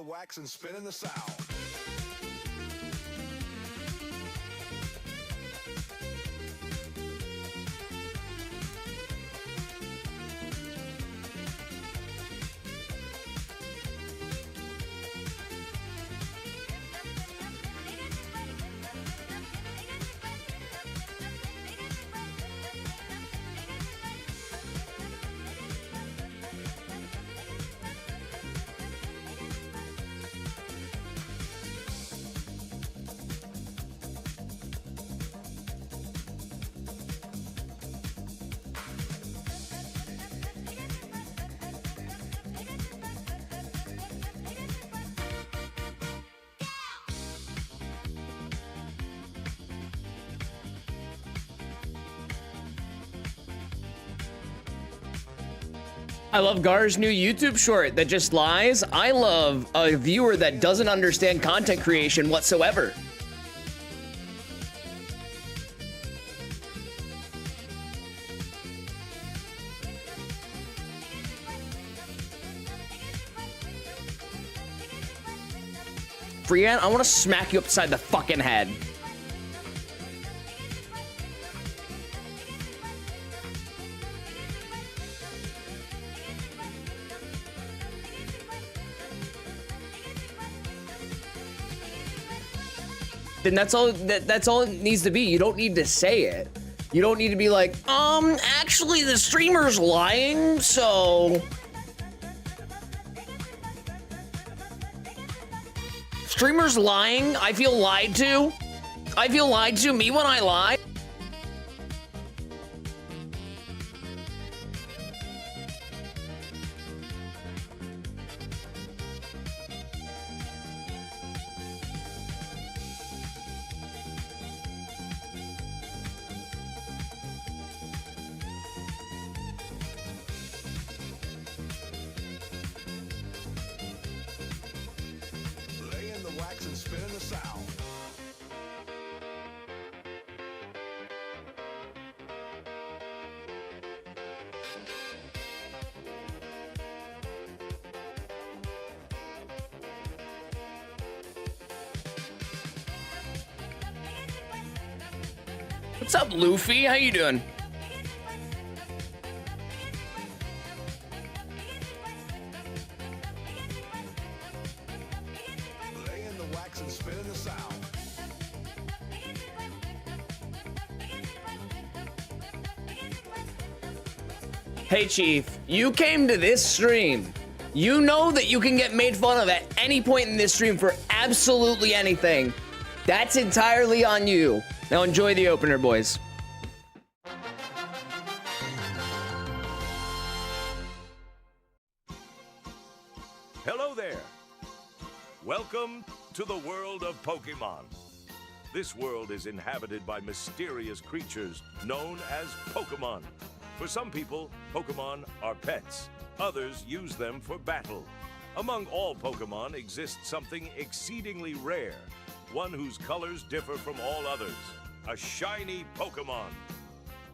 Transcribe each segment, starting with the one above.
wax and spinning the sound. I love Gar's new YouTube short that just lies. I love a viewer that doesn't understand content creation whatsoever. Brienne, I want to smack you upside the fucking head. Then that's all it needs to be. You don't need to say it. You don't need to be like, actually the streamer's lying, so streamer's lying. I feel lied to. I feel lied to. Me when I lie. Wax and spinning the sound. What's up, Luffy? How you doing? Hey, Chief, you came to this stream. You know that you can get made fun of at any point in this stream for absolutely anything. That's entirely on you. Now enjoy the opener, boys. Hello there. Welcome to the world of Pokémon. This world is inhabited by mysterious creatures known as Pokémon. For some people, Pokémon are pets. Others use them for battle. Among all Pokémon exists something exceedingly rare, one whose colors differ from all others, a shiny Pokémon.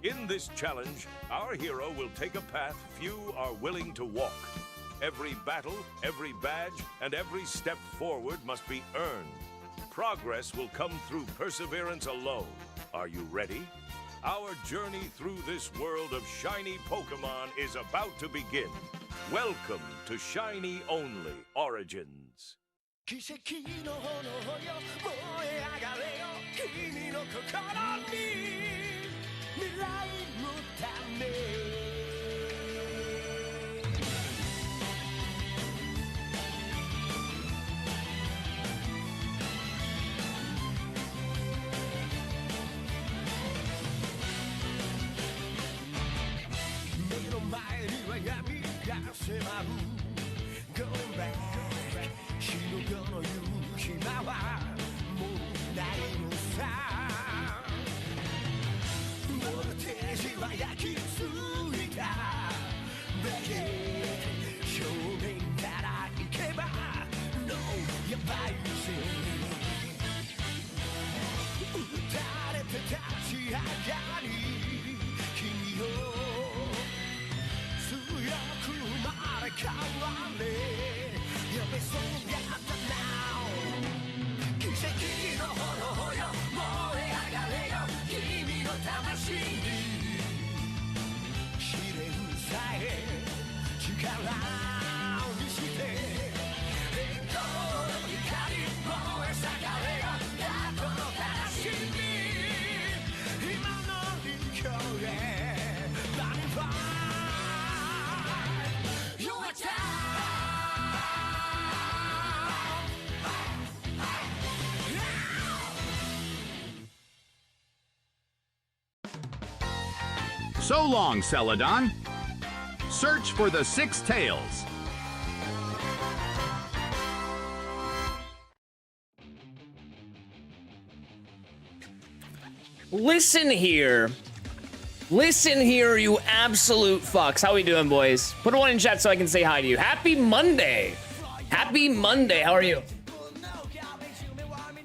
In this challenge, our hero will take a path few are willing to walk. Every battle, every badge, and every step forward must be earned. Progress will come through perseverance alone. Are you ready? Our journey through this world of shiny Pokémon is about to begin. Welcome to Shiny Only Origins. Going back, 白黒の夕日はもうないのさ。ボルテージは焼き付いただけ。正面から行けば No やばいぜ。撃たれて立ち上がり君を強く生まれ変われ。やべそうやったにして栄光の光燃え盛れよ過去の悲しみ今の臨境へ Running far You are time So long, Celadon. Search for the six tails. Listen here. Listen here, you absolute fucks. How we doing, boys? Put a one in chat so I can say hi to you. Happy Monday. Happy Monday. How are you?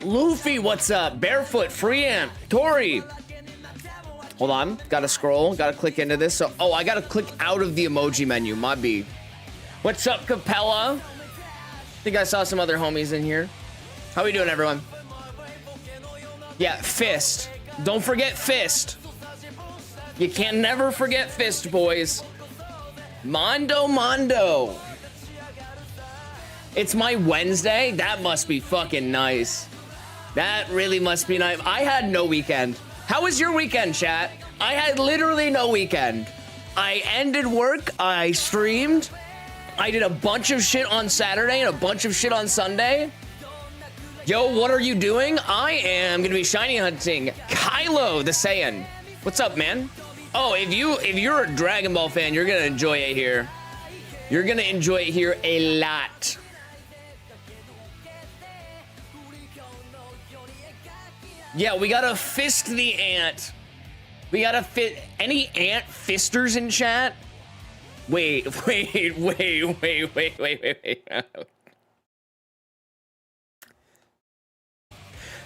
Luffy, what's up? Barefoot, Freeamp, Tori. Hold on. Gotta scroll. Gotta click into this. So, oh, I gotta click out of the emoji menu. My B. What's up, Capella? Think I saw some other homies in here. How we doing, everyone? Yeah, Fist. Don't forget Fist. You can never forget Fist, boys. Mondo. It's my Wednesday? That must be fucking nice. That really must be nice. I had no weekend. How was your weekend, chat? I had literally no weekend. I ended work, I streamed, I did a bunch of shit on Saturday and a bunch of shit on Sunday. Yo, what are you doing? I am gonna be shiny hunting Kylo the Saiyan. What's up, man? Oh, if you're a Dragon Ball fan, you're gonna enjoy it here. You're gonna enjoy it here a lot. Yeah, we gotta fist the ant. We gotta fit any ant fisters in chat. Wait.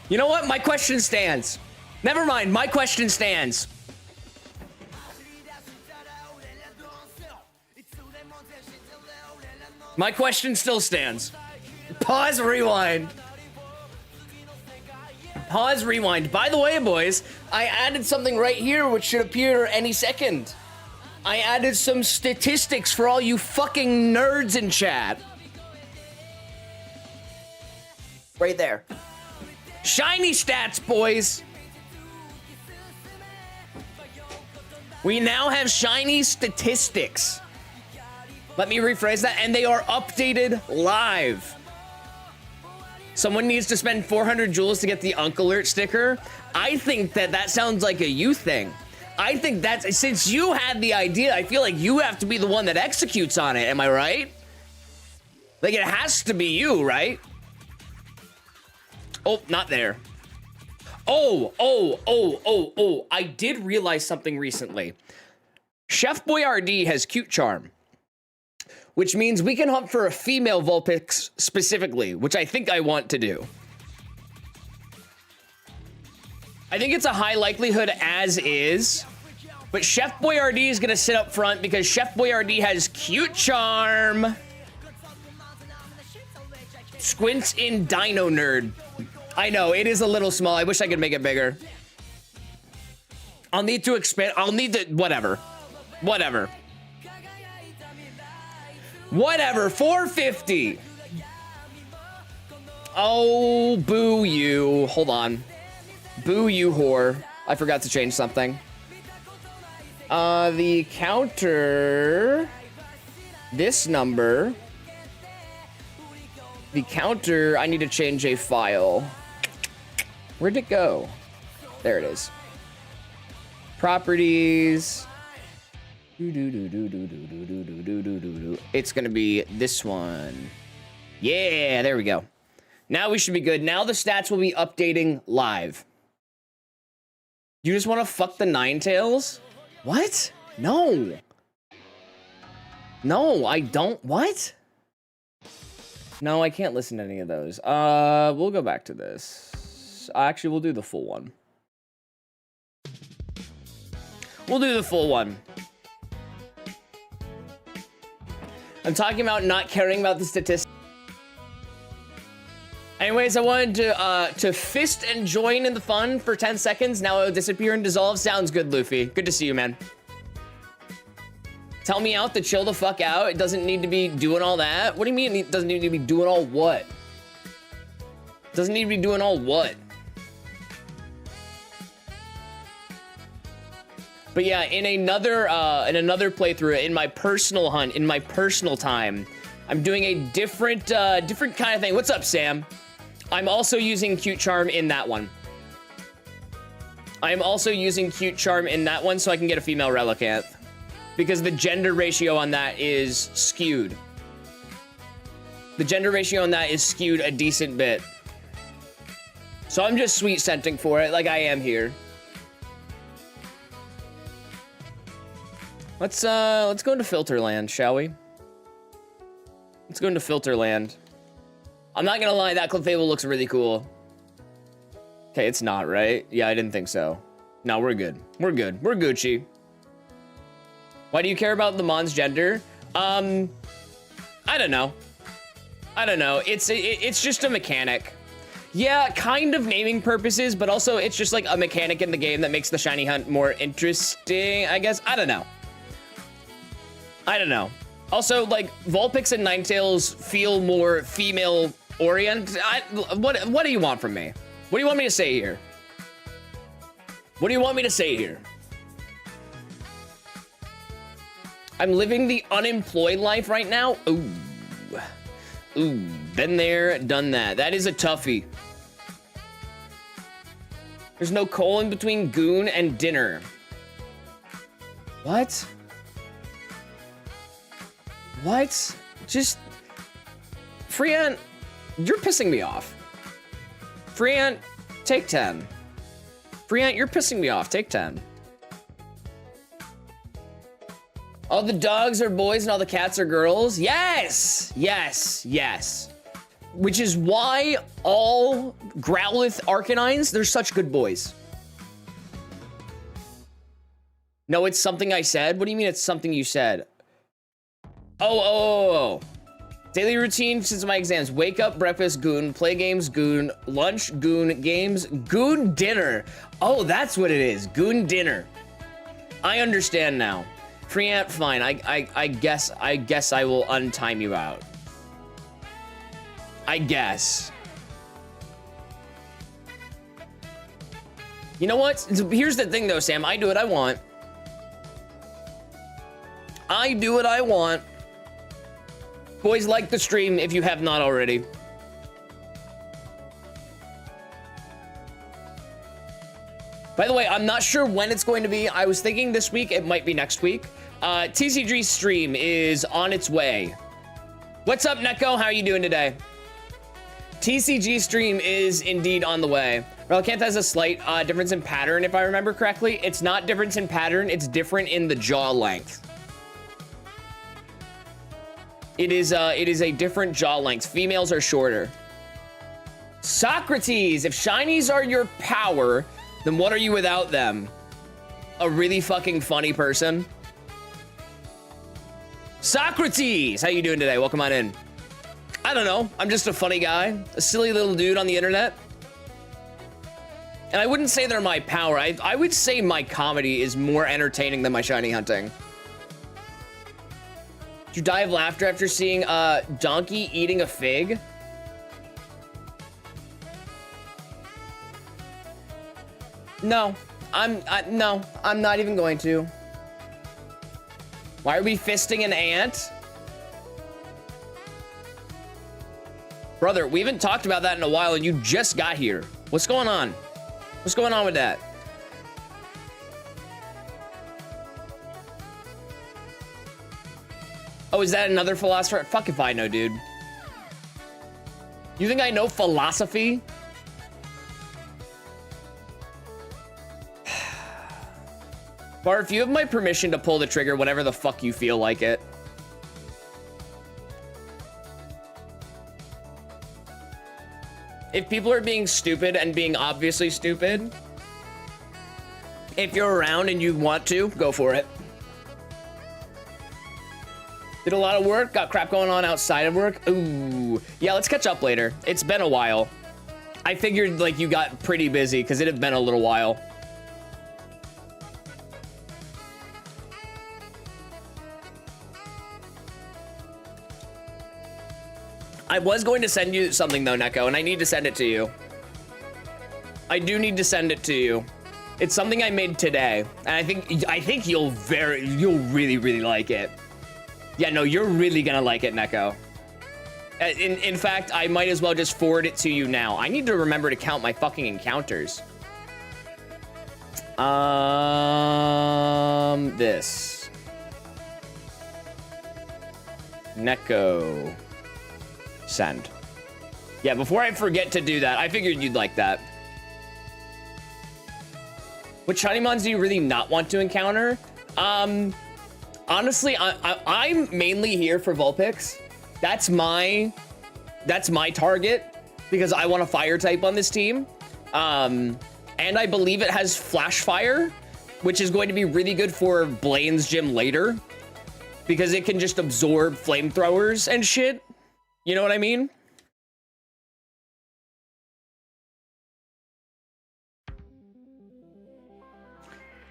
You know what? My question stands. Never mind, my question stands. My question still stands. Pause, rewind. Pause, rewind. By the way, boys, I added something right here which should appear any second. I added some statistics for all you fucking nerds in chat. Right there. Shiny stats, boys. We now have shiny statistics. Let me rephrase that. And they are updated live. Someone needs to spend 400 jewels to get the Unk Alert sticker. I think that sounds like a you thing. I think that's, since you had the idea, I feel like you have to be the one that executes on it. Am I right? Like, it has to be you, right? Oh, not there. Oh. I did realize something recently. Chef Boyardee has Cute Charm, which means we can hunt for a female Vulpix specifically, which I think I want to do. I think it's a high likelihood as is, but Chef Boyardee is gonna sit up front because Chef Boyardee has Cute Charm. Squints in Dino Nerd. I know, it is a little small. I wish I could make it bigger. I'll need to expand. I'll need to, whatever. 450. Oh, boo you. Hold on. Boo you, whore. I forgot to change something. The counter. This number. The counter, I need to change a file. Where'd it go? There it is. Properties. It's gonna be this one. Yeah, there we go. Now we should be good. Now the stats will be updating live. You just want to fuck the Ninetales? What? No. No, I don't. What? No, I can't listen to any of those. We'll go back to this. Actually, we'll do the full one. We'll do the full one. I'm talking about not caring about the statistics. Anyways, I wanted to fist and join in the fun for 10 seconds. Now it'll disappear and dissolve. Sounds good, Luffy. Good to see you, man. Tell me out to chill the fuck out. It doesn't need to be doing all that. What do you mean it doesn't need to be doing all what? Doesn't need to be doing all what? But yeah, in another playthrough, in my personal hunt, in my personal time, I'm doing a different kind of thing. What's up, Sam? I'm also using Cute Charm in that one. I am also using Cute Charm in that one so I can get a female Relicanth. Because the gender ratio on that is skewed. The gender ratio on that is skewed a decent bit. So I'm just sweet scenting for it like I am here. Let's go into Filterland, shall we? Let's go into Filterland. I'm not gonna lie, that Clefable looks really cool. Okay, it's not, right? Yeah, I didn't think so. No, we're good. We're good. We're Gucci. Why do you care about the Mon's gender? I don't know. I don't know. It's just a mechanic. Yeah, kind of naming purposes, but also it's just like a mechanic in the game that makes the shiny hunt more interesting, I guess. I don't know. I don't know. Also, like, Vulpix and Ninetales feel more female-oriented. What do you want from me? What do you want me to say here? What do you want me to say here? I'm living the unemployed life right now. Ooh. Ooh, been there, done that. That is a toughie. There's no colon between goon and dinner. What? What? Just... Freeant, you're pissing me off. Freeant, take 10. Freeant, you're pissing me off. Take 10. All the dogs are boys and all the cats are girls? Yes! Yes, yes. Which is why all Growlithe Arcanines, they're such good boys. No, it's something I said? What do you mean it's something you said? Oh. Daily routine since my exams. Wake up, breakfast, goon. Play games, goon. Lunch, goon. Games, goon. Dinner. Oh, that's what it is. Goon dinner. I understand now. Freeant, fine. I guess I will untime you out. I guess. You know what? Here's the thing though, Sam. I do what I want. I do what I want. Boys, like the stream if you have not already. By the way, I'm not sure when it's going to be. I was thinking this week. It might be next week. TCG stream is on its way. What's up, Neko? How are you doing today? TCG stream is indeed on the way. Relicanth has a slight difference in pattern, if I remember correctly. It's not difference in pattern. It's different in the jaw length. It is a different jaw length. Females are shorter. Socrates, if shinies are your power, then what are you without them? A really fucking funny person. Socrates, how you doing today? Welcome on in. I don't know. I'm just a funny guy, a silly little dude on the internet. And I wouldn't say they're my power. I would say my comedy is more entertaining than my shiny hunting. Did you die of laughter after seeing a donkey eating a fig? No, I'm not even going to. Why are we fisting an ant? Brother, we haven't talked about that in a while and you just got here. What's going on? What's going on with that? Oh, is that another philosopher? Fuck if I know, dude. You think I know philosophy? Barf, you have my permission to pull the trigger whenever the fuck you feel like it. If people are being stupid and being obviously stupid, if you're around and you want to, go for it. Did a lot of work, got crap going on outside of work. Ooh, yeah, let's catch up later. It's been a while. I figured like you got pretty busy because it had been a little while. I was going to send you something though, Neko, and I need to send it to you. I do need to send it to you. It's something I made today, and I think you'll really like it. Yeah, no, you're really gonna like it, Neko. In fact, I might as well just forward it to you now. I need to remember to count my fucking encounters. This. Neko. Send. Yeah, before I forget to do that, I figured you'd like that. What shiny mons do you really not want to encounter? Honestly, I'm mainly here for Vulpix. That's my target because I want a fire type on this team. And I believe it has flash fire, which is going to be really good for Blaine's gym later because it can just absorb flamethrowers and shit. You know what I mean?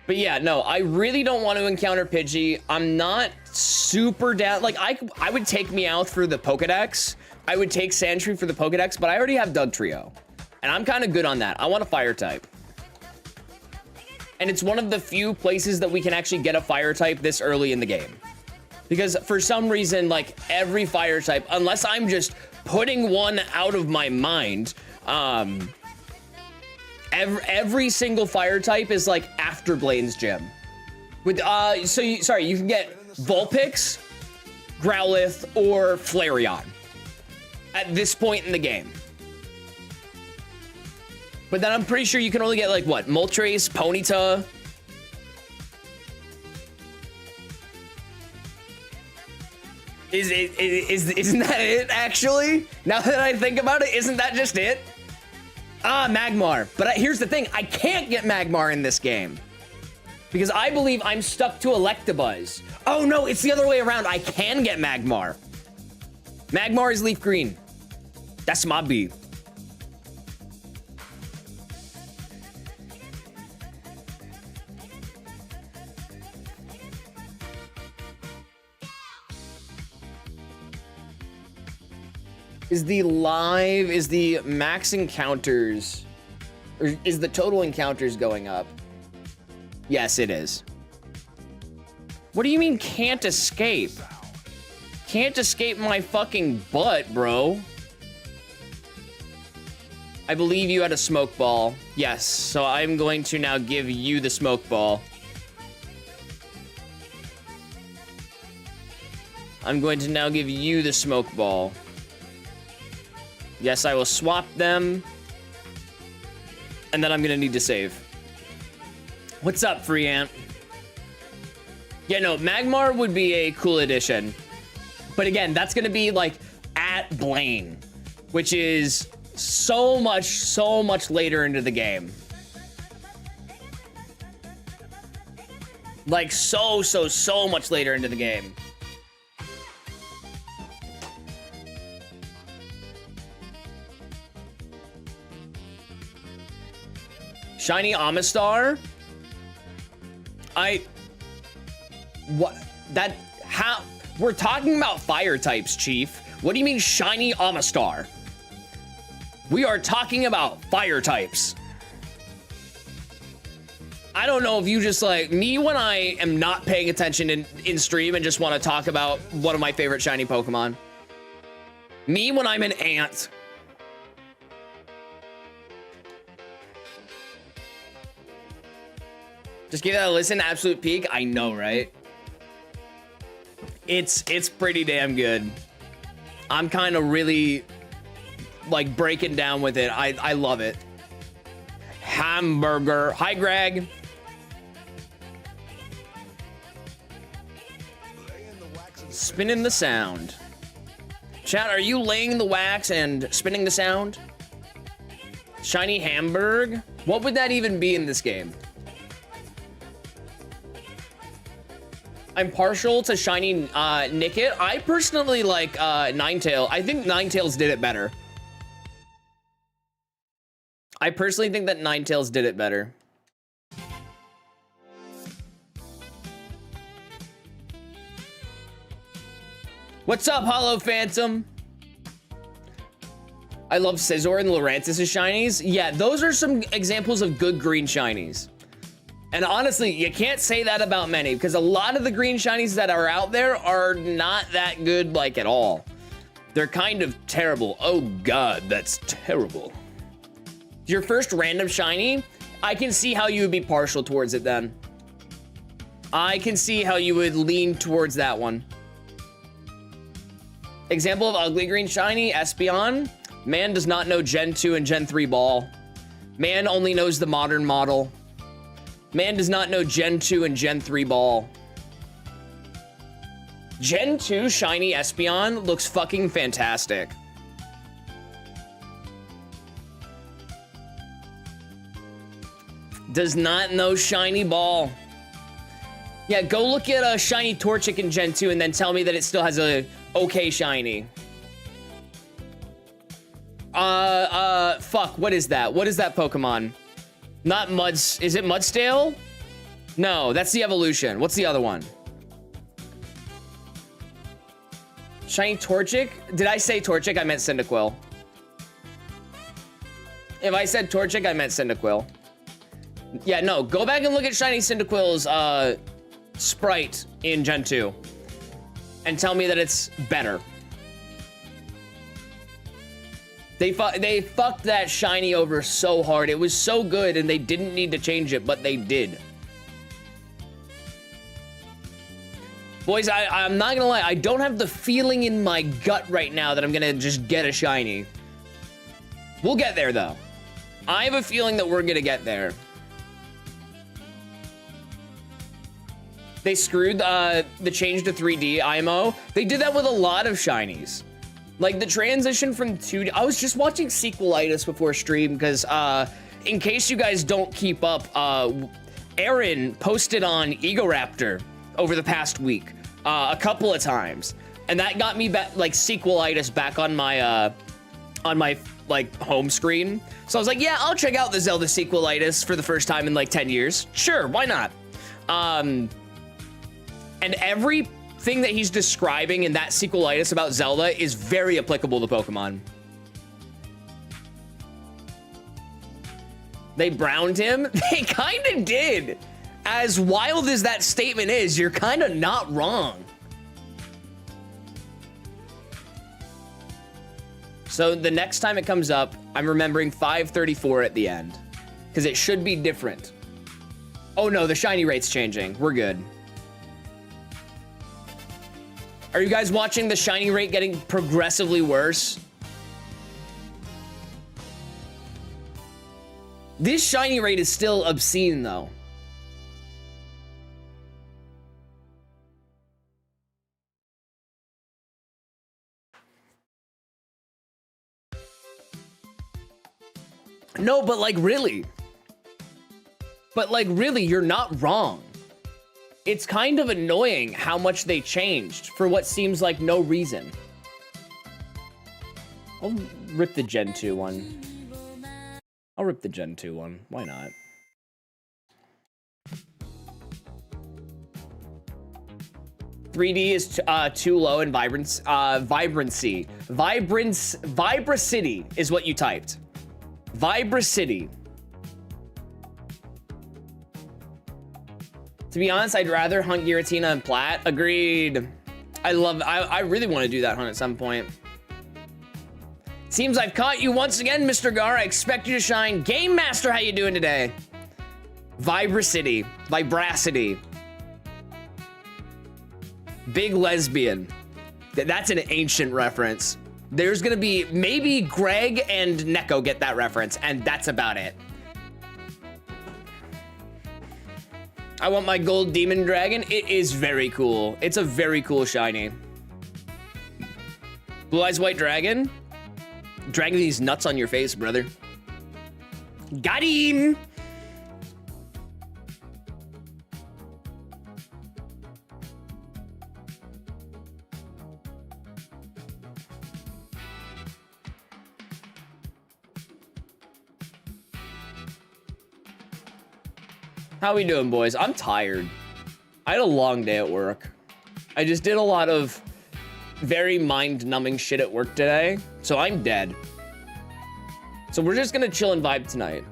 But yeah, no, I really don't want to encounter Pidgey. I'm not super down. Like, I would take Meowth for the Pokedex. I would take Sandshrew for the Pokedex, but I already have Dugtrio. And I'm kind of good on that. I want a fire type. And it's one of the few places that we can actually get a fire type this early in the game. Because for some reason, like, every fire type, unless I'm just putting one out of my mind, every single fire type is like after Blaine's gym. With you can get Vulpix, Growlithe, or Flareon at this point in the game. But then I'm pretty sure you can only get like what? Moltres, Ponyta. Isn't that it actually? Now that I think about it, isn't that just it? Ah, Magmar. But here's the thing. I can't get Magmar in this game. Because I believe I'm stuck to Electabuzz. Oh, no, it's the other way around. I can get Magmar. Magmar is Leaf Green. That's my B. Is the max encounters, or is the total encounters going up? Yes, it is. What do you mean can't escape? Can't escape my fucking butt, bro. I believe you had a smoke ball. Yes, so I'm going to now give you the smoke ball. I'm going to now give you the smoke ball. Yes, I will swap them. And then I'm gonna need to save. What's up, Free Ant? Yeah, no, Magmar would be a cool addition. But again, that's gonna be like at Blaine, which is so much later into the game. Like so much later into the game. Shiny Amistar? How? We're talking about fire types, Chief. What do you mean shiny Amistar? We are talking about fire types. I don't know if you just like me when I am not paying attention in stream and just want to talk about one of my favorite shiny Pokemon. Me when I'm an ant. Just give that a listen, Absolute Peak. I know, right? It's pretty damn good. I'm kind of really like breaking down with it. I love it. Hamburger. Hi, Greg. Spinning the sound. Chat, are you laying the wax and spinning the sound? Shiny Hamburg? What would that even be in this game? I'm partial to shiny Nickit. I personally like Ninetale. I think Ninetales did it better. I personally think that Ninetales did it better. What's up, Hollow Phantom? I love Scizor and Lurantis' shinies. Yeah, those are some examples of good green shinies. And honestly, you can't say that about many because a lot of the green shinies that are out there are not that good, like, at all. They're kind of terrible. Oh God, that's terrible. Your first random shiny, I can see how you would be partial towards it then. I can see how you would lean towards that one. Example of ugly green shiny, Espeon. Man does not know Gen 2 and Gen 3 ball. Man only knows the modern model. Man does not know Gen 2 and Gen 3 ball. Gen 2 shiny Espeon looks fucking fantastic. Does not know shiny ball. Yeah, go look at a shiny Torchic in Gen 2 and then tell me that it still has a okay shiny. Fuck, what is that? What is that Pokemon? Not Muds, is it Mudstale? No, that's the evolution. What's the other one? Shiny Torchic? Did I say Torchic? I meant Cyndaquil. If I said Torchic, I meant Cyndaquil. Yeah, no, go back and look at Shiny Cyndaquil's, sprite in Gen 2. And tell me that it's better. They fucked that shiny over so hard. It was so good and they didn't need to change it, but they did. Boys, I'm not gonna lie. I don't have the feeling in my gut right now that I'm gonna just get a shiny. We'll get there though. I have a feeling that we're gonna get there. They screwed the change to 3D IMO. They did that with a lot of shinies. Like the transition from 2D. I was just watching Sequelitis before stream because in case you guys don't keep up, Aaron posted on Egoraptor over the past week a couple of times. And that got me back, like Sequelitis back on my like home screen. So I was like, yeah, I'll check out the Zelda Sequelitis for the first time in like 10 years. Sure, why not? And everything that he's describing in that Sequelitis about Zelda is very applicable to Pokemon. They browned him? They kind of did. As wild as that statement is, you're kind of not wrong. So the next time it comes up, I'm remembering 534 at the end. Because it should be different. Oh no, the shiny rate's changing. We're good. Are you guys watching the shiny rate getting progressively worse? This shiny rate is still obscene though. No, but like really. But like really, you're not wrong. It's kind of annoying how much they changed for what seems like no reason. I'll rip the Gen 2 one. I'll rip the Gen 2 one. Why not? $3D is too low in vibrancy. Vibracity is what you typed. Vibracity. To be honest, I'd rather hunt Giratina and Plat. Agreed. I really want to do that hunt at some point. Seems I've caught you once again, Mr. Gar. I expect you to shine. Game Master, how you doing today? Vibracity. Vibracity. Big lesbian. That's an ancient reference. There's gonna be, maybe Greg and Neko get that reference, and that's about it. I want my gold demon dragon. It is very cool. It's a very cool shiny. Blue Eyes White Dragon. Dragging these nuts on your face, brother. Got him! How we doing, boys? I'm tired. I had a long day at work. I just did a lot of very mind-numbing shit at work today, so I'm dead. So we're just gonna chill and vibe tonight.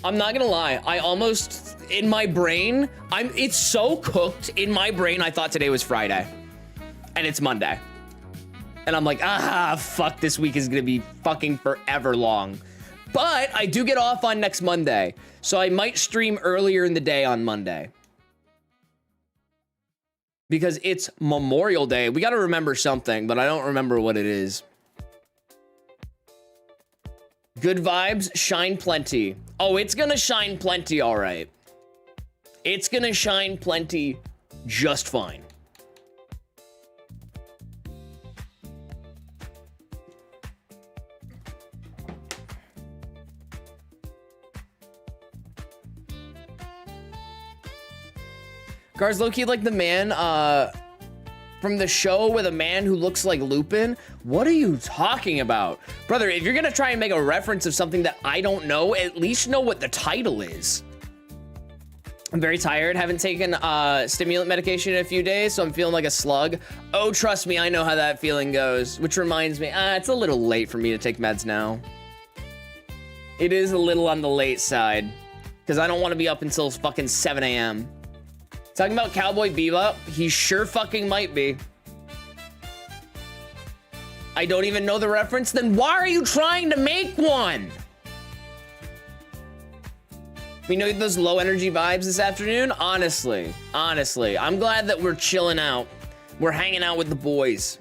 I'm not gonna lie, I almost, in my brain, it's so cooked in my brain, I thought today was Friday. And it's Monday. And I'm like, fuck, this week is gonna be fucking forever long. But I do get off on next Monday, so I might stream earlier in the day on Monday. Because it's Memorial Day. We gotta remember something, but I don't remember what it is. Good vibes, shine plenty. Oh, it's gonna shine plenty, all right. It's gonna shine plenty just fine. Gar's low-key like the man from the show with a man who looks like Lupin. What are you talking about? Brother, if you're gonna try and make a reference of something that I don't know, at least know what the title is. I'm very tired, haven't taken stimulant medication in a few days, so I'm feeling like a slug. Oh, trust me, I know how that feeling goes. Which reminds me, it's a little late for me to take meds now. It is a little on the late side, because I don't want to be up until fucking 7 a.m. Talking about Cowboy Bebop? He sure fucking might be. I don't even know the reference? Then why are you trying to make one? We know those low energy vibes this afternoon? Honestly, I'm glad that we're chilling out. We're hanging out with the boys.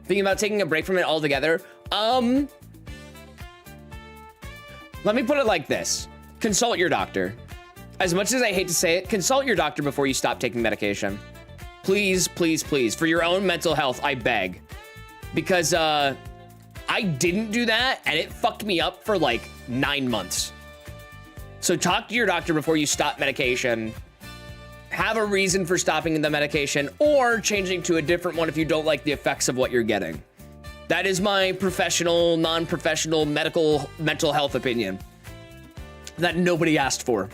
Thinking about taking a break from it altogether? Let me put it like this. Consult your doctor. As much as I hate to say it, consult your doctor before you stop taking medication. Please, please, please. For your own mental health, I beg. Because I didn't do that, and it fucked me up for like 9 months. So talk to your doctor before you stop medication. Have a reason for stopping the medication, or changing to a different one if you don't like the effects of what you're getting. That is my professional, non-professional, medical, mental health opinion. That nobody asked for.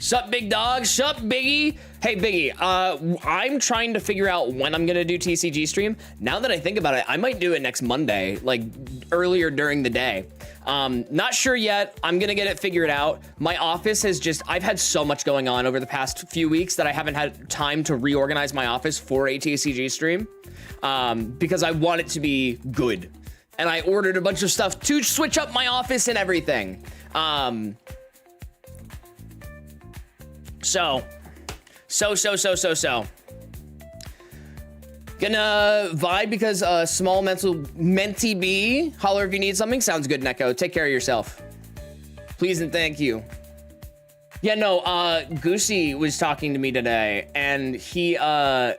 Sup, big dog? Sup, Biggie? Hey, Biggie, I'm trying to figure out when I'm gonna do TCG stream. Now that I think about it, I might do it next Monday, like earlier during the day. Not sure yet. I'm gonna get it figured out. My office has I've had so much going on over the past few weeks that I haven't had time to reorganize my office for a TCG stream, because I want it to be good. And I ordered a bunch of stuff to switch up my office and everything. So. Gonna vibe because small mentee B. Holler if you need something. Sounds good, Neko. Take care of yourself. Please and thank you. Yeah, no, Goosey was talking to me today, and he was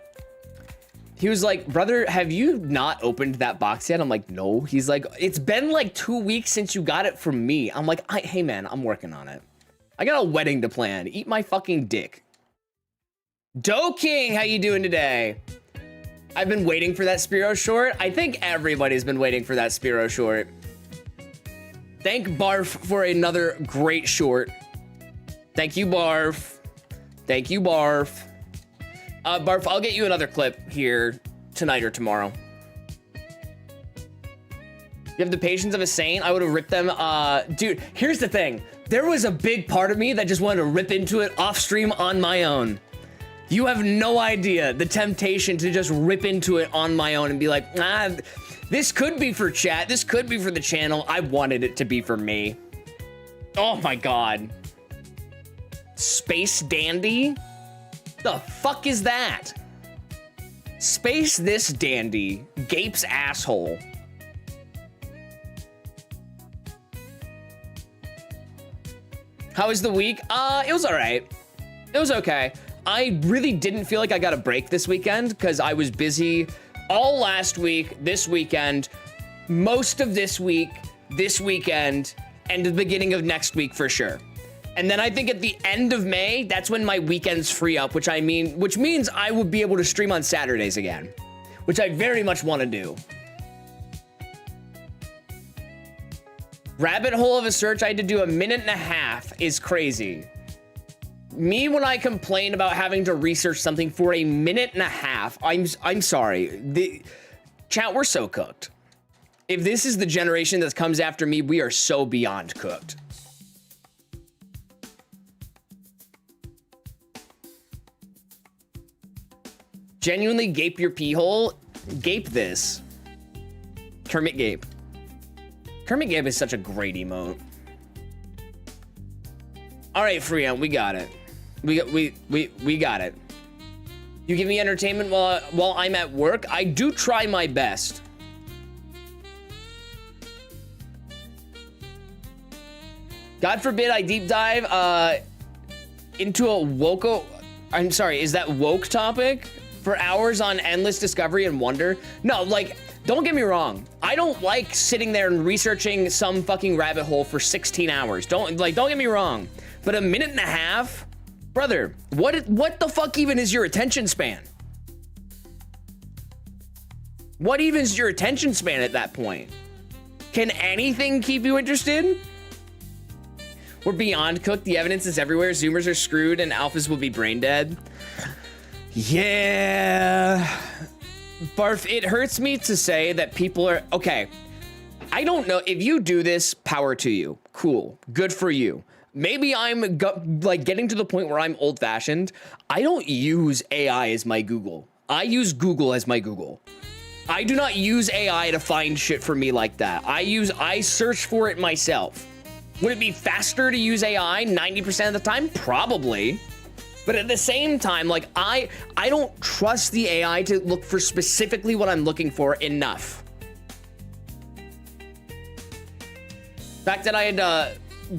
like, brother, have you not opened that box yet? I'm like, no. He's like, it's been like 2 weeks since you got it from me. I'm like, hey man, I'm working on it. I got a wedding to plan. Eat my fucking dick. Doe King, how you doing today? I've been waiting for that Spearow short. I think everybody's been waiting for that Spearow short. Thank Barf for another great short. Thank you, Barf. Thank you, Barf. Barf, I'll get you another clip here tonight or tomorrow. You have the patience of a saint. I would have ripped them. Dude, here's the thing. There was a big part of me that just wanted to rip into it off stream on my own. You have no idea the temptation to just rip into it on my own and be like, this could be for chat. This could be for the channel. I wanted it to be for me. Oh my God. Space Dandy? The fuck is that? Space this dandy. Gapes asshole. How was the week? It was all right. It was okay. I really didn't feel like I got a break this weekend because I was busy all last week, this weekend, most of this week, this weekend, and the beginning of next week for sure. And then I think at the end of May, that's when my weekends free up, which means I will be able to stream on Saturdays again, which I very much want to do. Rabbit hole of a search I had to do 1.5 minutes is crazy. Me, when I complain about having to research something for a minute and a half, I'm sorry. Chat, we're so cooked. If this is the generation that comes after me, we are so beyond cooked. Genuinely gape your pee hole. Gape this. Kermit Gape. Kermit Gape is such a great emote. All right, Freon, we got it. We got it. You give me entertainment while I'm at work. I do try my best. God forbid I deep dive into a woke. I'm sorry, is that woke topic for hours on endless discovery and wonder? No, like, don't get me wrong. I don't like sitting there and researching some fucking rabbit hole for 16 hours. Don't get me wrong. But a minute and a half, brother, what the fuck even is your attention span? What even is your attention span at that point? Can anything keep you interested? We're beyond cooked. The evidence is everywhere. Zoomers are screwed and alphas will be brain dead. Yeah. Barf, it hurts me to say that people are... Okay, I don't know. If you do this, power to you. Cool. Good for you. Maybe I'm like getting to the point where I'm old-fashioned. I don't use AI as my Google. I use Google as my Google. I do not use AI to find shit for me like that. I search for it myself. Would it be faster to use AI 90% of the time? Probably. But at the same time, like I don't trust the AI to look for specifically what I'm looking for enough. The fact that I had to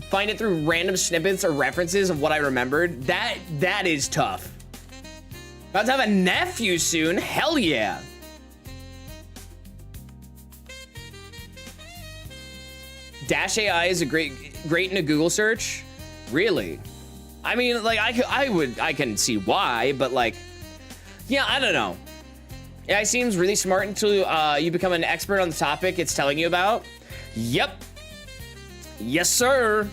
find it through random snippets or references of what I remembered, that is tough. About to have a nephew soon? Hell yeah. Dash AI is a great in a Google search. Really? I mean, like I can see why, but like, yeah, I don't know. AI seems really smart until you become an expert on the topic it's telling you about. Yep. Yes, sir.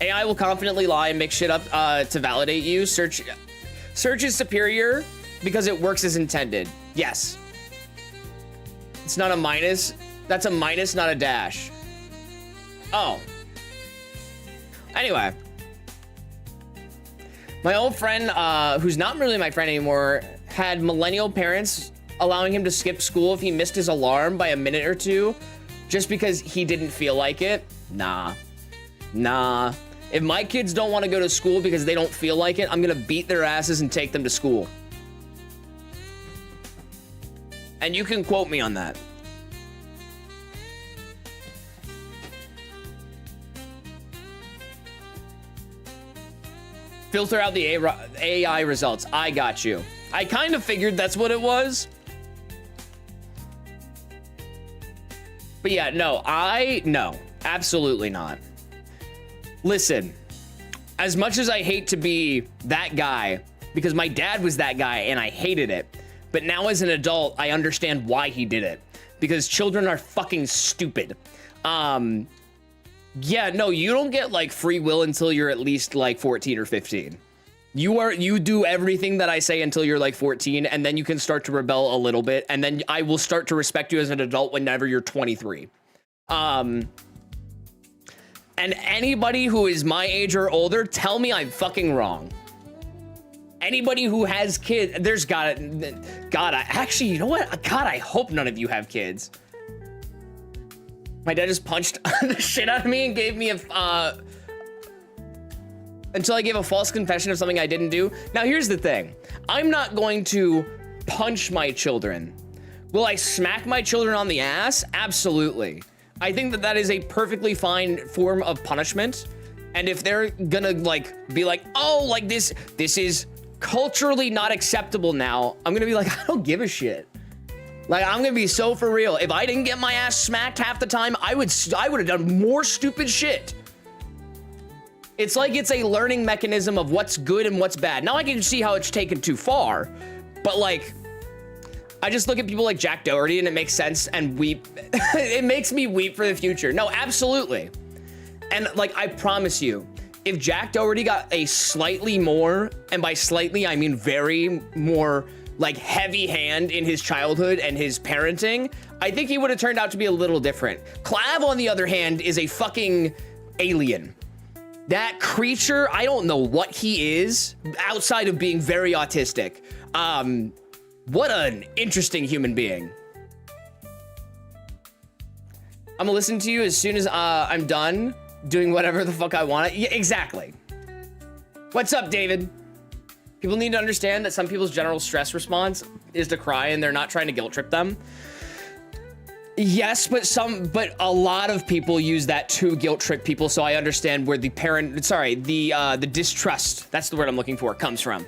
AI will confidently lie and make shit up to validate you. Search is superior because it works as intended. Yes. It's not a minus. That's a minus, not a dash. Oh. Anyway. My old friend, who's not really my friend anymore, had millennial parents allowing him to skip school if he missed his alarm by a minute or two just because he didn't feel like it. Nah. If my kids don't want to go to school because they don't feel like it, I'm gonna beat their asses and take them to school. And you can quote me on that. Filter out the AI results. I got you. I kind of figured that's what it was. But yeah, no, absolutely not. Listen, as much as I hate to be that guy, because my dad was that guy and I hated it, but now as an adult, I understand why he did it. Because children are fucking stupid. Yeah, no, you don't get like free will until you're at least like 14 or 15. You do everything that I say until you're like 14, and then you can start to rebel a little bit, and then I will start to respect you as an adult whenever you're 23. And anybody who is my age or older, tell me I'm fucking wrong. Anybody who has kids, actually, you know what? God, I hope none of you have kids. My dad just punched the shit out of me and gave me until I gave a false confession of something I didn't do. Now, here's the thing. I'm not going to punch my children. Will I smack my children on the ass? Absolutely. I think that is a perfectly fine form of punishment. And if they're gonna like be like, oh, like this is culturally not acceptable now, I'm gonna be like, I don't give a shit. Like, I'm gonna be so for real. If I didn't get my ass smacked half the time, I would have done more stupid shit. It's like it's a learning mechanism of what's good and what's bad. Now I can see how it's taken too far, but like, I just look at people like Jack Doherty and it makes sense and weep. It makes me weep for the future. No, absolutely. And like, I promise you, if Jack Doherty got a slightly more, and by slightly, I mean very more, like, heavy hand in his childhood and his parenting, I think he would have turned out to be a little different. Clav, on the other hand, is a fucking alien. That creature, I don't know what he is, outside of being very autistic. What an interesting human being. I'm gonna listen to you as soon as I'm done doing whatever the fuck I want. Yeah, exactly. What's up, David? People need to understand that some people's general stress response is to cry, and they're not trying to guilt trip them. Yes, but a lot of people use that to guilt trip people, so I understand where the the distrust, that's the word I'm looking for, comes from.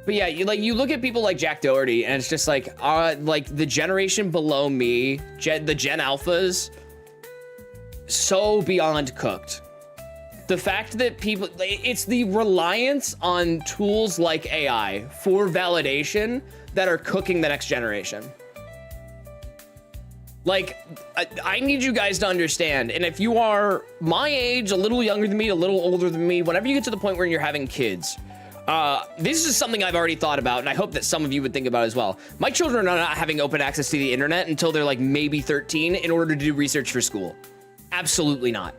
But yeah, you look at people like Jack Doherty, and it's just like the generation below me, the Gen Alphas, so beyond cooked. The fact that people, it's the reliance on tools like AI for validation that are cooking the next generation. Like, I need you guys to understand, and if you are my age, a little younger than me, a little older than me, whenever you get to the point where you're having kids, this is something I've already thought about, and I hope that some of you would think about as well. My children are not having open access to the internet until they're like maybe 13 in order to do research for school. Absolutely not.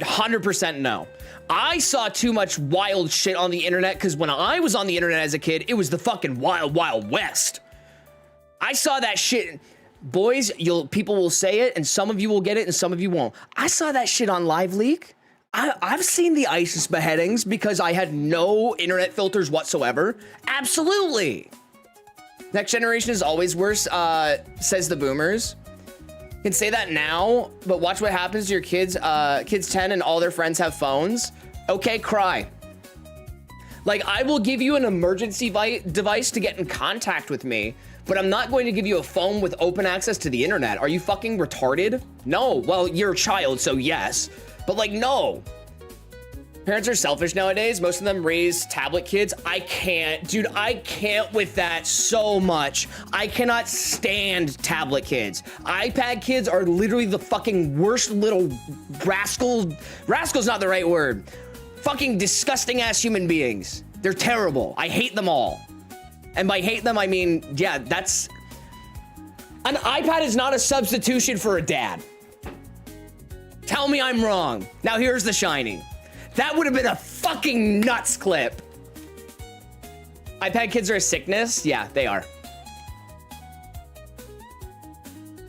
100% no. I saw too much wild shit on the internet because when I was on the internet as a kid, it was the fucking wild, wild west. I saw that shit. Boys, people will say it, and some of you will get it, and some of you won't. I saw that shit on Live Leak. I've seen the ISIS beheadings because I had no internet filters whatsoever. Absolutely. Next generation is always worse, says the boomers. Can say that now, but watch what happens to your kids. Kids 10 and all their friends have phones. Okay, cry. Like, I will give you an emergency device to get in contact with me, but I'm not going to give you a phone with open access to the internet. Are you fucking retarded? No. Well, you're a child, so yes. But like, no. Parents are selfish nowadays. Most of them raise tablet kids. I can't, dude, I can't with that so much. I cannot stand tablet kids. iPad kids are literally the fucking worst little rascal's not the right word. Fucking disgusting ass human beings. They're terrible. I hate them all. And by hate them, I mean, yeah, that's, an iPad is not a substitution for a dad. Tell me I'm wrong. Now here's The Shining. That would have been a fucking nuts clip. iPad kids are a sickness? Yeah, they are.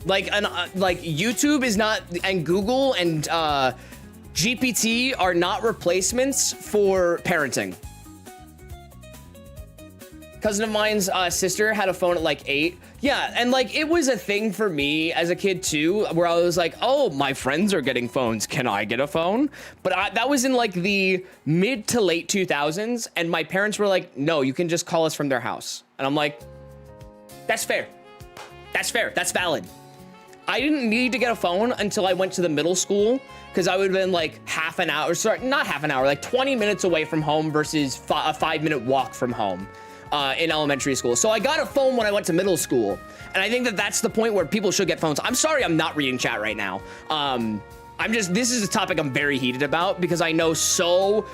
Like YouTube is not, and Google and GPT are not replacements for parenting. Cousin of mine's sister had a phone at like 8. Yeah, and like it was a thing for me as a kid too, where I was like, oh, my friends are getting phones. Can I get a phone? But that was in like the mid to late 2000s, and my parents were like, no, you can just call us from their house. And I'm like, that's fair. That's fair. That's valid. I didn't need to get a phone until I went to the middle school, because I would have been like half an hour, sorry, not half an hour, like 20 minutes away from home versus a 5-minute walk from home. In elementary school. So I got a phone when I went to middle school. And I think that that's the point where people should get phones. I'm sorry I'm not reading chat right now. This is a topic I'm very heated about because I know so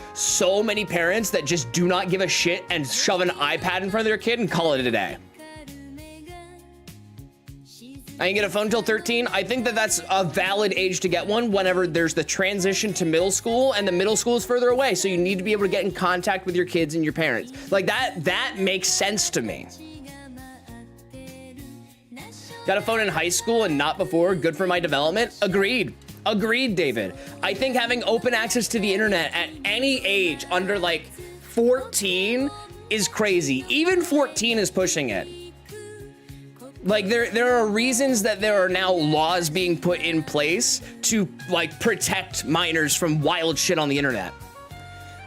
many parents that just do not give a shit and shove an iPad in front of their kid and call it a day. I didn't get a phone until 13. I think that that's a valid age to get one whenever there's the transition to middle school and the middle school is further away. So you need to be able to get in contact with your kids and your parents. Like that makes sense to me. Got a phone in high school and not before. Good for my development. Agreed. Agreed, David. I think having open access to the internet at any age under like 14 is crazy. Even 14 is pushing it. Like there are reasons that there are now laws being put in place to like protect minors from wild shit on the internet.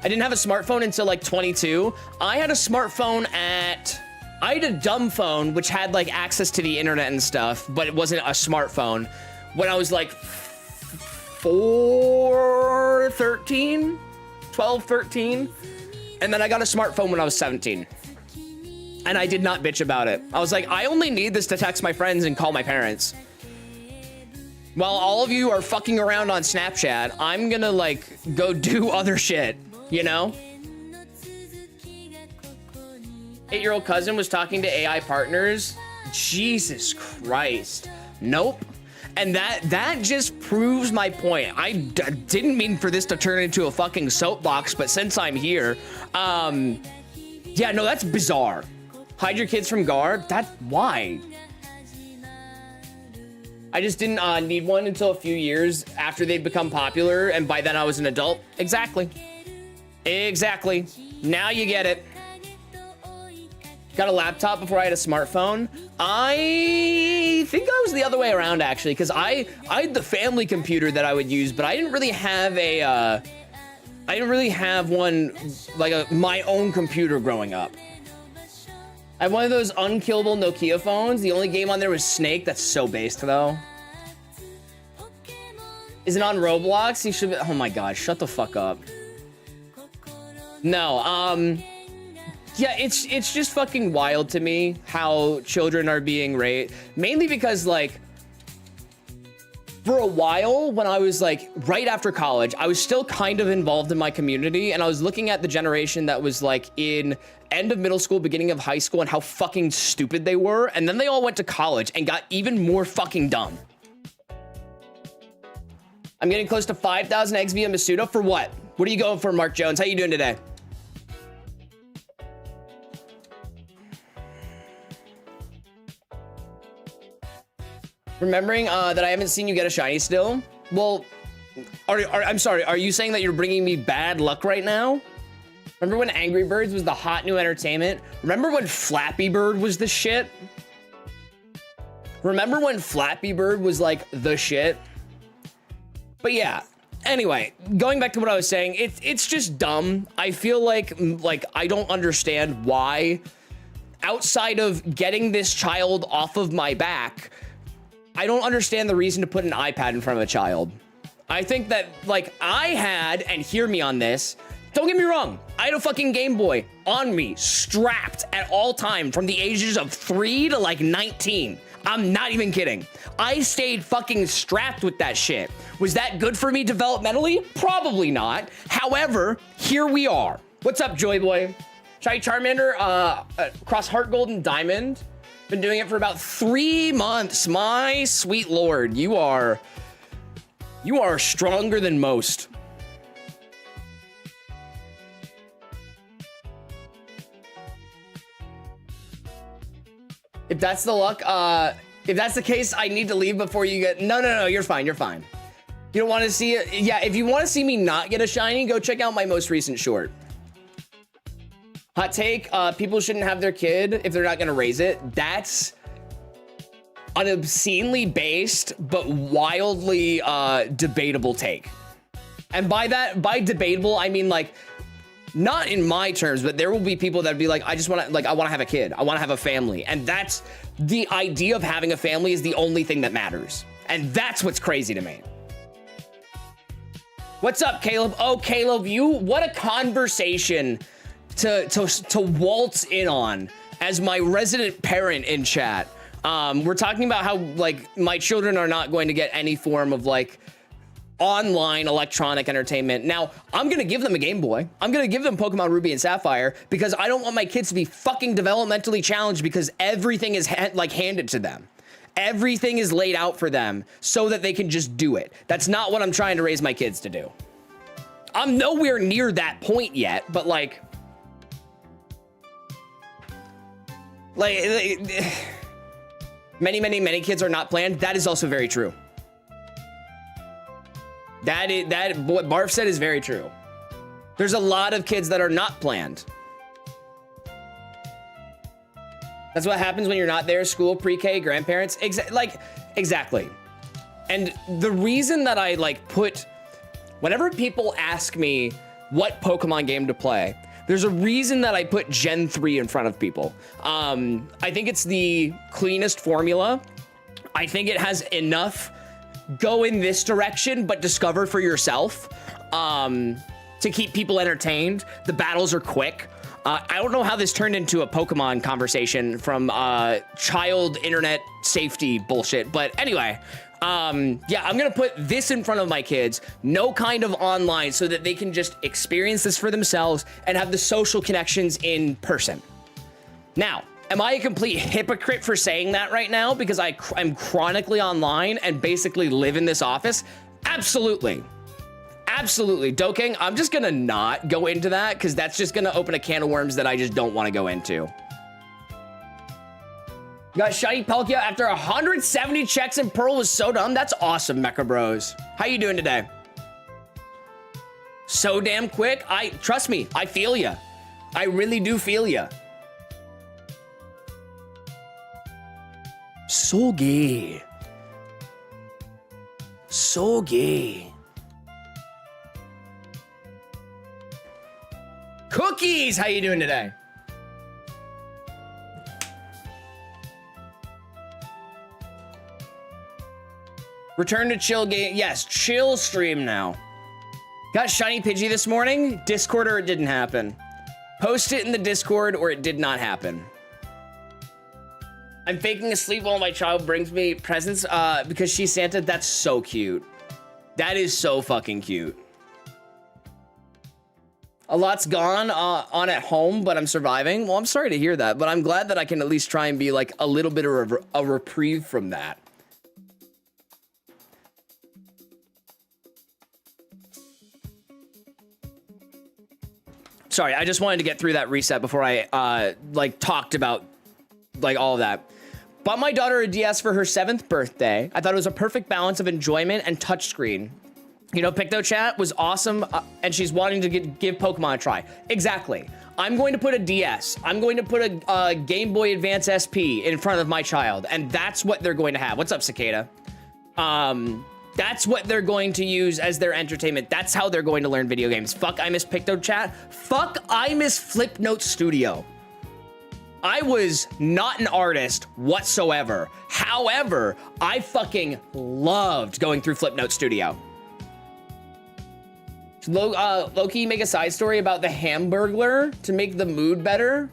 I didn't have a smartphone until like 22. I had a smartphone I had a dumb phone which had like access to the internet and stuff, but it wasn't a smartphone when I was like 12, 13. And then I got a smartphone when I was 17. And I did not bitch about it. I was like, I only need this to text my friends and call my parents. While all of you are fucking around on Snapchat, I'm gonna like go do other shit, you know? 8-year-old cousin was talking to AI partners. Jesus Christ. Nope. And that just proves my point. I didn't mean for this to turn into a fucking soapbox, but since I'm here, yeah, no, that's bizarre. Hide your kids from Gar? That's why. I just didn't need one until a few years after they'd become popular, and by then I was an adult. Exactly. Exactly. Now you get it. Got a laptop before I had a smartphone. I think I was the other way around, actually, because I had the family computer that I would use, but I didn't really have a, I didn't really have one, like my own computer growing up. I have one of those unkillable Nokia phones. The only game on there was Snake. That's so based, though. Is it on Roblox? He should be, oh my God, shut the fuck up. No, yeah, it's just fucking wild to me how children are being raised. Mainly because, like, for a while when I was like right after college, I was still kind of involved in my community, and I was looking at the generation that was like in end of middle school, beginning of high school, and how fucking stupid they were. And then they all went to college and got even more fucking dumb. I'm getting close to 5,000 eggs via Masuda. For what? What are you going for, Mark Jones? How you doing today? Remembering that I haven't seen you get a shiny still. Well, I'm sorry. Are you saying that you're bringing me bad luck right now? Remember when Angry Birds was the hot new entertainment? Remember when Flappy Bird was the shit? Remember when Flappy Bird was like the shit? But yeah. Anyway, going back to what I was saying, it's just dumb. I feel like I don't understand why, outside of getting this child off of my back, I don't understand the reason to put an iPad in front of a child. I think that, like, I had, and hear me on this, don't get me wrong, I had a fucking Game Boy on me, strapped at all time from the ages of 3 to like 19. I'm not even kidding. I stayed fucking strapped with that shit. Was that good for me developmentally? Probably not. However, here we are. What's up, Joy Boy? Shiny Charmander, cross Heart Gold and Diamond. Been doing it for about 3 months. My sweet lord, you are stronger than most. If that's the luck, if that's the case, I need to leave before you get, no, you're fine, you're fine. You don't want to see it? Yeah, if you want to see me not get a shiny, go check out my most recent short. Hot take, people shouldn't have their kid if they're not gonna raise it. That's an obscenely based, but wildly debatable take. And by debatable, I mean like, not in my terms, but there will be people that be like, I wanna have a kid. I wanna have a family. And that's the idea of having a family is the only thing that matters. And that's what's crazy to me. What's up, Caleb? Oh, Caleb, what a conversation to waltz in on as my resident parent in chat. We're talking about how like my children are not going to get any form of like online electronic entertainment. Now, I'm gonna give them a Game Boy. I'm gonna give them Pokemon Ruby and Sapphire because I don't want my kids to be fucking developmentally challenged because everything is handed to them. Everything is laid out for them so that they can just do it. That's not what I'm trying to raise my kids to do. I'm nowhere near that point yet, but like many kids are not planned. That is also very true. That what Barf said is very true. There's a lot of kids that are not planned. That's what happens when you're not there. School, pre-K, grandparents, exactly. And the reason that I like put, whenever people ask me what Pokemon game to play, there's a reason that I put Gen 3 in front of people. I think it's the cleanest formula. I think it has enough go in this direction, but discover for yourself to keep people entertained. The battles are quick. I don't know how this turned into a Pokemon conversation from child internet safety bullshit. But anyway, Yeah, I'm gonna put this in front of my kids, no kind of online, so that they can just experience this for themselves and have the social connections in person. Now, am I a complete hypocrite for saying that right now because I'm chronically online and basically live in this office? Absolutely. Absolutely. Doking, I'm just gonna not go into that because that's just gonna open a can of worms that I just don't want to go into. Got shiny Palkia after 170 checks and Pearl was so dumb. That's awesome, Mecha Bros. How you doing today? So damn quick. Trust me, I feel ya. I really do feel ya. So gay. So gay. Cookies, how you doing today? Return to chill game. Yes, chill stream now. Got shiny Pidgey this morning. Discord or it didn't happen. Post it in the Discord or it did not happen. I'm faking asleep while my child brings me presents because she's Santa. That's so cute. That is so fucking cute. A lot's gone on at home, but I'm surviving. Well, I'm sorry to hear that, but I'm glad that I can at least try and be like a little bit of a reprieve from that. Sorry, I just wanted to get through that reset before I like talked about like all of that. Bought my daughter a DS for her 7th birthday. I thought it was a perfect balance of enjoyment and touchscreen. You know, PictoChat was awesome, and she's wanting to give Pokemon a try. Exactly. I'm going to put a DS. I'm going to put a Game Boy Advance SP in front of my child, and that's what they're going to have. What's up, Cicada? That's what they're going to use as their entertainment. That's how they're going to learn video games. Fuck, I miss PictoChat. Fuck, I miss Flipnote Studio. I was not an artist whatsoever. However, I fucking loved going through Flipnote Studio. Loki, make a side story about the Hamburglar to make the mood better.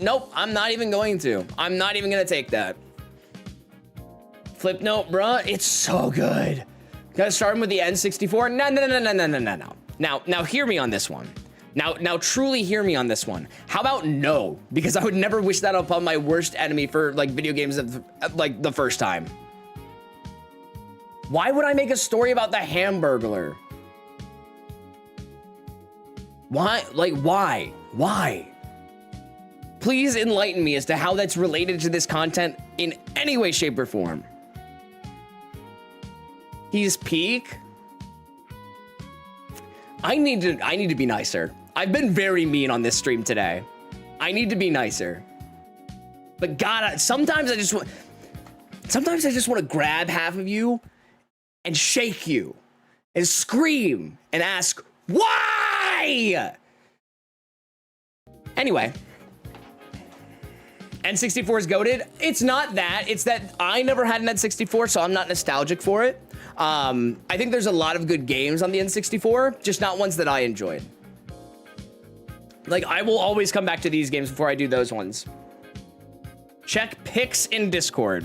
Nope, I'm not even going to. I'm not even gonna take that. Flipnote, bruh, it's so good. Gotta start him with the N64. No. Now hear me on this one. Now truly hear me on this one. How about no? Because I would never wish that upon my worst enemy for like video games like the first time. Why would I make a story about the Hamburglar? Why? Like, why? Why? Please enlighten me as to how that's related to this content in any way, shape, or form. He's peak. I need to be nicer. I've been very mean on this stream today. I need to be nicer. But God, sometimes I just want to grab half of you and shake you and scream and ask, why? Anyway. N64 is goated. It's not that. It's that I never had an N64, so I'm not nostalgic for it. I think there's a lot of good games on the N64, just not ones that I enjoyed. Like, I will always come back to these games before I do those ones. Check pics in Discord.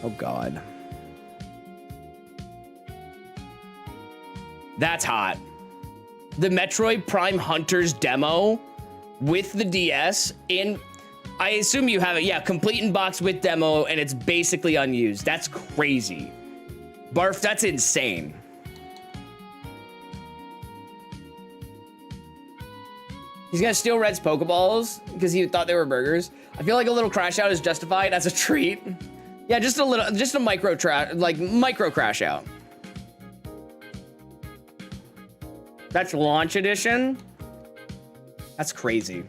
Oh, God. That's hot. The Metroid Prime Hunters demo with the DS in... I assume you have it. Yeah, complete in box with demo, and it's basically unused. That's crazy. Barf, that's insane. He's gonna steal Red's Pokeballs because he thought they were burgers. I feel like a little crash out is justified as a treat. Yeah, just a micro crash out. That's launch edition. That's crazy.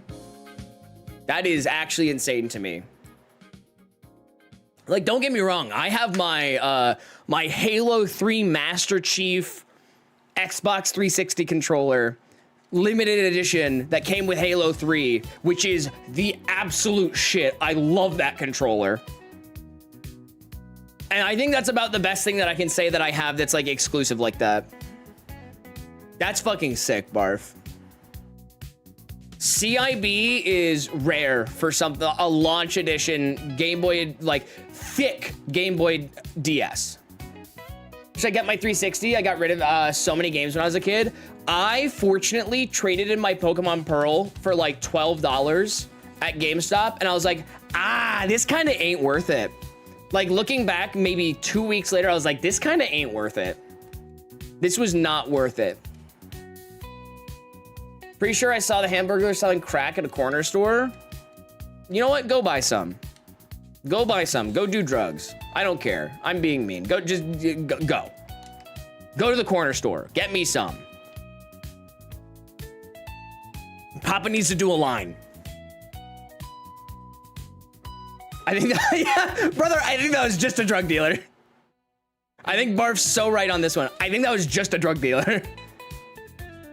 That is actually insane to me. Like, don't get me wrong. I have my my Halo 3 Master Chief Xbox 360 controller, limited edition that came with Halo 3, which is the absolute shit. I love that controller. And I think that's about the best thing that I can say that I have that's like exclusive like that. That's fucking sick, Barf. CIB is rare for something, a launch edition Game Boy, like thick Game Boy DS. Should I get my 360? I got rid of so many games when I was a kid. I fortunately traded in my Pokemon Pearl for like $12 at GameStop, and I was like, this kind of ain't worth it. Like looking back, maybe 2 weeks later, I was like, this kind of ain't worth it. This was not worth it. Pretty sure I saw the hamburger selling crack at a corner store. You know what? Go buy some. Go buy some. Go do drugs. I don't care. I'm being mean. Go, just go. Go to the corner store. Get me some. Papa needs to do a line. I think that, yeah, brother, I think that was just a drug dealer. I think Barf's so right on this one. I think that was just a drug dealer.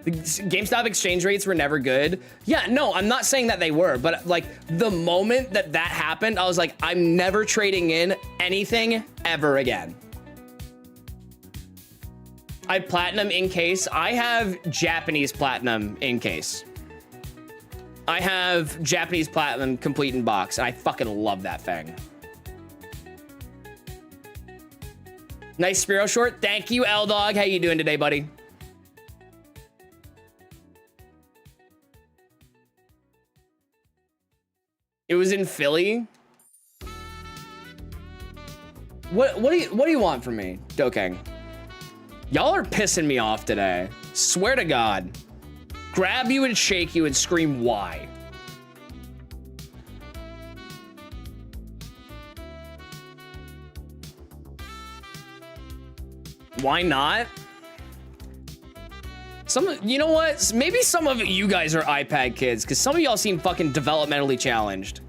The GameStop exchange rates were never good. Yeah, no, I'm not saying that they were, but like the moment that that happened, I was like, I'm never trading in anything ever again. I have platinum in case. I have Japanese platinum in case. I have Japanese platinum complete in box, and I fucking love that thing. Nice Spiro short. Thank you, L-Dog. How you doing today, buddy? It was in Philly. What do you want from me, Dokeng? Y'all are pissing me off today. Swear to God. Grab you and shake you and scream why. Why not? You know what? Maybe some of you guys are iPad kids, because some of y'all seem fucking developmentally challenged.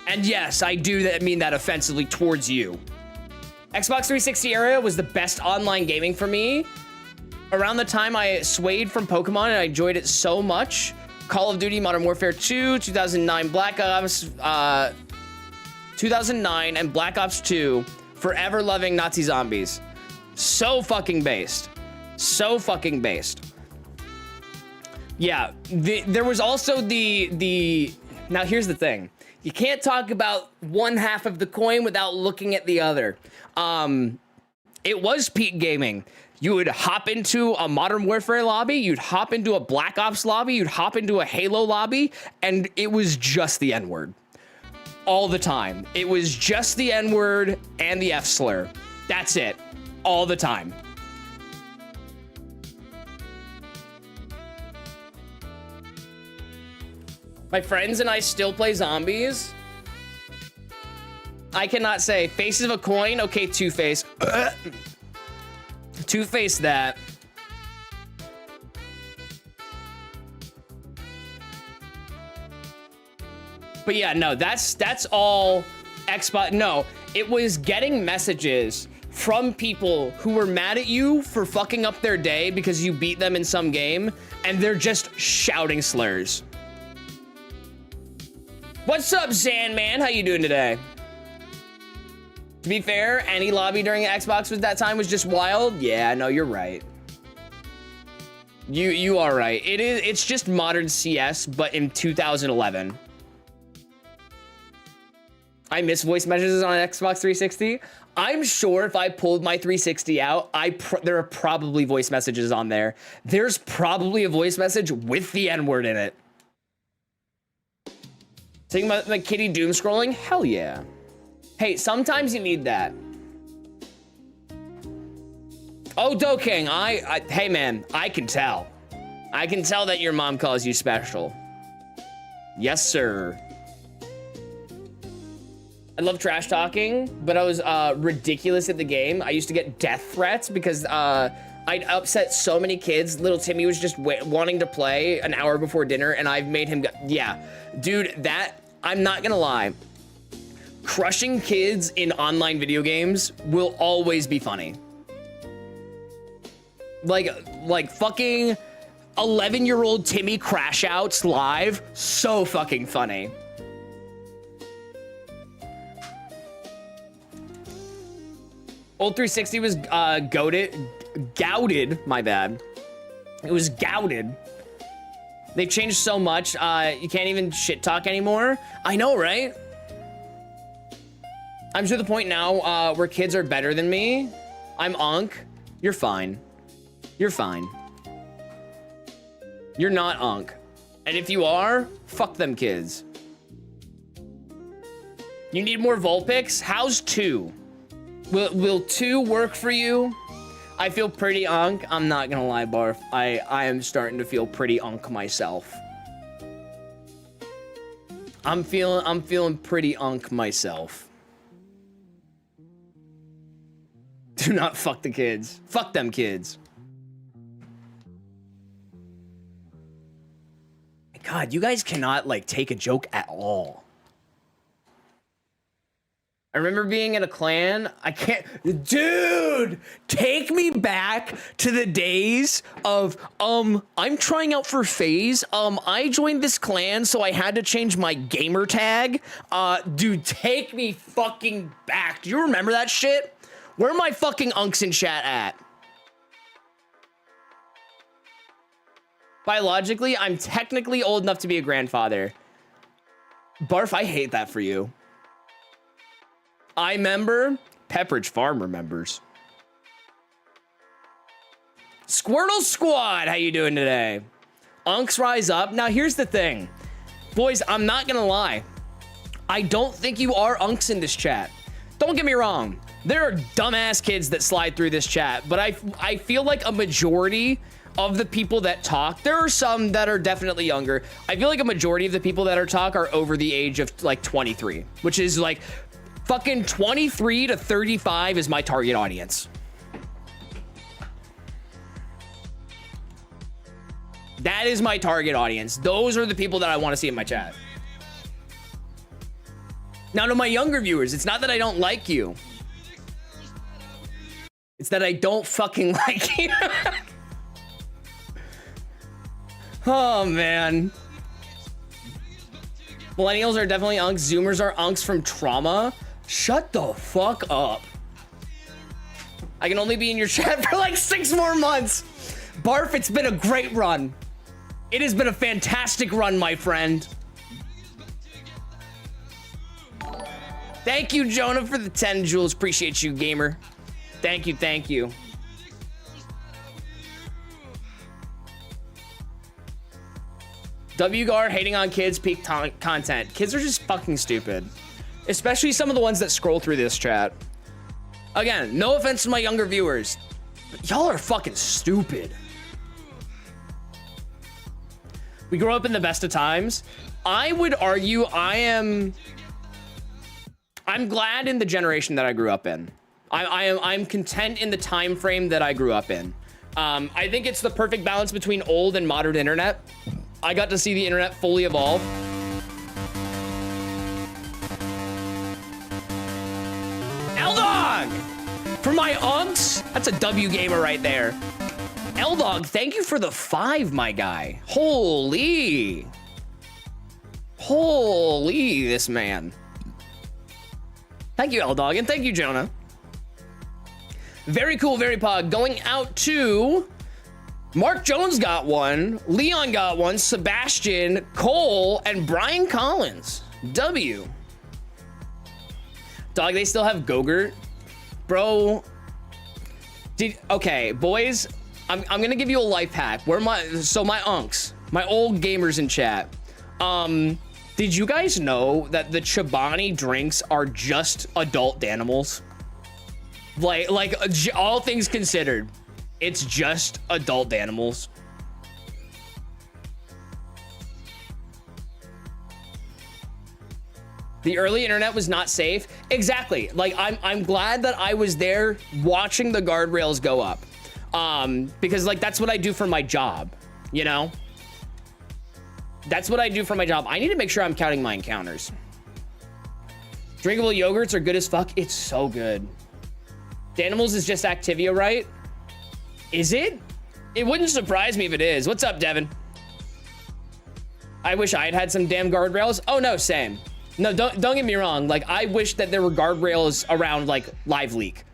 And yes, I do mean that offensively towards you. Xbox 360 era was the best online gaming for me. Around the time I swayed from Pokemon and I enjoyed it so much. Call of Duty Modern Warfare 2, 2009 Black Ops, 2009 and Black Ops 2, forever loving Nazi zombies. So fucking based. So fucking based. Yeah, there was also the now here's the thing. You can't talk about one half of the coin without looking at the other. It was peak gaming. You would hop into a Modern Warfare lobby, you'd hop into a Black Ops lobby, you'd hop into a Halo lobby, and it was just the N-word. All the time. It was just the N-word and the F-slur. That's it. All the time. My friends and I still play zombies. I cannot say. Faces of a coin? Okay, Two-Face. Two-Face that. But yeah, no, that's all Xbox. No, it was getting messages from people who were mad at you for fucking up their day because you beat them in some game, and they're just shouting slurs. What's up, Zan-Man? How you doing today? To be fair, any lobby during Xbox at that time was just wild. Yeah, no, you're right. You are right. It's just modern CS, but in 2011. I miss voice messages on Xbox 360. I'm sure if I pulled my 360 out, there are probably voice messages on there. There's probably a voice message with the N-word in it. Thinking about the kitty doom scrolling? Hell yeah. Hey, sometimes you need that. Oh, Dokeng, hey man, I can tell. I can tell that your mom calls you special. Yes, sir. I love trash talking, but I was ridiculous at the game. I used to get death threats because I'd upset so many kids. Little Timmy was just wanting to play an hour before dinner, and I've made him go, yeah. Dude, I'm not gonna lie. Crushing kids in online video games will always be funny. Like fucking 11-year-old Timmy crash outs live, so fucking funny. Old 360 was gouted, my bad. It was gouted. They've changed so much. You can't even shit talk anymore. I know, right? I'm to the point now where kids are better than me. I'm Unk. You're fine. You're fine. You're not Unk. And if you are, fuck them kids. You need more Vulpix? How's 2? Will 2 work for you? I feel pretty Unk. I'm not gonna lie, Barf. I am starting to feel pretty Unk myself. I'm feeling pretty Unk myself. Do not fuck the kids. Fuck them kids. God, you guys cannot, like, take a joke at all. I remember being in a clan. I can't... Dude! Take me back to the days of, I'm trying out for FaZe. I joined this clan, so I had to change my gamer tag. Dude, take me fucking back. Do you remember that shit? Where are my fucking unks in chat at? Biologically, I'm technically old enough to be a grandfather. Barf, I hate that for you. I remember. Pepperidge Farm remembers. Squirtle Squad, how you doing today? Unks rise up. Now, here's the thing. Boys, I'm not gonna lie. I don't think you are unks in this chat. Don't get me wrong. There are dumbass kids that slide through this chat, but I feel like a majority of the people that talk, there are some that are definitely younger. I feel like a majority of the people that are talk are over the age of like 23, which is like fucking 23 to 35 is my target audience. That is my target audience. Those are the people that I want to see in my chat. Now to my younger viewers, it's not that I don't like you. It's that I don't fucking like you. Oh, man. Millennials are definitely unks. Zoomers are unks from trauma. Shut the fuck up. I can only be in your chat for like 6 more months. Barf, it's been a great run. It has been a fantastic run, my friend. Thank you, Jonah, for the 10 jewels. Appreciate you, gamer. Thank you, thank you. WGAR hating on kids, peak content. Kids are just fucking stupid. Especially some of the ones that scroll through this chat. Again, no offense to my younger viewers, but y'all are fucking stupid. We grew up in the best of times. I would argue I'm glad in the generation that I grew up in. I'm content in the time frame that I grew up in. I think it's the perfect balance between old and modern internet. I got to see the internet fully evolve. L-Dog! For my unks, that's a W gamer right there. L-Dog, thank you for the 5, my guy. Holy. Holy, this man. Thank you, L-Dog, and thank you, Jonah. Very cool, very pog. Going out to... Mark Jones got one, Leon got one, Sebastian, Cole, and Brian Collins. W. Dog, they still have Gogurt? Bro. Okay, boys, I'm gonna give you a life hack. My unks, my old gamers in chat. Did you guys know that the Chobani drinks are just adult Danimals? Like all things considered. It's just adult Danimals. The early internet was not safe. Exactly. Like I'm glad that I was there watching the guardrails go up. Because like that's what I do for my job, you know? That's what I do for my job. I need to make sure I'm counting my encounters. Drinkable yogurts are good as fuck. It's so good. Danimals is just Activia, right? Is it? It wouldn't surprise me if it is. What's up, Devin? I wish I had some damn guardrails. Oh no, same. No, don't get me wrong. Like I wish that there were guardrails around like Live Leak.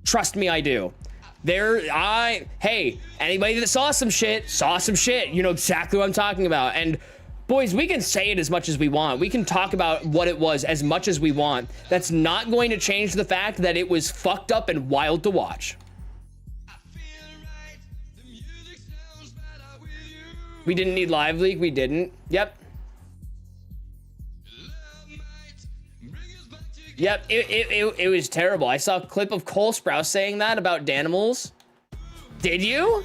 Trust me, I do. Hey, anybody that saw some shit, you know exactly what I'm talking about. And boys, we can say it as much as we want. We can talk about what it was as much as we want. That's not going to change the fact that it was fucked up and wild to watch. We didn't need Live Leak, we didn't. Yep. Yep, it was terrible. I saw a clip of Cole Sprouse saying that about Danimals. Did you?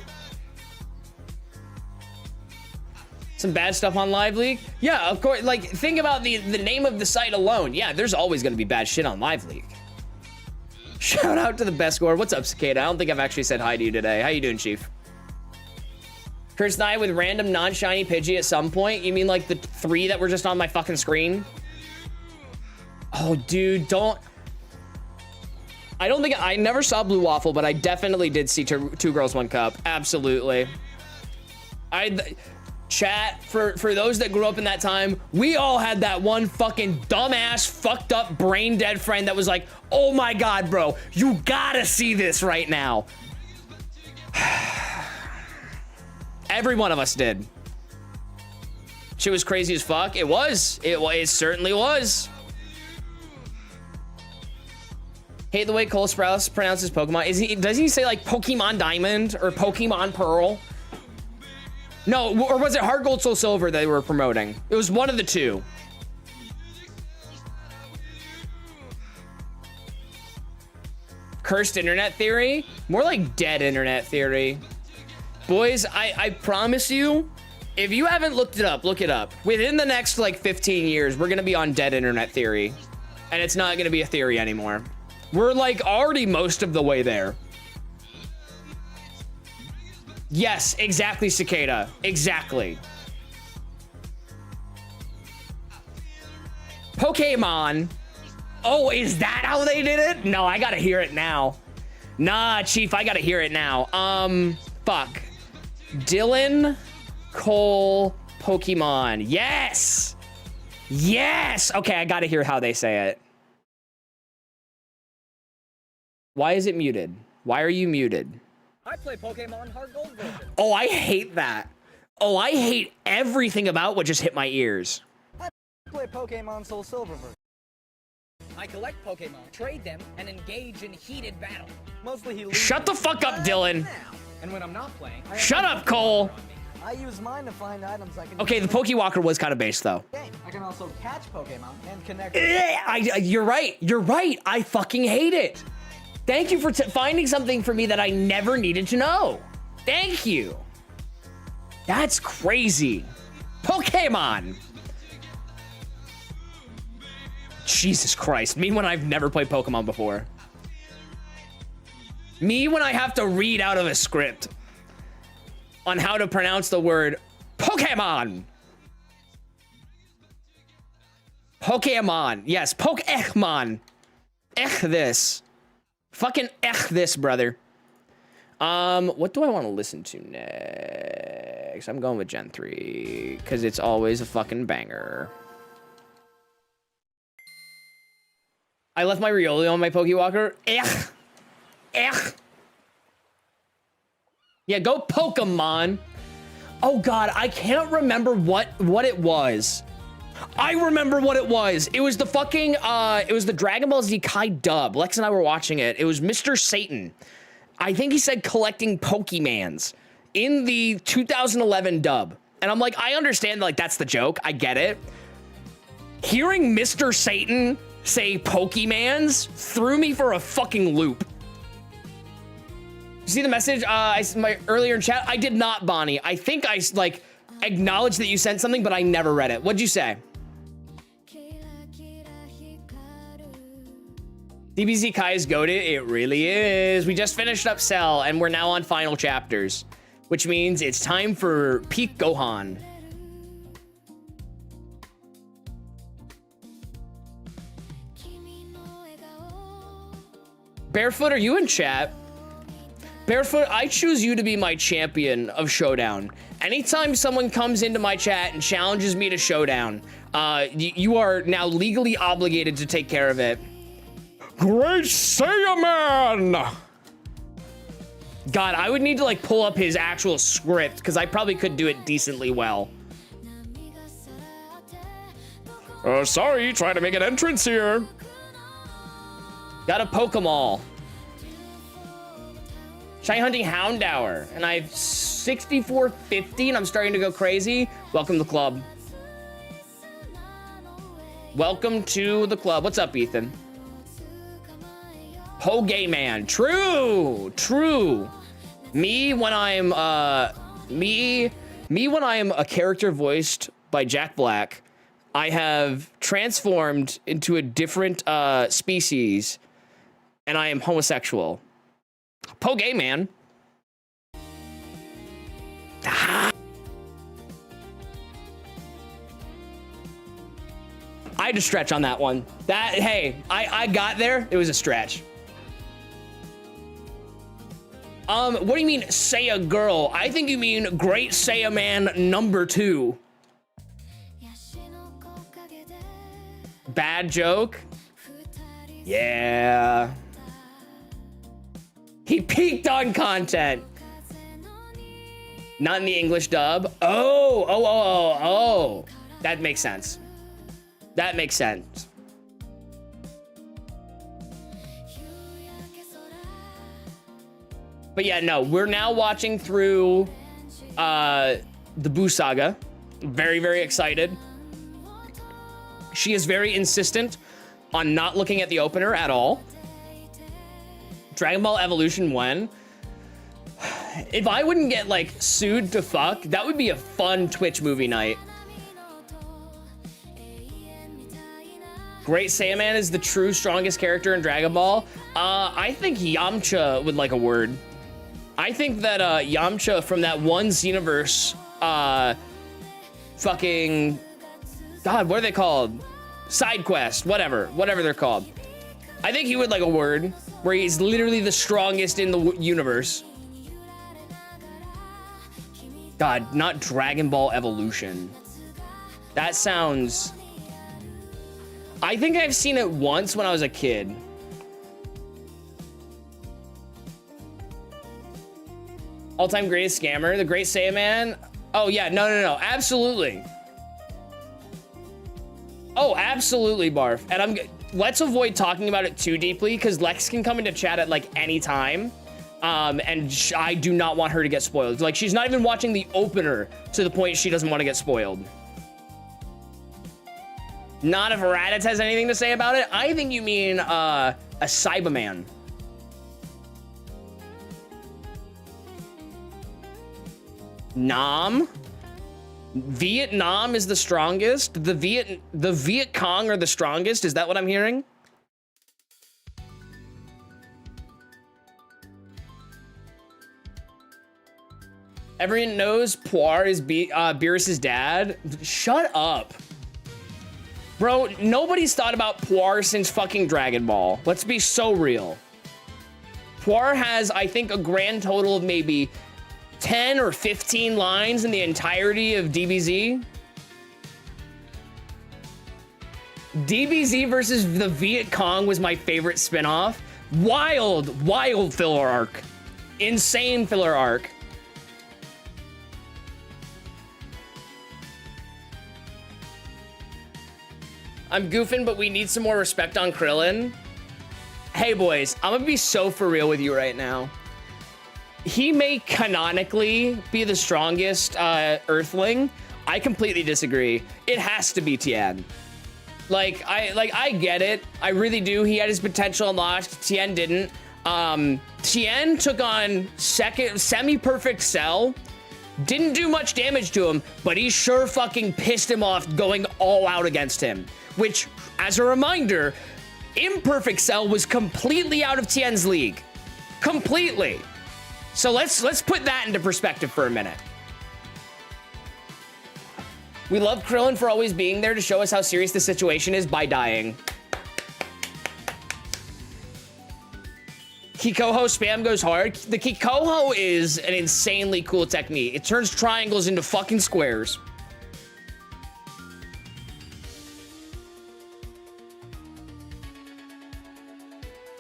Some bad stuff on Live Leak? Yeah, of course. Like, think about the name of the site alone. Yeah, there's always gonna be bad shit on Live Leak. Shout out to the best score. What's up, Cicada? I don't think I've actually said hi to you today. How you doing, Chief? Curse Knight with random non-shiny Pidgey at some point? You mean like the 3 that were just on my fucking screen? Oh, dude, I never saw Blue Waffle, but I definitely did see Two Girls, One Cup. Absolutely. Chat, for those that grew up in that time, we all had that one fucking dumbass, fucked up, brain dead friend that was like, oh my God, bro, you gotta see this right now. Every one of us did. Shit was crazy as fuck. It was. It certainly was. Hate the way Cole Sprouse pronounces Pokemon. Does he say like Pokemon Diamond or Pokemon Pearl? No, or was it Heart Gold Soul Silver they were promoting? It was one of the two. Cursed internet theory? More like dead internet theory. Boys, I promise you, if you haven't looked it up, look it up. Within the next like 15 years, we're gonna be on dead internet theory. And it's not gonna be a theory anymore. We're like already most of the way there. Yes, exactly, Cicada. Exactly. Pokemon. Oh, is that how they did it? No, I gotta hear it now. Nah, Chief, I gotta hear it now. Fuck. Dylan Cole Pokemon. Yes! Yes! Okay, I gotta hear how they say it. Why is it muted? Why are you muted? I play Pokemon Heart Gold version. Oh, I hate that. Oh, I hate everything about what just hit my ears. I play Pokemon Soul Silver version. I collect Pokemon, trade them, and engage in heated battle. Mostly he Shut the fuck up, Dylan. And when I'm not playing, Shut up, Cole. I use mine to find items I can Okay, the Pokewalker was kind of based though. I can also catch Pokemon and connect. You're right. You're right. I fucking hate it. Thank you for finding something for me that I never needed to know. Thank you. That's crazy. Pokemon. Jesus Christ. Me when I've never played Pokemon before. Me when I have to read out of a script on how to pronounce the word Pokemon. Pokemon. Yes, Pokemon. This. Fucking this, brother. What do I want to listen to next? I'm going with Gen 3 because it's always a fucking banger. I left my Riolu on my Pokewalker. Yeah, go Pokemon. Oh God, I can't remember what it was. I remember what it was. It was the fucking, it was the Dragon Ball Z Kai dub. Lex and I were watching it. It was Mr. Satan. I think he said collecting Pokemans in the 2011 dub. And I'm like, I understand, like, that's the joke. I get it. Hearing Mr. Satan say Pokemans threw me for a fucking loop. You see the message my earlier in chat? I did not, Bonnie. I think I, like, acknowledged that you sent something, but I never read it. What'd you say? DBZ Kai is goated. It really is. We just finished up Cell, and we're now on final chapters, which means it's time for Peak Gohan. Barefoot, are you in chat? Barefoot, I choose you to be my champion of Showdown. Anytime someone comes into my chat and challenges me to Showdown, you are now legally obligated to take care of it. Great Saiyaman! God, I would need to like pull up his actual script because I probably could do it decently well. Sorry, trying to make an entrance here. Got a Pokemon. Shiny hunting Houndour, and I have 6450 and I'm starting to go crazy. Welcome to the club. Welcome to the club. What's up, Ethan? Pokémon. True. True. Me when I'm when I am a character voiced by Jack Black, I have transformed into a different species, and I am homosexual. Pokémon. I had to stretch on that one. I got there. It was a stretch. What do you mean, say a girl? I think you mean Great Saiyaman number 2. Bad joke? Yeah. He peaked on content. Not in the English dub. Oh. That makes sense. That makes sense. But yeah, no, we're now watching through the Boo Saga. Very, very excited. She is very insistent on not looking at the opener at all. Dragon Ball Evolution 1. If I wouldn't get like sued to fuck, that would be a fun Twitch movie night. Great Saiyaman is the true strongest character in Dragon Ball. I think Yamcha would like a word. I think that Yamcha from that one Xenoverse, fucking, God, what are they called? Side quest, whatever they're called. I think he would like a word where he's literally the strongest in the universe. God, not Dragon Ball Evolution. That sounds... I think I've seen it once when I was a kid. All-time greatest scammer, the Great Saiyaman. Oh yeah, no, absolutely. Oh, absolutely, Barf. And let's avoid talking about it too deeply because Lex can come into chat at like any time. And I do not want her to get spoiled. Like, she's not even watching the opener to the point she doesn't want to get spoiled. Not if Raditz has anything to say about it. I think you mean a Cyberman. Nam? Vietnam is the strongest? The Viet Cong are the strongest? Is that what I'm hearing? Everyone knows Poir is Beerus's dad. Shut up. Bro, nobody's thought about Poir since fucking Dragon Ball. Let's be so real. Poir has, I think, a grand total of maybe 10 or 15 lines in the entirety of DBZ. DBZ versus the Viet Cong was my favorite spinoff. Wild filler arc. Insane filler arc. I'm goofing, but we need some more respect on Krillin. Hey boys, I'm gonna be so for real with you right now. He may canonically be the strongest Earthling. I completely disagree. It has to be Tien. I get it. I really do. He had his potential unlocked. Tien didn't. Tien took on semi-perfect Cell. Didn't do much damage to him, but he sure fucking pissed him off going all out against him. Which, as a reminder, Imperfect Cell was completely out of Tien's league. Completely. So let's put that into perspective for a minute. We love Krillin for always being there to show us how serious the situation is by dying. Kikoho spam goes hard. The Kikoho is an insanely cool technique. It turns triangles into fucking squares.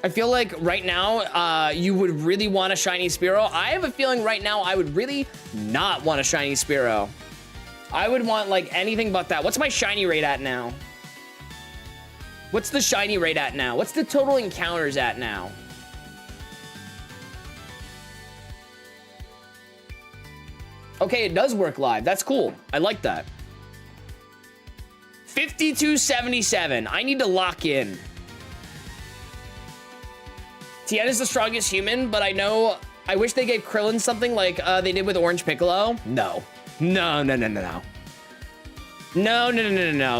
I feel like right now, you would really want a shiny Spearow. I have a feeling right now I would really not want a shiny Spearow. I would want like anything but that. What's my shiny rate at now? What's the shiny rate at now? What's the total encounters at now? Okay, it does work live. That's cool. I like that. 5277. I need to lock in. Tien is the strongest human, but I wish they gave Krillin something like they did with Orange Piccolo. No. No.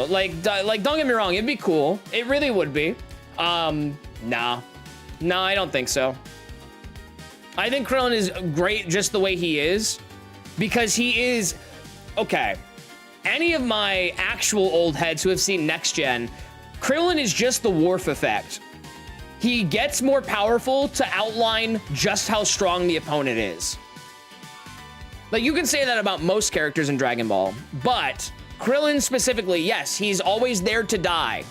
Like, don't get me wrong. It'd be cool. It really would be. No, I don't think so. I think Krillin is great just the way he is. Because he is, okay, any of my actual old heads who have seen Next Gen, Krillin is just the Worf effect. He gets more powerful to outline just how strong the opponent is. Like, you can say that about most characters in Dragon Ball, but Krillin specifically, yes, he's always there to die.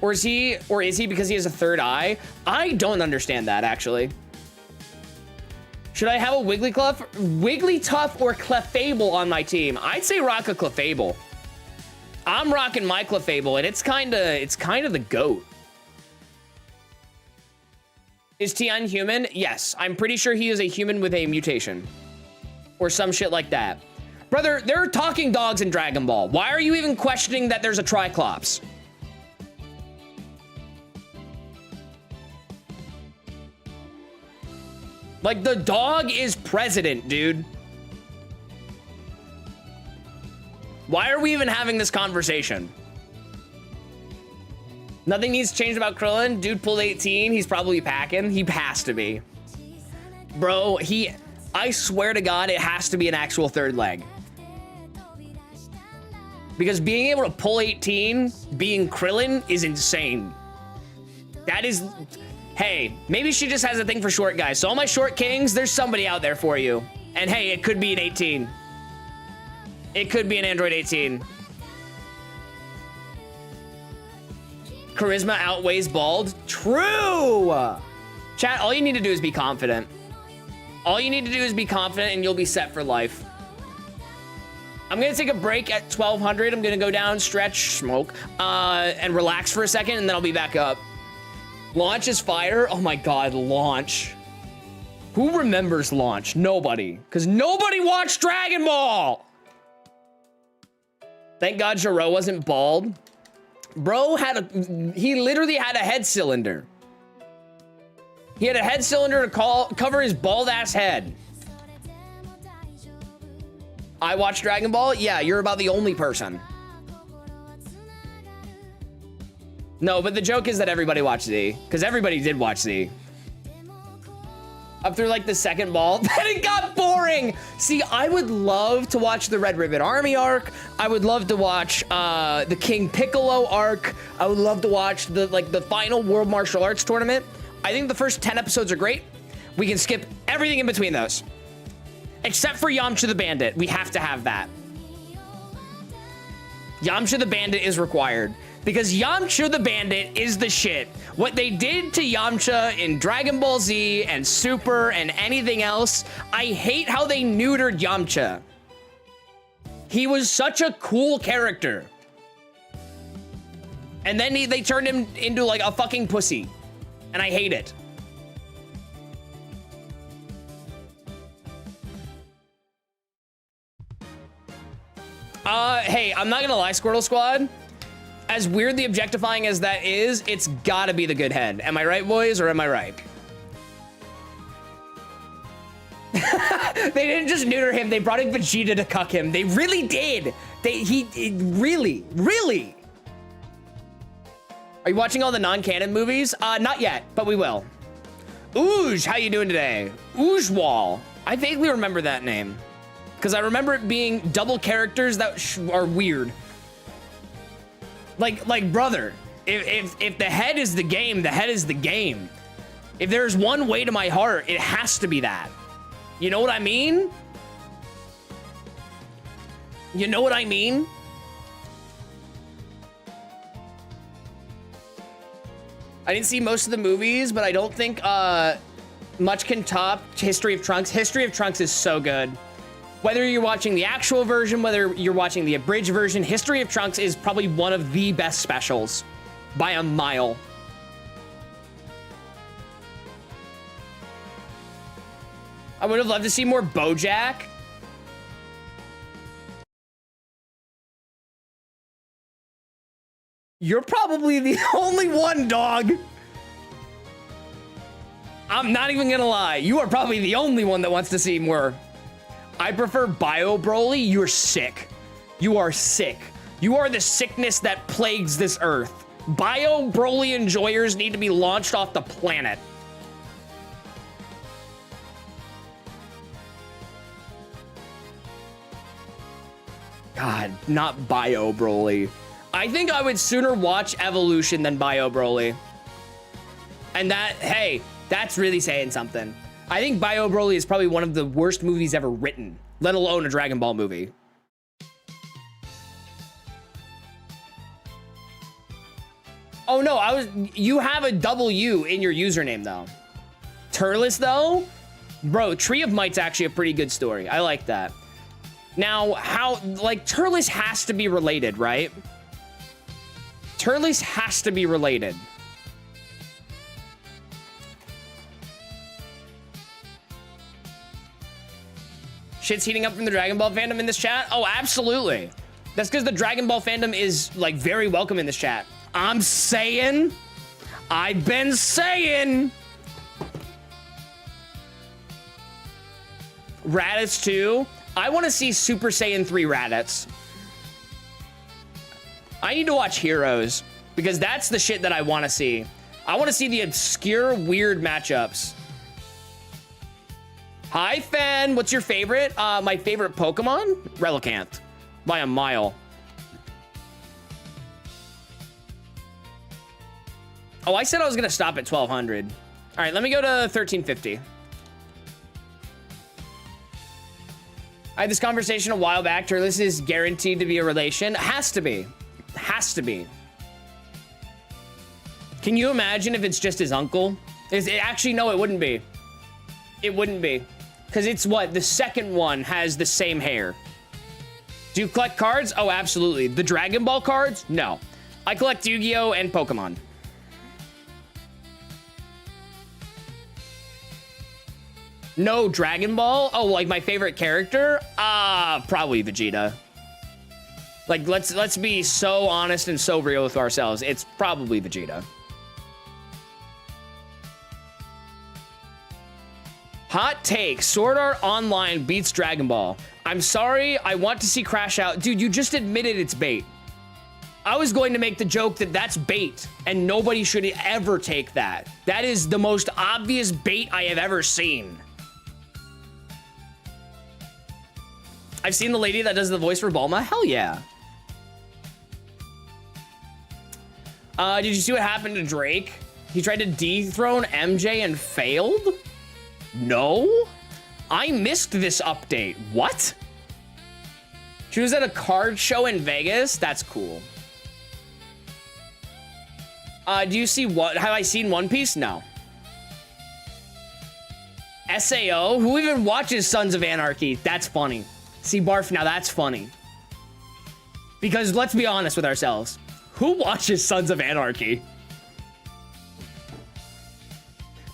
Or is he because he has a third eye? I don't understand that, actually. Should I have a Wigglytuff or Clefable on my team? I'd say rock a Clefable. I'm rocking my Clefable, and it's kind of the GOAT. Is Tien human? Yes, I'm pretty sure he is a human with a mutation. Or some shit like that. Brother, there are talking dogs in Dragon Ball. Why are you even questioning that there's a Triclops? Like, the dog is president, dude. Why are we even having this conversation? Nothing needs to change about Krillin. Dude pulled 18. He's probably packing. He has to be. Bro, I swear to God, it has to be an actual third leg. Because being able to pull 18, being Krillin, is insane. That is... Hey, maybe she just has a thing for short guys. So all my short kings, there's somebody out there for you. And hey, it could be an 18. It could be an Android 18. Charisma outweighs bald. True! Chat, all you need to do is be confident. All you need to do is be confident and you'll be set for life. I'm gonna take a break at 1200. I'm gonna go down, stretch, smoke, and relax for a second, and then I'll be back up. Launch is fire. Oh my God, Launch. Who remembers Launch? Nobody. Because nobody watched Dragon Ball. Thank God Jiro wasn't bald. Bro he literally had a head cylinder. He had a head cylinder to cover his bald ass head. I watched Dragon Ball? Yeah, you're about the only person. No, but the joke is that everybody watched Z, because everybody did watch Z. Up through like the second ball, then it got boring. See, I would love to watch the Red Ribbon Army arc. I would love to watch the King Piccolo arc. I would love to watch the final World Martial Arts Tournament. I think the first 10 episodes are great. We can skip everything in between those. Except for Yamcha the Bandit. We have to have that. Yamcha the Bandit is required. Because Yamcha the Bandit is the shit. What they did to Yamcha in Dragon Ball Z and Super and anything else, I hate how they neutered Yamcha. He was such a cool character. And then they turned him into like a fucking pussy. And I hate it. Hey, I'm not gonna lie, Squirtle Squad. As weirdly objectifying as that is, it's gotta be the good head. Am I right, boys, or am I right? They didn't just neuter him, they brought in Vegeta to cuck him. They really did. Really. Are you watching all the non-canon movies? Not yet, but we will. Ooge, how you doing today? Oojwall. I vaguely remember that name. Because I remember it being double characters that are weird. Like brother, if the head is the game, the head is the game. If there's one way to my heart, it has to be that. You know what I mean? You know what I mean? I didn't see most of the movies, but I don't think much can top History of Trunks. History of Trunks is so good. Whether you're watching the actual version, whether you're watching the abridged version, History of Trunks is probably one of the best specials by a mile. I would have loved to see more BoJack. You're probably the only one, dog. I'm not even gonna lie. You are probably the only one that wants to see more. I prefer Bio Broly. You're sick. You are sick. You are the sickness that plagues this earth. Bio Broly enjoyers need to be launched off the planet. God, not Bio Broly. I think I would sooner watch Evolution than Bio Broly. And that, hey, that's really saying something. I think Bio Broly is probably one of the worst movies ever written, let alone a Dragon Ball movie. Oh no, you have a W in your username though. Turles though? Bro, Tree of Might's actually a pretty good story. I like that. Now, like, Turles has to be related, right? Turles has to be related. Shit's heating up from the Dragon Ball fandom in this chat? Oh, absolutely. That's because the Dragon Ball fandom is, like, very welcome in this chat. I'm saying. I've been saying. Raditz 2. I want to see Super Saiyan 3 Raditz. I need to watch Heroes because that's the shit that I want to see. I want to see the obscure, weird matchups. Hi, Fan. What's your favorite? My favorite Pokemon? Relicanth. By a mile. Oh, I said I was going to stop at 1200. All right, let me go to 1350. I had this conversation a while back. Turles is guaranteed to be a relation. Has to be. Has to be. Can you imagine if it's just his uncle? Actually, no, it wouldn't be. It wouldn't be. Because it's what? The second one has the same hair. Do you collect cards? Oh, absolutely. The Dragon Ball cards? No. I collect Yu-Gi-Oh! And Pokemon. No Dragon Ball? Oh, like my favorite character? Probably Vegeta. Like, let's be so honest and so real with ourselves. It's probably Vegeta. Hot take. Sword Art Online beats Dragon Ball. I'm sorry. I want to see Crash Out. Dude, you just admitted it's bait. I was going to make the joke that that's bait, and nobody should ever take that. That is the most obvious bait I have ever seen. I've seen the lady that does the voice for Bulma. Hell yeah. Did you see what happened to Drake? He tried to dethrone MJ and failed? No? I missed this update. What? She was at a card show in Vegas? That's cool. Do you see what? Have I seen One Piece? No. SAO? Who even watches Sons of Anarchy? That's funny. See, Barf, now that's funny. Because let's be honest with ourselves. Who watches Sons of Anarchy?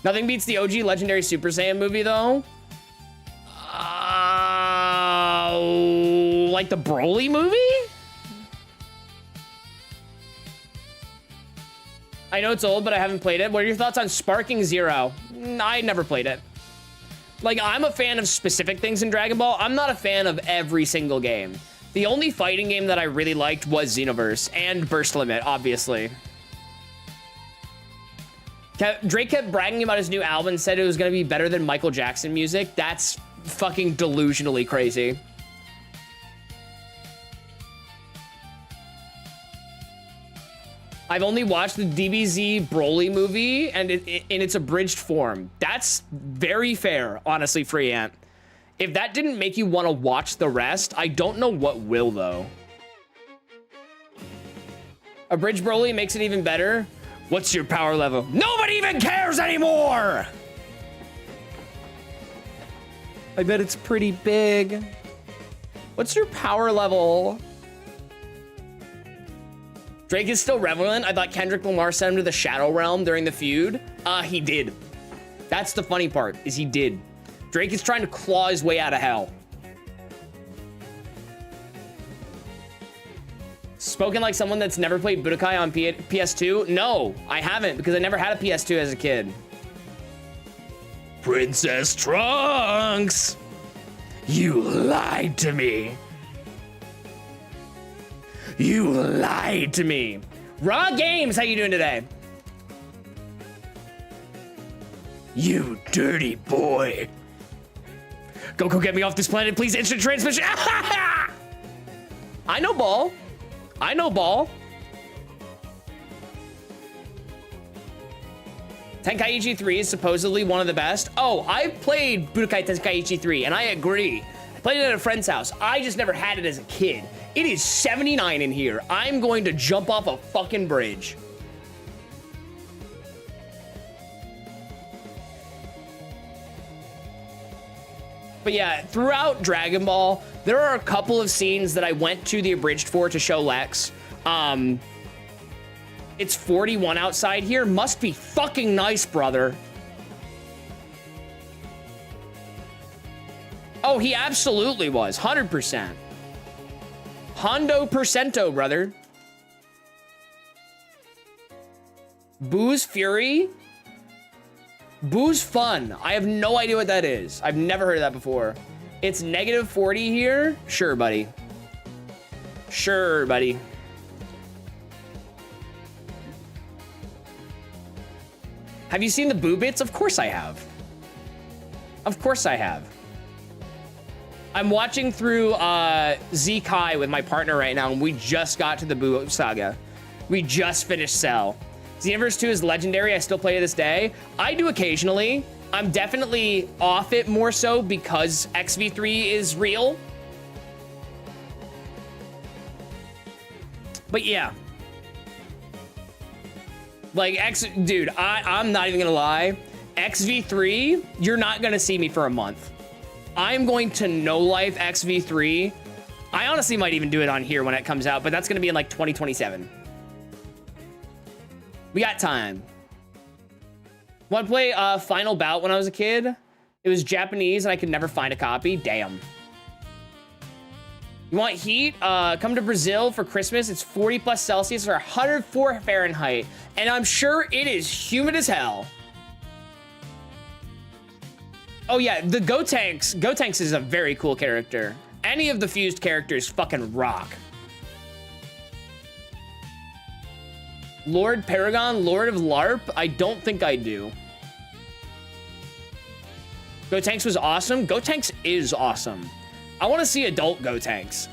Nothing beats the OG Legendary Super Saiyan movie, though. Like the Broly movie? I know it's old, but I haven't played it. What are your thoughts on Sparking Zero? I never played it. Like, I'm a fan of specific things in Dragon Ball. I'm not a fan of every single game. The only fighting game that I really liked was Xenoverse and Burst Limit, obviously. Drake kept bragging about his new album and said it was going to be better than Michael Jackson music. That's fucking delusionally crazy. I've only watched the DBZ Broly movie and in its abridged form. That's very fair, honestly, Freeant. If that didn't make you want to watch the rest, I don't know what will, though. Abridged Broly makes it even better. What's your power level? Nobody even cares anymore! I bet it's pretty big. What's your power level? Drake is still relevant. I thought Kendrick Lamar sent him to the Shadow Realm during the feud. He did. That's the funny part, is he did. Drake is trying to claw his way out of hell. Spoken like someone that's never played Budokai on PS2? No, I haven't, because I never had a PS2 as a kid. Princess Trunks! You lied to me. You lied to me. Raw Games, how you doing today? You dirty boy. Goku, get me off this planet, please. Instant transmission. I know ball. I know ball. Tenkaichi 3 is supposedly one of the best. Oh, I played Budokai Tenkaichi 3, and I agree. I played it at a friend's house. I just never had it as a kid. It is 79 in here. I'm going to jump off a fucking bridge. But yeah, throughout Dragon Ball, there are a couple of scenes that I went to the abridged for to show Lex. It's 41 outside here. Must be fucking nice, brother. Oh, he absolutely was. 100%. Hondo percento, brother. Boo's Fury? Boo's Fun. I have no idea what that is. I've never heard of that before. It's negative 40 here? Sure, buddy. Sure, buddy. Have you seen the Boo bits? Of course I have. Of course I have. I'm watching through Z-Kai with my partner right now, and we just got to the Boo saga. We just finished Cell. Xenoverse 2 is legendary. I still play to this day. I do occasionally. I'm definitely off it more so because XV3 is real. But yeah. Like, dude, I'm not even gonna lie. XV3, you're not gonna see me for a month. I'm going to no life XV3. I honestly might even do it on here when it comes out, but that's gonna be in like 2027. We got time. Want to play Final Bout when I was a kid? It was Japanese and I could never find a copy. Damn. You want heat? Come to Brazil for Christmas. It's 40 plus Celsius or 104 Fahrenheit. And I'm sure it is humid as hell. Oh yeah, the Gotenks. Gotenks is a very cool character. Any of the fused characters fucking rock. Lord Paragon, Lord of LARP? I don't think I do. Gotenks was awesome. Gotenks is awesome. I want to see adult Gotenks.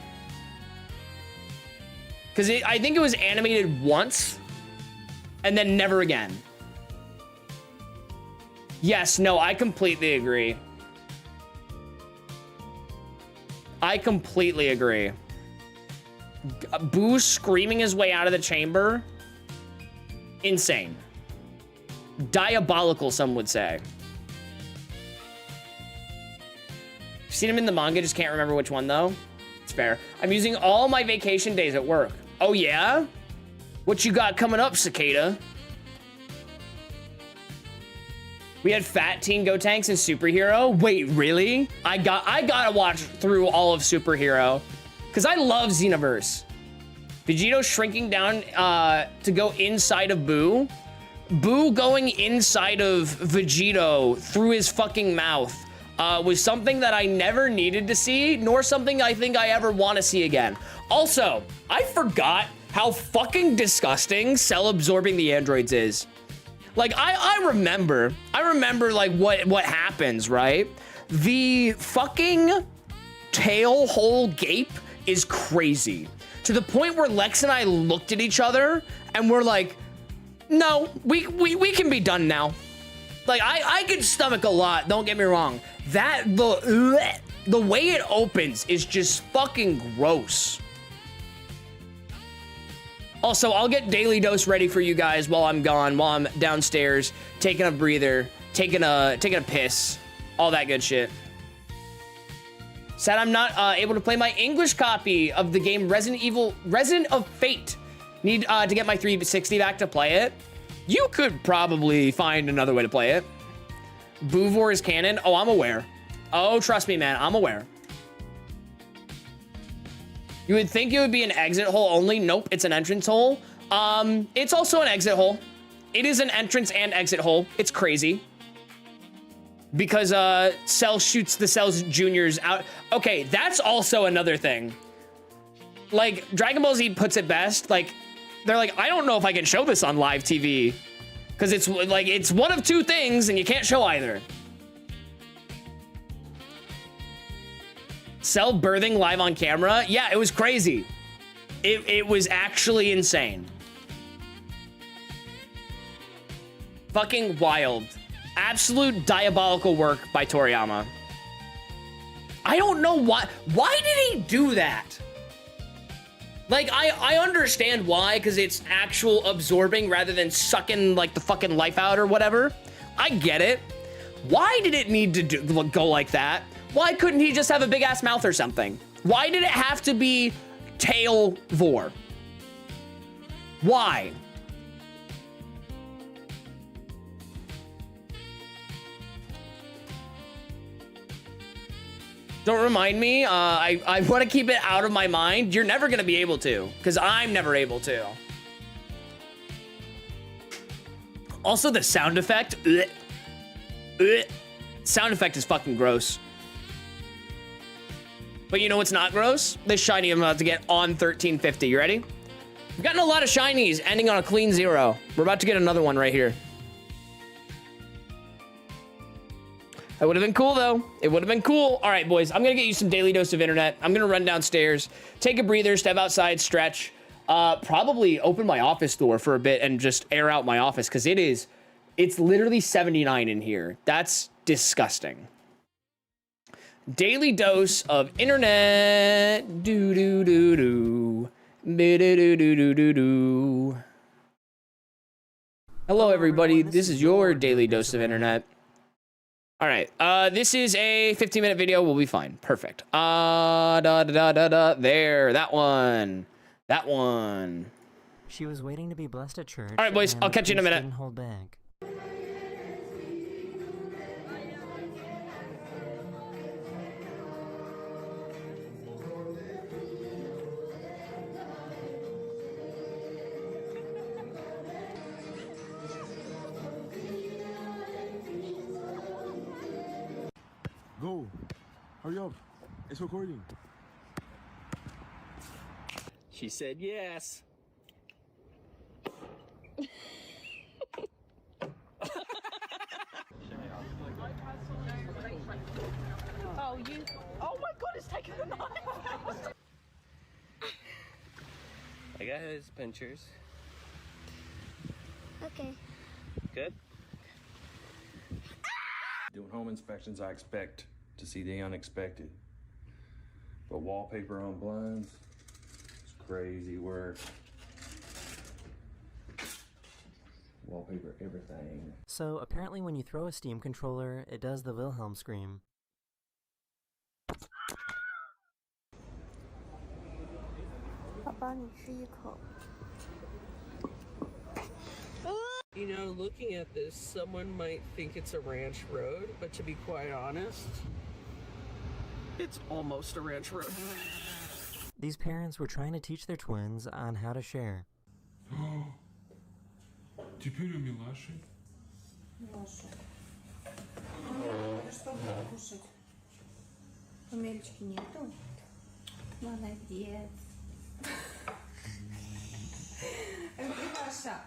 Because I think it was animated once and then never again. Yes, no, I completely agree. I completely agree. Boo screaming his way out of the chamber. Insane. Diabolical, some would say. Seen him in the manga, just can't remember which one though. It's fair. I'm using all my vacation days at work. Oh yeah? What you got coming up, Cicada? We had Fat Teen Gotenks and Superhero. Wait, really? I gotta watch through all of Superhero because I love Xenoverse. Vegito shrinking down to go inside of Boo. Boo going inside of Vegito through his fucking mouth was something that I never needed to see, nor something I think I ever want to see again. Also, I forgot how fucking disgusting Cell absorbing the androids is. Like, I remember like what happens, right? The fucking tail hole gape is crazy. To the point where Lex and I looked at each other and we're like, no, we can be done now. Like, I could stomach a lot, don't get me wrong. The way it opens is just fucking gross. Also, I'll get Daily Dose ready for you guys while I'm gone, while I'm downstairs, taking a breather, taking a piss, all that good shit. Said I'm not able to play my English copy of the game Resident of Fate. Need to get my 360 back to play it. You could probably find another way to play it. Bouvor is canon. Oh, I'm aware. Oh, trust me, man, I'm aware. You would think it would be an exit hole only. Nope, it's an entrance hole. It's also an exit hole. It is an entrance and exit hole. It's crazy. Because Cell shoots the Cells Juniors out. Okay, that's also another thing. Like, Dragon Ball Z puts it best. Like, they're like, I don't know if I can show this on live TV. Because it's like, it's one of two things and you can't show either. Cell birthing live on camera? Yeah, it was crazy. It was actually insane. Fucking wild. Absolute diabolical work by Toriyama. I don't know why. Why did he do that? Like, I understand why, because it's actual absorbing rather than sucking like the fucking life out or whatever. I get it. Why did it need to go like that? Why couldn't he just have a big ass mouth or something? Why did it have to be tail vor? Why? Don't remind me. I want to keep it out of my mind. You're never going to be able to, because I'm never able to. Also, the sound effect. Sound effect is fucking gross. But you know what's not gross? This shiny I'm about to get on 1350. You ready? We've gotten a lot of shinies ending on a clean 0. We're about to get another one right here. That would have been cool, though. It would have been cool. All right, boys. I'm going to get you some Daily Dose of Internet. I'm going to run downstairs, take a breather, step outside, stretch. Probably open my office door for a bit and just air out my office, because it's literally 79 in here. That's disgusting. Daily Dose of Internet. Do-do-do-do. Be-do-do-do-do-do. Hello, everybody. This is your Daily Dose of Internet. All right, this is a 15-minute video. We'll be fine. Perfect. There, that one. That one. She was waiting to be blessed at church. All right, boys, I'll catch you in a minute. Didn't hold back. Go. Hurry up. It's recording. She said yes. Oh, oh my god, it's taking the knife! I got his pinchers. Okay. Good? Doing home inspections, I expect to see the unexpected. But wallpaper on blinds, it's crazy work. Wallpaper everything. So apparently when you throw a Steam controller, it does the Wilhelm scream. You know, looking at this, someone might think it's a ranch road, but to be quite honest, it's almost a ranch road. These parents were trying to teach their twins on how to share. Теперь у Милаши. Милаша. Что будешь кушать? Умельчики нету? Молодец. Милаша.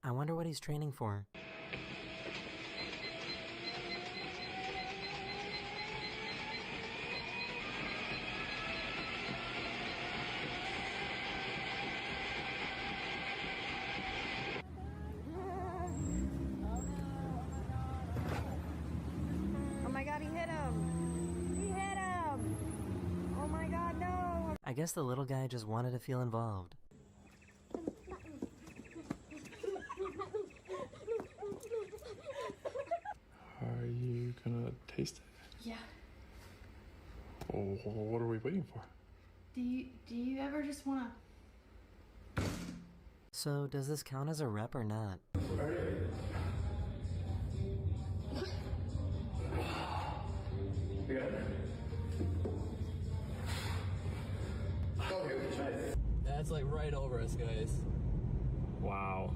I wonder what he's training for. Oh my god, he hit him! He hit him! I guess the little guy just wanted to feel involved. Are you gonna taste it? Yeah. Oh, what are we waiting for? Do you ever just wanna? So, does this count as a rep or not? That's like right over us, guys. Wow.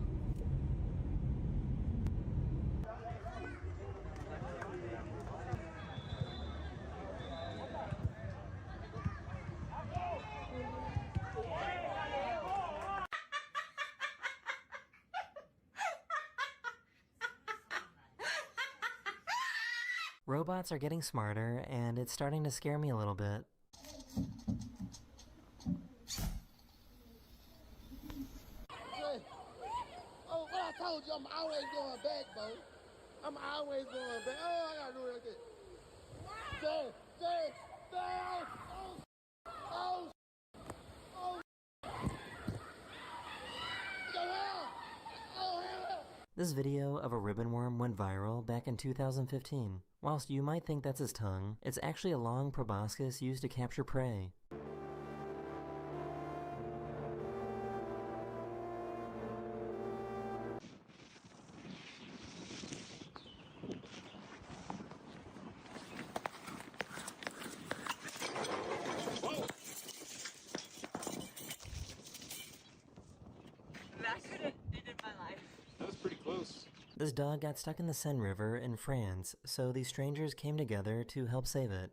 Robots are getting smarter, and it's starting to scare me a little bit. Oh, what I told you, I'm always going back, bro. I'm always going back. Oh, I gotta do it again. Say, oh, This video of a ribbon worm went viral back in 2015. Whilst you might think that's his tongue, it's actually a long proboscis used to capture prey. This dog got stuck in the Seine River in France, so these strangers came together to help save it.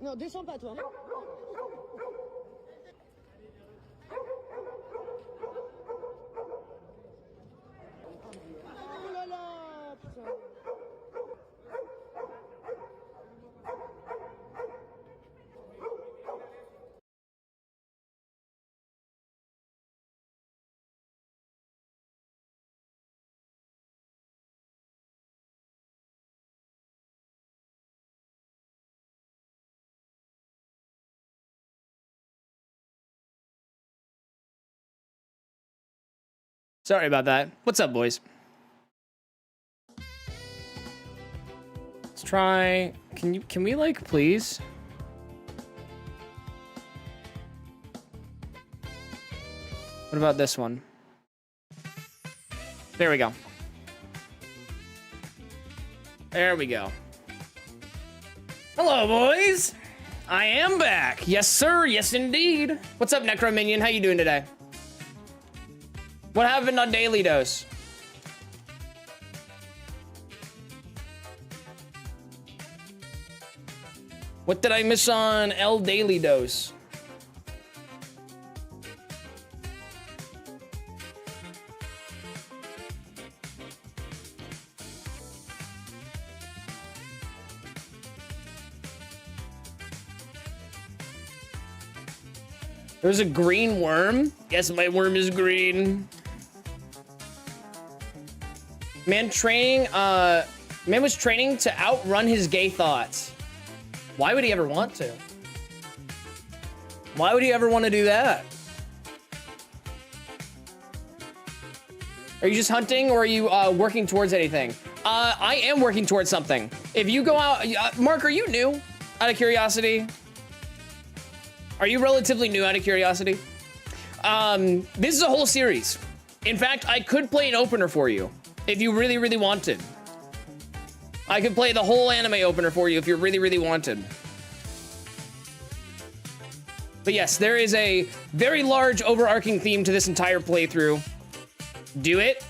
Non, descends pas, toi. Oh là là, putain. Sorry about that. What's up, boys? Let's try. Can we like please? What about this one? There we go. There we go. Hello, boys. I am back. Yes, sir. Yes, indeed. What's up, Necro Minion? How you doing today? What happened on Daily Dose? What did I miss on El Daily Dose? There's a green worm. Yes, my worm is green. Man was training to outrun his gay thoughts. Why would he ever want to? Why would he ever want to do that? Are you just hunting or are you working towards anything? I am working towards something. If you go out, Mark, are you new? Out of curiosity? Are you relatively new out of curiosity? This is a whole series. In fact, I could play an opener for you. If you really, really wanted. I could play the whole anime opener for you if you really, really wanted. But yes, there is a very large overarching theme to this entire playthrough. Do it.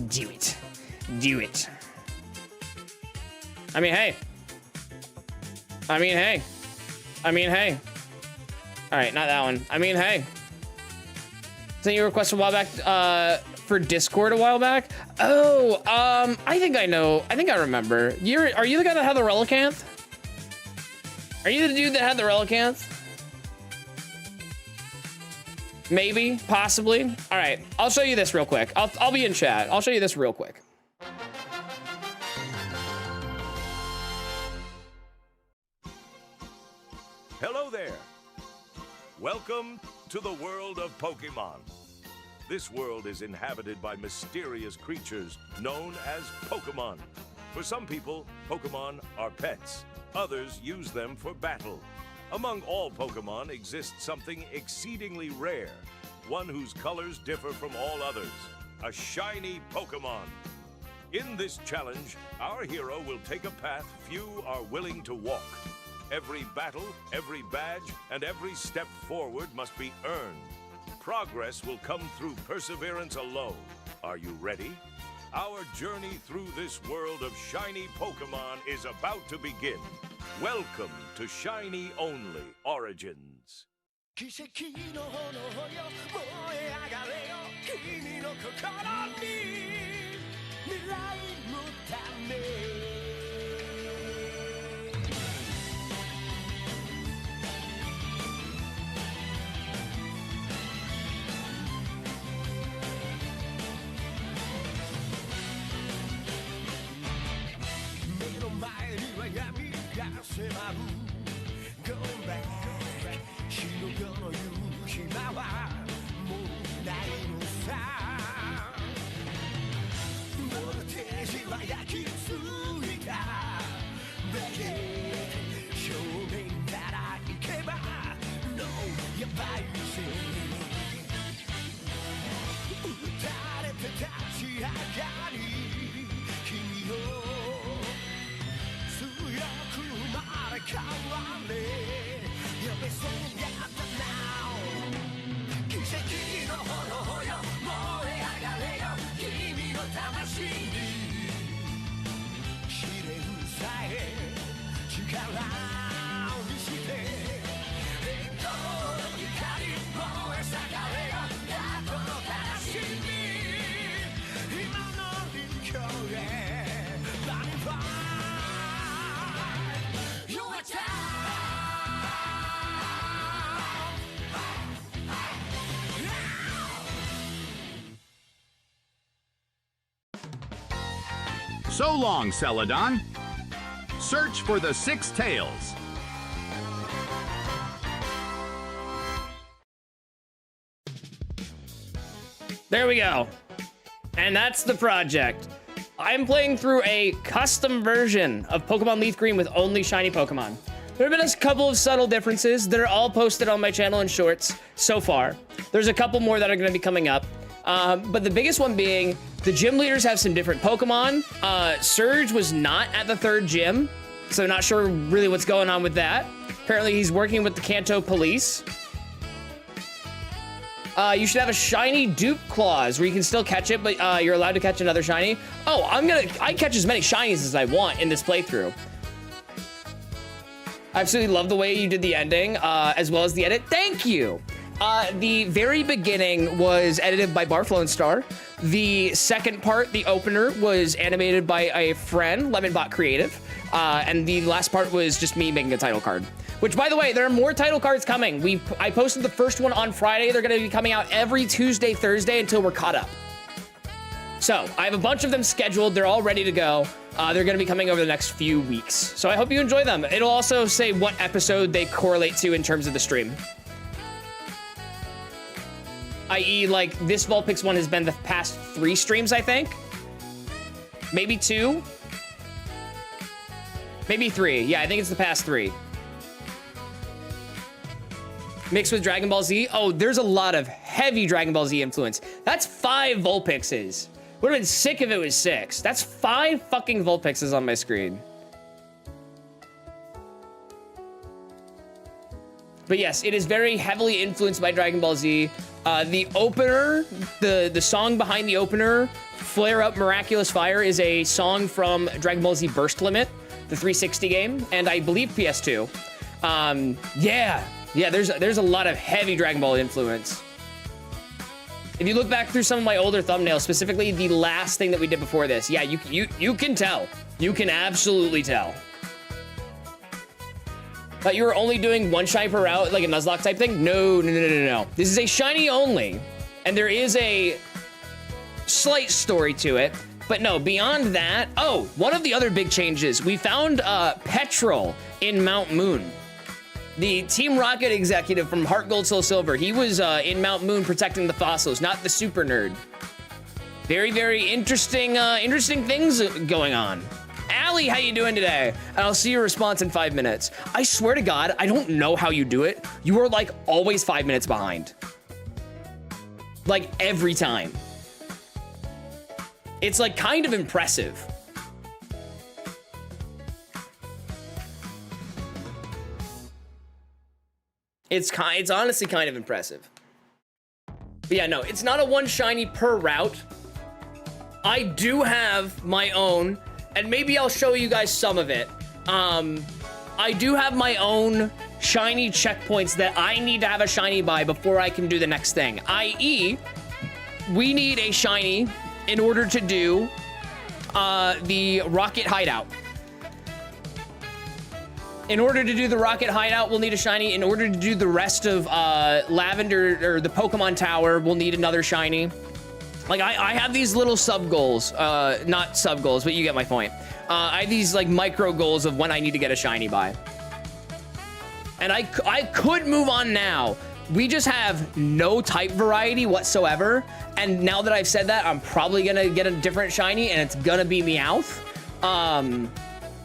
Do it. Do it. I mean, hey. I mean, hey. I mean, hey. All right, not that one. I mean, hey. Sent you a request a while back, for Discord a while back. Oh, I think I know. I think I remember. Are you the guy that had the Relicanth? Are you the dude that had the Relicanth? Maybe, possibly. All right, I'll show you this real quick. I'll be in chat. I'll show you this real quick. to the world of Pokémon. This world is inhabited by mysterious creatures known as Pokémon. For some people, Pokémon are pets. Others use them for battle. Among all Pokémon exists something exceedingly rare, one whose colors differ from all others, a shiny Pokémon. In this challenge, our hero will take a path few are willing to walk. Every battle, every badge, and every step forward must be earned. Progress will come through perseverance alone. Are you ready? Our journey through this world of shiny Pokémon is about to begin. Welcome to Shiny Only Origins. 奇跡の炎よ燃え上がれよ君の心に未来のため目の前には闇が迫る Going back 白夜の夕日はもうないのさボルテージは焼き付いただけ正面から行けば No やばいぜ撃たれて立ち上がり君の強く生まれ変われ You're so gathered now 奇跡の炎よ燃え上がれよ君の魂に試練さえ力を見せて栄光の光燃え盛れよ過去の悲しみ今の臨境へ Burning fire You are time So long, Celadon. Search for the 6 tails. There we go. And that's the project. I'm playing through a custom version of Pokemon Leaf Green with only shiny Pokemon. There have been a couple of subtle differences that are all posted on my channel in shorts so far. There's a couple more that are going to be coming up. But the biggest one being the gym leaders have some different Pokemon. Surge was not at the 3rd gym, so not sure really what's going on with that. Apparently he's working with the Kanto police. You should have a shiny Dupe Claws where you can still catch it, but you're allowed to catch another shiny. Oh, I catch as many shinies as I want in this playthrough. I absolutely love the way you did the ending, as well as the edit. Thank you. The very beginning was edited by Barflone Star. The second part, the opener, was animated by a friend, Lemonbot Creative. And the last part was just me making a title card. Which, by the way, there are more title cards coming. I posted the first one on Friday. They're going to be coming out every Tuesday, Thursday until we're caught up. So I have a bunch of them scheduled. They're all ready to go. They're going to be coming over the next few weeks. So I hope you enjoy them. It'll also say what episode they correlate to in terms of the stream. I.e., like, this Vulpix one has been the past 3 streams, I think. Maybe 2. Maybe 3. Yeah, I think it's the past 3. Mixed with Dragon Ball Z. Oh, there's a lot of heavy Dragon Ball Z influence. That's 5 Vulpixes. Would have been sick if it was 6. That's 5 fucking Vulpixes on my screen. But yes, it is very heavily influenced by Dragon Ball Z. The opener, the song behind the opener, Flare Up Miraculous Fire, is a song from Dragon Ball Z Burst Limit, the 360 game, and I believe PS2. Yeah, there's a lot of heavy Dragon Ball influence. If you look back through some of my older thumbnails, specifically the last thing that we did before this, yeah, you can tell. You can absolutely tell. Thought you were only doing 1 shiny per route, like a Nuzlocke type thing? No. This is a shiny only, and there is a slight story to it. But no, beyond that, oh, one of the other big changes, we found Petrol in Mount Moon. The Team Rocket executive from Heart Gold Soul Silver. He was in Mount Moon protecting the fossils, not the super nerd. Very, very interesting, interesting things going on. Allie, how you doing today? And I'll see your response in 5 minutes. I swear to God, I don't know how you do it. You are like always 5 minutes behind. Like every time. It's like kind of impressive. It's honestly kind of impressive. But yeah, no, it's not a one shiny per route. I do have my own, and maybe I'll show you guys some of it. I do have my own shiny checkpoints that I need to have a shiny by before I can do the next thing. i.e., we need a shiny in order to do the Rocket Hideout. In order to do the Rocket Hideout, we'll need a shiny. In order to do the rest of Lavender, or the Pokemon Tower, we'll need another shiny. Like, I have these little sub-goals. Not sub-goals, but you get my point. I have these, like, micro-goals of when I need to get a shiny by. And I could move on now. We just have no type variety whatsoever. And now that I've said that, I'm probably gonna get a different shiny, and it's gonna be Meowth.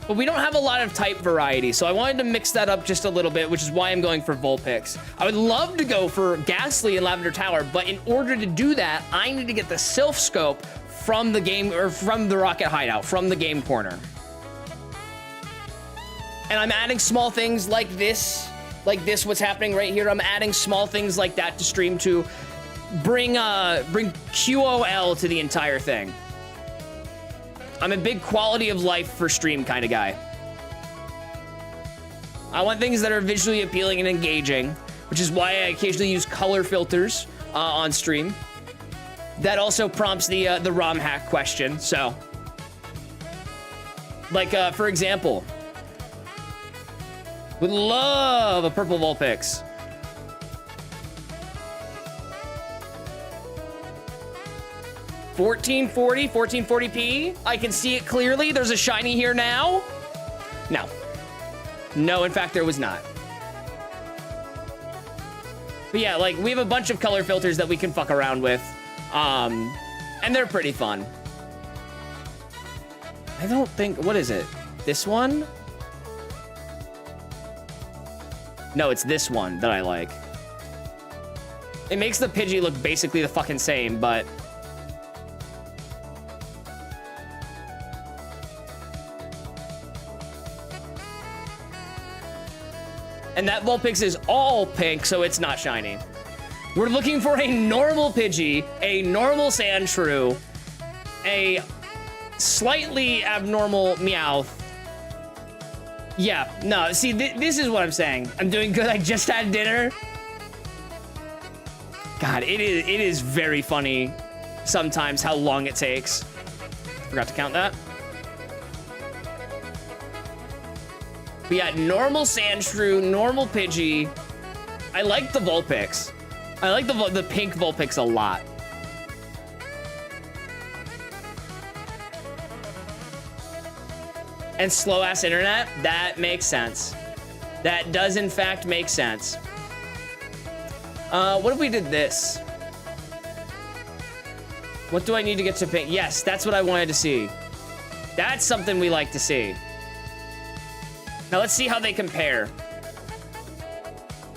But we don't have a lot of type variety, so I wanted to mix that up just a little bit, which is why I'm going for Vulpix. I would love to go for Ghastly and Lavender Tower, but in order to do that, I need to get the Sylph Scope from the game, or from the Rocket Hideout, from the game corner. And I'm adding small things like this, what's happening right here. I'm adding small things like that to stream to bring QOL to the entire thing. I'm a big quality of life for stream kind of guy. I want things that are visually appealing and engaging, which is why I occasionally use color filters on stream. That also prompts the ROM hack question, so. Like, for example, would love a purple Vulpix. $1440p. I can see it clearly. There's a shiny here now. No, in fact, there was not. But yeah, like, we have a bunch of color filters that we can fuck around with. And they're pretty fun. I don't think, what is it? This one? No, it's this one that I like. It makes the Pidgey look basically the fucking same, but and that Vulpix is all pink, so it's not shiny. We're looking for a normal Pidgey, a normal Sandshrew, a slightly abnormal Meowth. Yeah, no, see, this is what I'm saying. I'm doing good, I just had dinner. God, it is very funny sometimes how long it takes. Forgot to count that. We got normal Sandshrew, normal Pidgey. I like the Vulpix. I like the pink Vulpix a lot. And slow-ass internet? That makes sense. That does, in fact, make sense. What if we did this? What do I need to get to pink? Yes, that's what I wanted to see. That's something we like to see. Now let's see how they compare.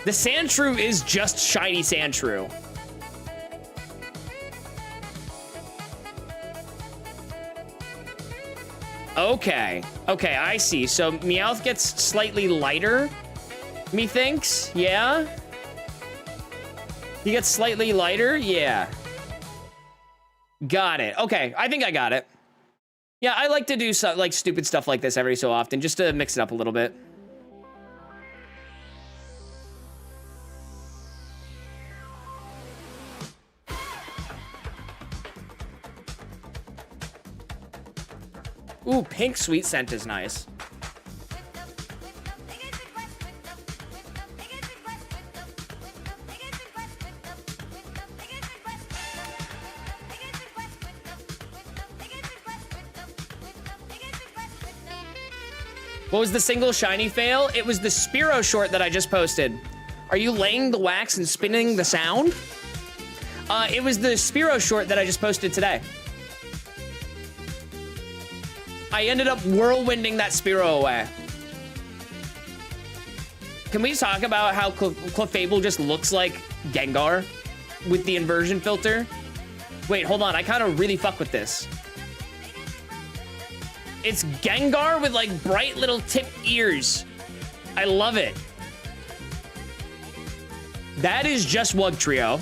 The Sandshrew is just shiny Sandshrew. Okay, I see. So Meowth gets slightly lighter, methinks, yeah? He gets slightly lighter, yeah. Got it, okay, I think I got it. Yeah, I like to do like stupid stuff like this every so often, just to mix it up a little bit. Ooh, pink sweet scent is nice. What was the single shiny fail? It was the Spearow short that I just posted. Are you laying the wax and spinning the sound? It was the Spearow short that I just posted today. I ended up whirlwinding that Spearow away. Can we talk about how Clefable just looks like Gengar with the inversion filter? Wait, hold on. I kind of really fuck with this. It's Gengar with like bright little tip ears. I love it. That is just Wug Trio.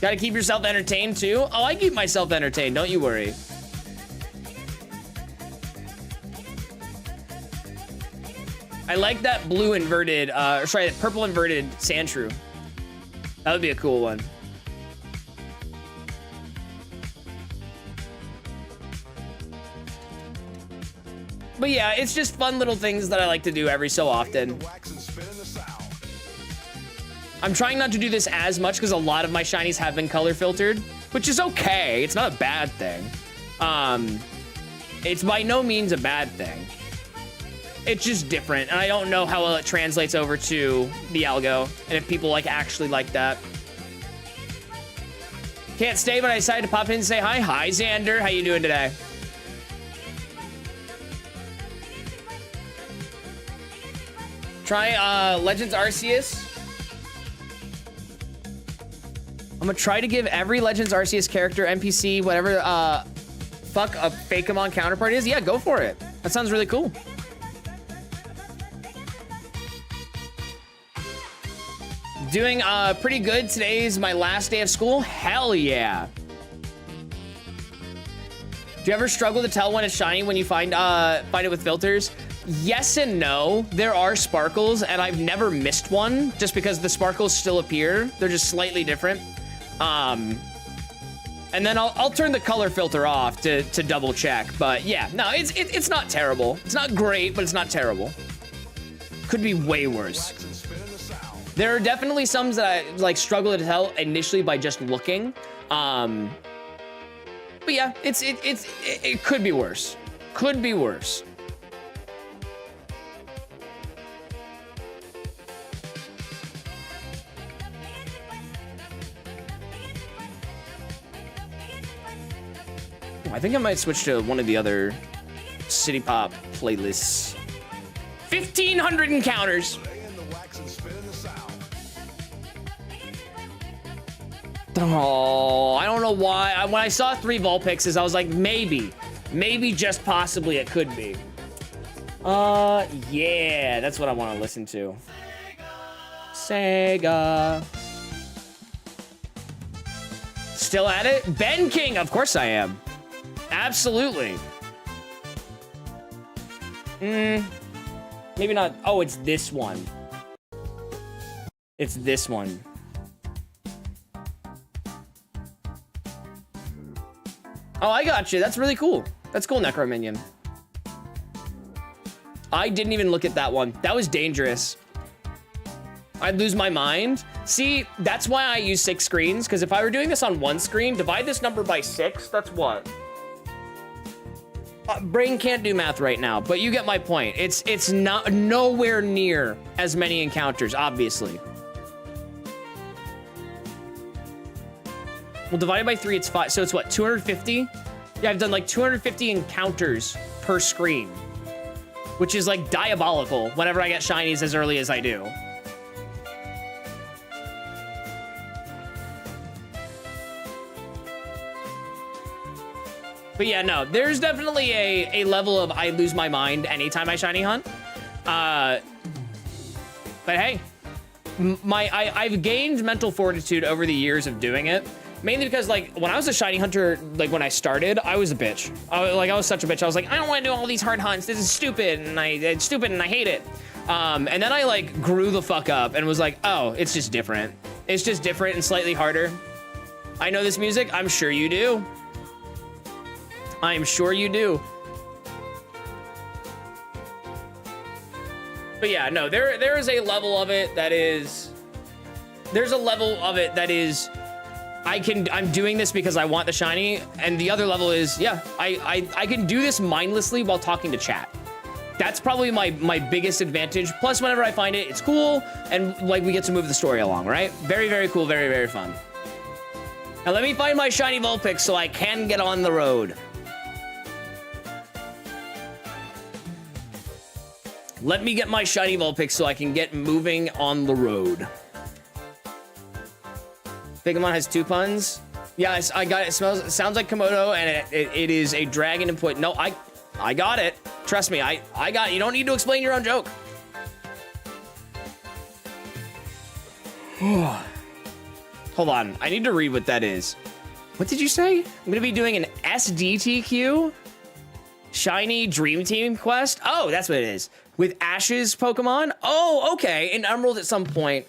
Gotta keep yourself entertained too. Oh, I keep myself entertained. Don't you worry. I like that blue inverted, sorry, that purple inverted Sandshrew. That would be a cool one. But yeah, it's just fun little things that I like to do every so often. I'm trying not to do this as much because a lot of my shinies have been color filtered, which is okay. It's not a bad thing. It's by no means a bad thing. It's just different, and I don't know how well it translates over to the algo, and if people like actually like that. Can't stay, but I decided to pop in and say hi. Hi, Xander. How you doing today? Try Legends Arceus. I'm gonna try to give every Legends Arceus character, NPC, whatever, fuck a Fakemon counterpart is. Yeah, go for it. That sounds really cool. Doing pretty good. Today's my last day of school. Hell yeah. Do you ever struggle to tell when it's shiny when you find it with filters? Yes and no. There are sparkles, and I've never missed one just because the sparkles still appear. They're just slightly different. And then I'll turn the color filter off to double check. But yeah, no, it's not terrible. It's not great, but it's not terrible. Could be way worse. There are definitely some that I like struggle to tell initially by just looking. But yeah, it could be worse. Could be worse. I think I might switch to one of the other City Pop playlists. 1,500 encounters. Oh, I don't know why. When I saw 3 Vulpixes, I was like, maybe just possibly it could be. Yeah, that's what I want to listen to. Sega. Still at it? Ben King, of course I am. Absolutely. Maybe not. Oh, it's this one. It's this one. Oh, I got you. That's really cool. That's cool, Necro Minion. I didn't even look at that one. That was dangerous. I'd lose my mind. See, that's why I use 6 screens, because if I were doing this on 1 screen, divide this number by 6, that's what? Brain can't do math right now, but you get my point. It's not nowhere near as many encounters, obviously. Well, divided by 3, it's 5. So it's what, 250? Yeah, I've done like 250 encounters per screen, which is like diabolical whenever I get shinies as early as I do. But yeah, no, there's definitely a level of I lose my mind anytime I shiny hunt. But hey, I've gained mental fortitude over the years of doing it. Mainly because, like, when I was a shiny hunter, like, when I started, I was a bitch. I was such a bitch. I was like, I don't want to do all these hard hunts. This is stupid, and it's stupid, and I hate it. And then I, like, grew the fuck up and was like, oh, it's just different. It's just different and slightly harder. I know this music. I'm sure you do. I'm sure you do. But yeah, no, there is a level of it that is... There's a level of it that is I'm doing this because I want the shiny, and the other level is, yeah, I can do this mindlessly while talking to chat. That's probably my biggest advantage. Plus, whenever I find it, it's cool, and like we get to move the story along, right? Very, very cool, very, very fun. Now let me find my shiny Vulpix so I can get on the road. Let me get my shiny Vulpix so I can get moving on the road. Pokemon has 2 puns. Yeah, I got it. It sounds like Komodo, and it is a dragon input. No, I got it. Trust me, I got it. You don't need to explain your own joke. Hold on, I need to read what that is. What did you say? I'm gonna be doing an SDTQ? Shiny Dream Team quest? Oh, that's what it is. With Ash's Pokemon? Oh, okay, in Emerald at some point.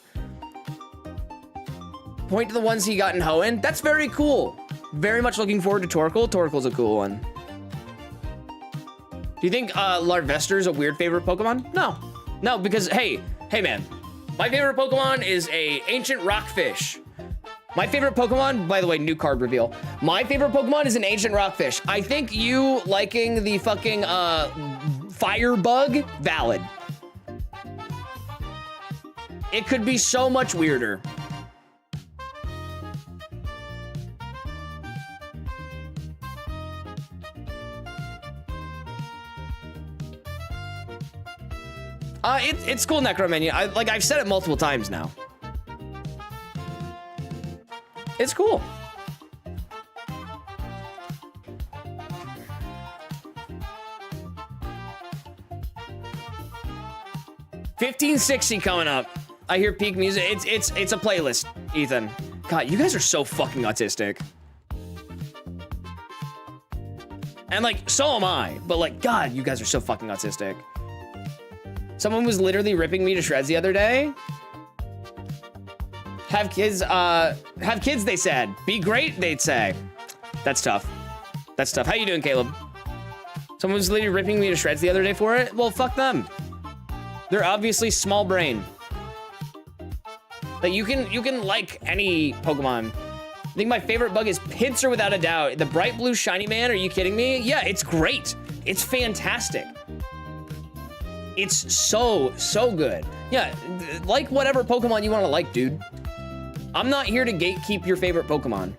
Point to the ones he got in Hoenn. That's very cool. Very much looking forward to Torkoal. Torkoal's a cool one. Do you think Larvester is a weird favorite Pokemon? No. No, because, hey man. My favorite Pokemon is a ancient rockfish. My favorite Pokemon, by the way, new card reveal. My favorite Pokemon is an ancient rockfish. I think you liking the fucking Firebug, valid. It could be so much weirder. It's cool, Necromania. I've said it multiple times now. It's cool. $15.60 coming up. I hear peak music. It's a playlist, Ethan. God, you guys are so fucking autistic. And like, so am I. But like, God, you guys are so fucking autistic. Someone was literally ripping me to shreds the other day. Have kids, they said. Be great, they'd say. That's tough. That's tough. How you doing, Caleb? Someone was literally ripping me to shreds the other day for it? Well, fuck them. They're obviously small brain. Like, you can like any Pokemon. I think my favorite bug is Pinsir without a doubt. The bright blue shiny man, are you kidding me? Yeah, it's great. It's fantastic. It's so good. Yeah, like whatever Pokemon you want to like, dude. I'm not here to gatekeep your favorite Pokemon.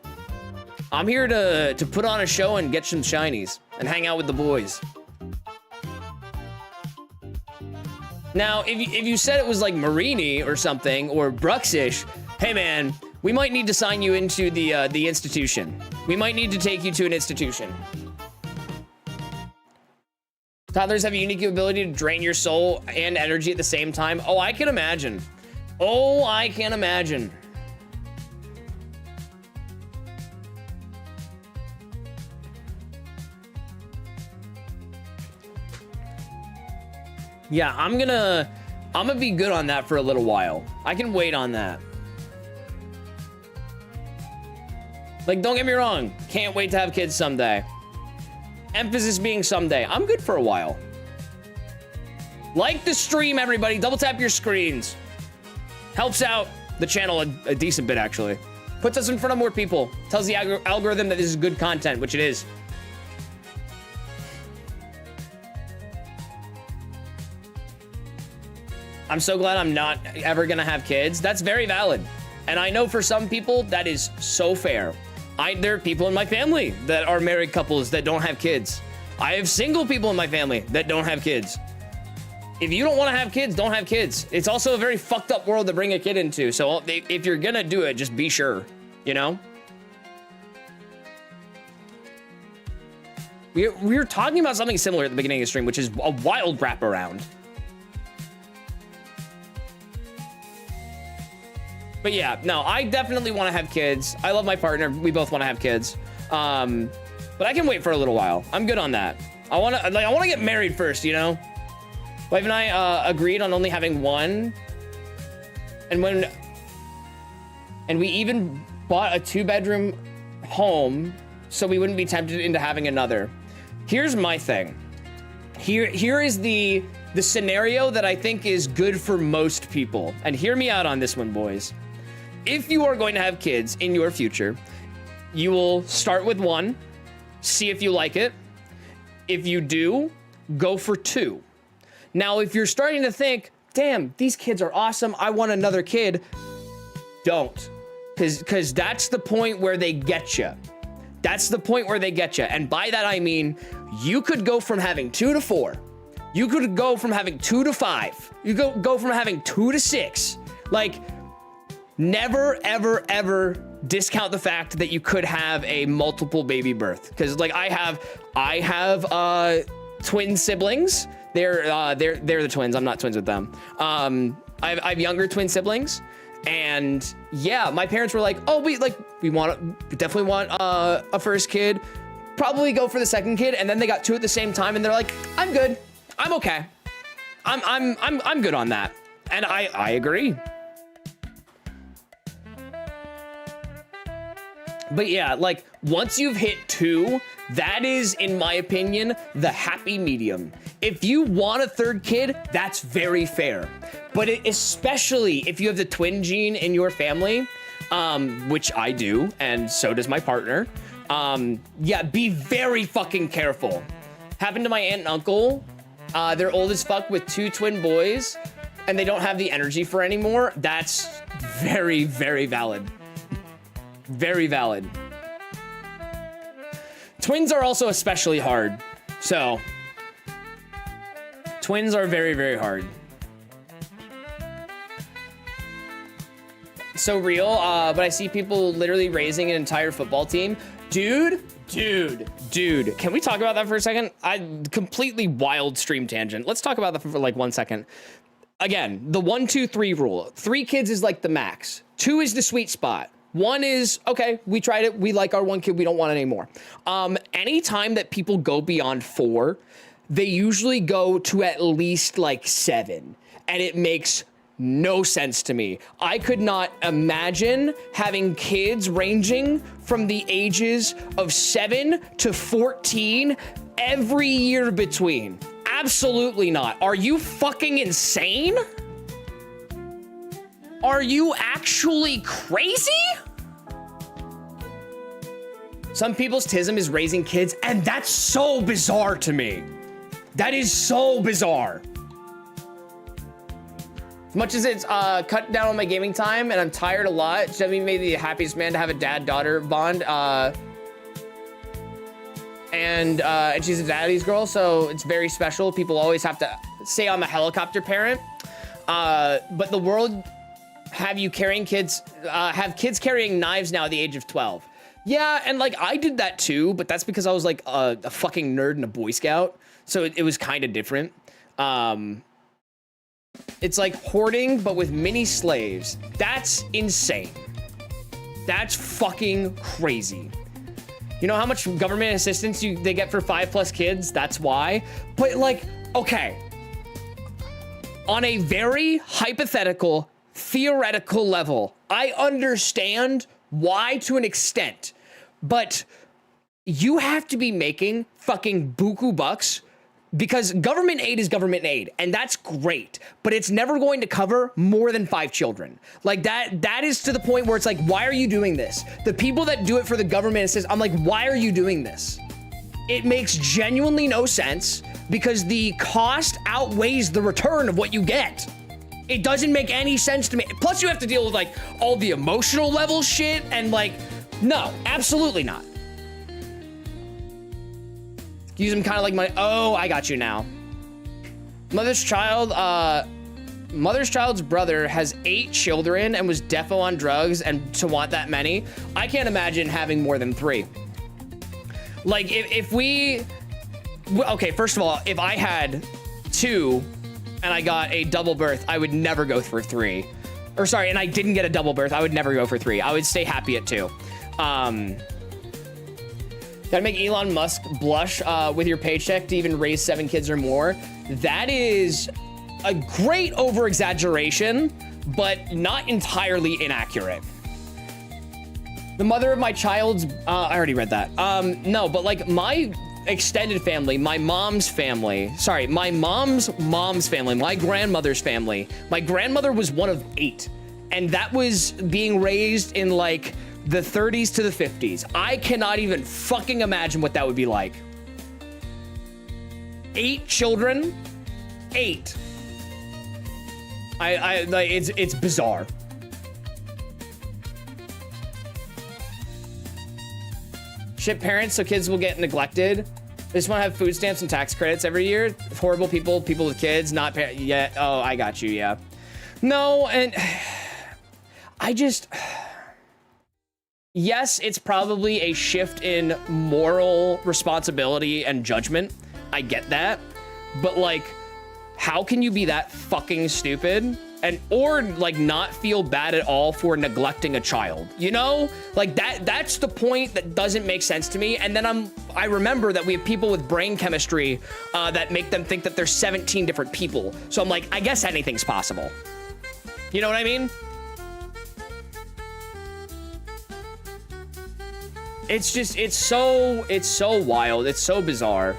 I'm here to put on a show and get some shinies and hang out with the boys. Now, if you said it was like Marini or something, or Bruxish, hey man, we might need to sign you into the institution. We might need to take you to an institution. Toddlers have a unique ability to drain your soul and energy at the same time. Oh, I can imagine. Oh, I can imagine. Yeah, I'm gonna be good on that for a little while. I can wait on that. Like, don't get me wrong. Can't wait to have kids someday. Emphasis being someday. I'm good for a while. Like the stream, everybody. Double tap your screens. Helps out the channel a decent bit, actually. Puts us in front of more people. Tells the algorithm that this is good content, which it is. I'm so glad I'm not ever gonna have kids. That's very valid. And I know for some people, that is so fair. There are people in my family that are married couples that don't have kids. I have single people in my family that don't have kids. If you don't want to have kids, don't have kids. It's also a very fucked up world to bring a kid into. So if you're gonna do it, just be sure, you know? We were talking about something similar at the beginning of the stream, which is a wild wraparound. But yeah, no, I definitely want to have kids. I love my partner. We both want to have kids. But I can wait for a little while. I'm good on that. I want to get married first, you know? Wife and I agreed on only having one. And we even bought a 2-bedroom home so we wouldn't be tempted into having another. Here's my thing. Here is the scenario that I think is good for most people. And hear me out on this one, boys. if you are going to have kids in your future, you will start with 1, see if you like it. If you do, go for 2. Now, if you're starting to think, damn, these kids are awesome, I want another kid, don't. Because that's the point where they get you. That's the point where they get you. And by that, I mean, you could go from having 2 to 4. You could go from having 2 to 5. You go from having 2 to 6. Like, never, ever, ever discount the fact that you could have a multiple baby birth. Because, like, I have twin siblings. They're the twins. I'm not twins with them. I have younger twin siblings. And yeah, my parents were like, oh, we definitely want a first kid, probably go for the second kid. And then they got 2 at the same time and they're like, I'm good. I'm okay. I'm good on that. And I agree. But yeah, like once you've hit 2, that is, in my opinion, the happy medium. If you want a 3rd kid, that's very fair. But especially if you have the twin gene in your family, which I do, and so does my partner, yeah, be very fucking careful. Happened to my aunt and uncle. They're old as fuck with 2 twin boys, and they don't have the energy for anymore. That's very, very valid. Very valid. Twins are also especially hard. So, twins are very, very hard. So real, but I see people literally raising an entire football team. Dude, can we talk about that for a second? Completely wild stream tangent. Let's talk about that for like 1 second. Again, the 1, 2, 3 rule. 3 kids is like the max. 2 is the sweet spot. 1 is, okay, we tried it. We like our 1 kid. We don't want any more. Anytime that people go beyond 4, they usually go to at least like 7. And it makes no sense to me. I could not imagine having kids ranging from the ages of 7 to 14 every year between. Absolutely not. Are you fucking insane? Are you actually crazy? Some people's tism is raising kids, and that's so bizarre to me. That is so bizarre. As much as it's cut down on my gaming time, and I'm tired a lot, Jemmy may be the happiest man to have a dad-daughter bond. And she's a daddy's girl, so it's very special. People always have to say I'm a helicopter parent. But the world have you carrying kids, have kids carrying knives now at the age of 12. Yeah, and like I did that too, but that's because I was like a fucking nerd and a Boy Scout. So it was kind of different. It's like hoarding, but with mini slaves. That's insane. That's fucking crazy. You know how much government assistance they get for 5+ kids? That's why. But like, okay. On a very hypothetical, theoretical level, I understand why to an extent, but you have to be making fucking buku bucks because government aid is government aid, and that's great, but it's never going to cover more than 5 children. Like that is to the point where it's like, why are you doing this? The people that do it for the government assistance, I'm like, why are you doing this? It makes genuinely no sense because the cost outweighs the return of what you get. It doesn't make any sense to me. Plus you have to deal with like all the emotional level shit and like, no, absolutely not. Use them kind of like my, oh, I got you now. Mother's child's brother has 8 children and was defo on drugs, and to want that many, I can't imagine having more than 3. Like if we, okay, first of all, if I had 2 and I got a double birth, I would never go for 3. Or sorry, and I didn't get a double birth, I would never go for 3. I would stay happy at 2. Gotta make Elon Musk blush with your paycheck to even raise 7 kids or more. That is a great over-exaggeration, but not entirely inaccurate. The mother of my child's, I already read that. No, but like my extended family, my mom's family, my grandmother's family. My grandmother was one of 8. And that was being raised in like the 30s to the 50s. I cannot even fucking imagine what that would be like. 8 children, 8. Like it's bizarre. Ship parents so kids will get neglected. They just want to have food stamps and tax credits every year. Horrible people with kids, not yet. Oh, I got you. Yeah. No, and I just. Yes, it's probably a shift in moral responsibility and judgment. I get that. But like, how can you be that fucking stupid or like not feel bad at all for neglecting a child? You know, like that's the point that doesn't make sense to me. And then I remember that we have people with brain chemistry that make them think that there's 17 different people. So I'm like, I guess anything's possible. You know what I mean? It's just, it's so wild. It's so bizarre.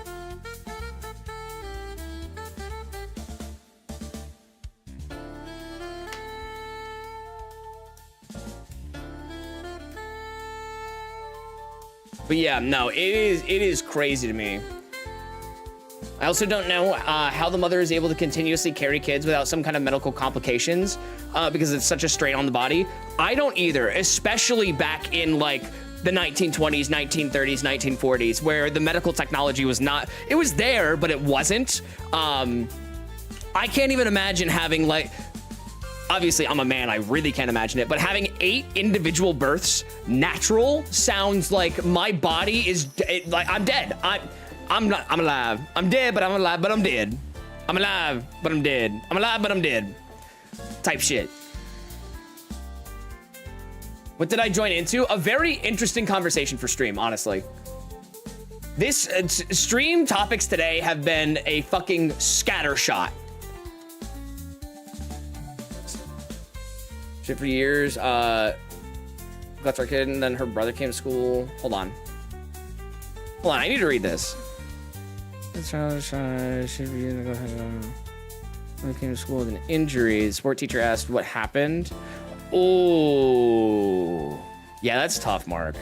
But yeah, no, it is crazy to me. I also don't know how the mother is able to continuously carry kids without some kind of medical complications because it's such a strain on the body. I don't either, especially back in like the 1920s, 1930s, 1940s, where the medical technology was not, it was there, but it wasn't. I can't even imagine having like, obviously I'm a man, I really can't imagine it, but having 8 individual births natural sounds like my body is like I'm dead. I'm alive. I'm dead, but I'm alive, but I'm dead. I'm alive, but I'm dead. I'm alive, but I'm dead. Type shit. What did I join into? A very interesting conversation for stream, honestly. This stream topics today have been a fucking scattershot. Shit for years. Got our kid, and then her brother came to school. Hold on, I need to read this. Shit for years. When he came to school with an injury, the sport teacher asked what happened. Oh, yeah, that's tough, Mark.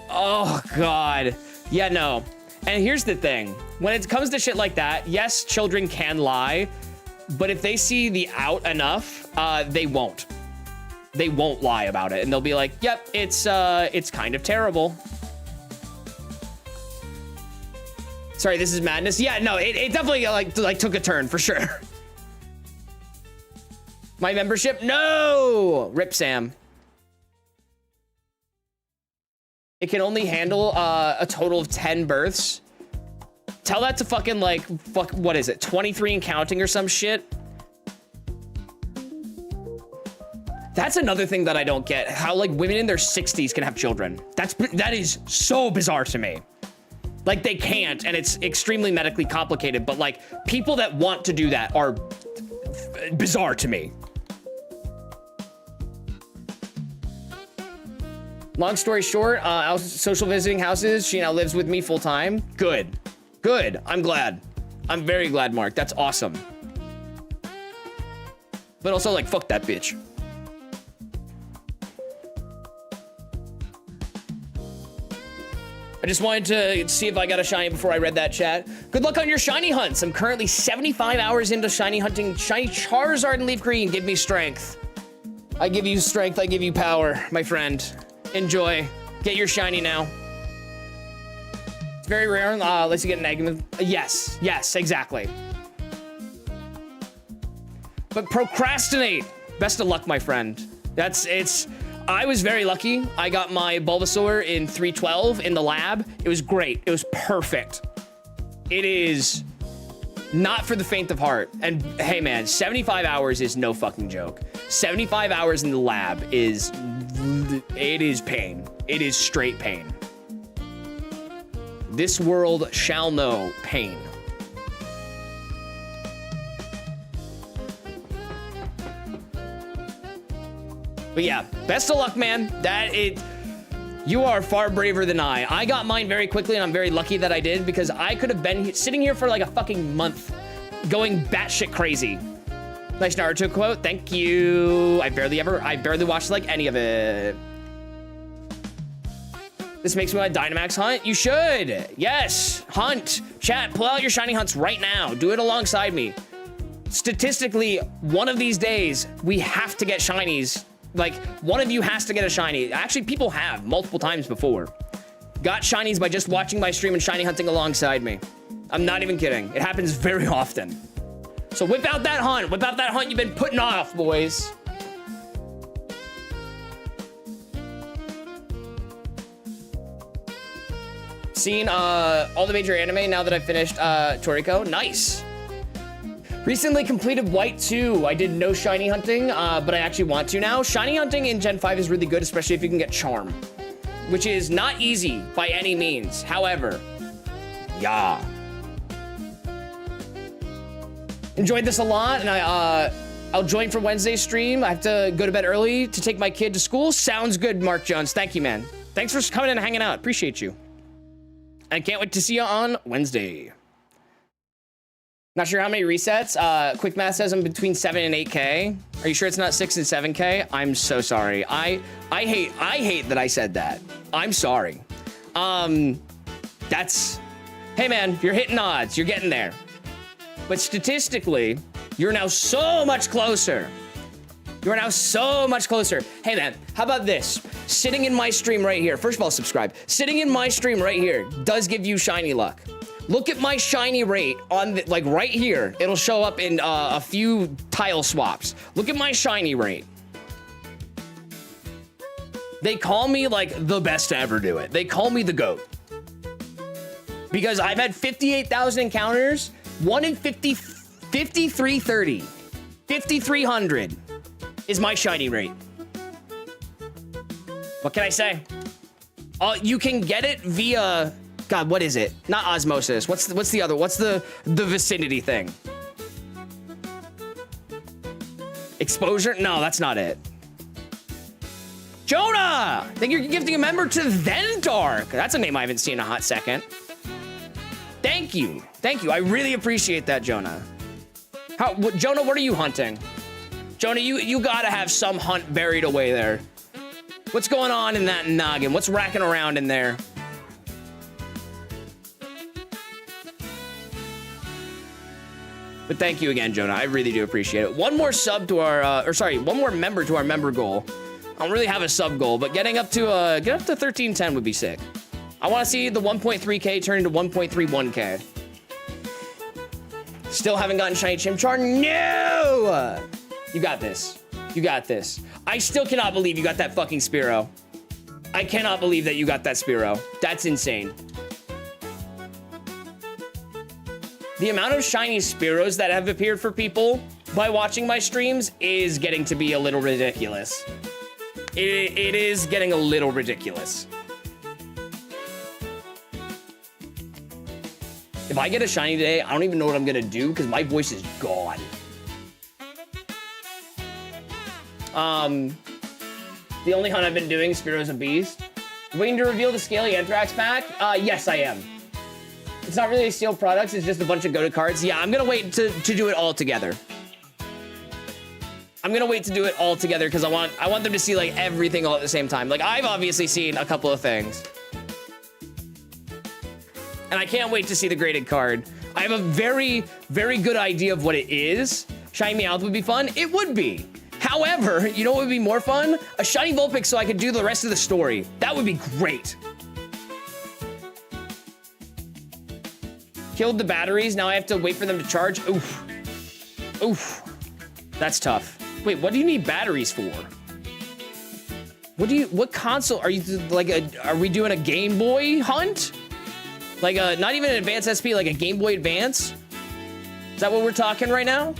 Oh, God. Yeah, no. And here's the thing. When it comes to shit like that, yes, children can lie, but if they see the out enough, they won't. They won't lie about it, and they'll be like, yep, it's kind of terrible. Sorry, this is madness. Yeah, no, it definitely like took a turn, for sure. My membership? No! Rip Sam. It can only handle a total of 10 births. Tell that to fucking like, what is it? 23 and counting or some shit? That's another thing that I don't get. How like women in their 60s can have children. That is so bizarre to me. Like they can't, and it's extremely medically complicated, but like people that want to do that are bizarre to me. Long story short, I was social visiting houses. She now lives with me full time. Good. I'm glad. I'm very glad, Mark. That's awesome. But also, like, fuck that bitch. I just wanted to see if I got a shiny before I read that chat. Good luck on your shiny hunts. I'm currently 75 hours into shiny hunting. Shiny Charizard and Leaf Green. Give me strength. I give you strength. I give you power, my friend. Enjoy. Get your shiny now. It's very rare unless you get an egg. Yes, exactly. But procrastinate. Best of luck, my friend. I was very lucky. I got my Bulbasaur in 312 in the lab. It was great. It was perfect. It is not for the faint of heart. And hey, man, 75 hours is no fucking joke. 75 hours in the lab is pain. It is straight pain. This world shall know pain. But yeah, best of luck, man. You are far braver than I. I got mine very quickly, and I'm very lucky that I did, because I could have been sitting here for like a fucking month going batshit crazy. Nice Naruto quote. Thank you. I barely watched like any of it. This makes me want to Dynamax hunt. You should. Yes. Hunt. Chat, pull out your shiny hunts right now. Do it alongside me. Statistically, one of these days, we have to get shinies. Like, one of you has to get a shiny. Actually, people have multiple times before. Got shinies by just watching my stream and shiny hunting alongside me. I'm not even kidding. It happens very often. So whip out that hunt. Whip out that hunt you've been putting off, boys. Seen all the major anime now that I've finished Toriko. Nice. Recently completed White 2. I did no shiny hunting, but I actually want to now. Shiny hunting in Gen 5 is really good, especially if you can get Charm, which is not easy by any means. However, yeah. Enjoyed this a lot, and I'll join for Wednesday's stream. I have to go to bed early to take my kid to school. Sounds good, Mark Jones. Thank you, man. Thanks for coming and hanging out. Appreciate you. I can't wait to see you on Wednesday. Not sure how many resets. Quick math says I'm between 7 and 8K. Are you sure it's not 6 and 7K? I'm so sorry. I hate that I said that. I'm sorry. That's, hey man, you're hitting odds. You're getting there. But statistically, you're now so much closer. You're now so much closer. Hey man, how about this? Sitting in my stream right here. First of all, subscribe. Sitting in my stream right here does give you shiny luck. Look at my shiny rate on the, like right here. It'll show up in a few tile swaps. Look at my shiny rate. They call me like the best to ever do it. They call me the GOAT. Because I've had 58,000 encounters, 1 in 50, 5330, 5300 is my shiny rate. What can I say? You can get it via, God, what is it? Not osmosis. What's the other? What's the vicinity thing? Exposure? No, that's not it. Jonah! I think you're gifting a member to Then Dark. That's a name I haven't seen in a hot second. Thank you. Thank you. I really appreciate that, Jonah. Jonah, what are you hunting? Jonah, you gotta have some hunt buried away there. What's going on in that noggin? What's racking around in there? But thank you again, Jonah. I really do appreciate it. One more sub to our, one more member to our member goal. I don't really have a sub goal, but getting up to 1310 would be sick. I want to see the 1.3K turn into 1.31K. Still haven't gotten shiny Chimchar? No! You got this. You got this. I still cannot believe you got that fucking Spearow. I cannot believe that you got that Spearow. That's insane. The amount of shiny Spearows that have appeared for people by watching my streams is getting to be a little ridiculous. It is getting a little ridiculous. If I get a shiny today, I don't even know what I'm gonna do because my voice is gone. The only hunt I've been doing, Spearow's a Beast. Waiting to reveal the Scaly Anthrax pack? Yes, I am. It's not really sealed products, it's just a bunch of go-to cards. Yeah, I'm gonna wait to do it all together. I'm gonna wait to do it all together because I want them to see like everything all at the same time. Like I've obviously seen a couple of things. And I can't wait to see the graded card. I have a very, very good idea of what it is. Shiny Meowth would be fun. It would be. However, you know what would be more fun? A shiny Vulpix so I could do the rest of the story. That would be great. Killed the batteries. Now I have to wait for them to charge. Oof. Oof. That's tough. Wait, what do you need batteries for? What console are you, like, are we doing a Game Boy hunt? Like not even an Advanced SP, like a Game Boy Advance? Is that what we're talking right now?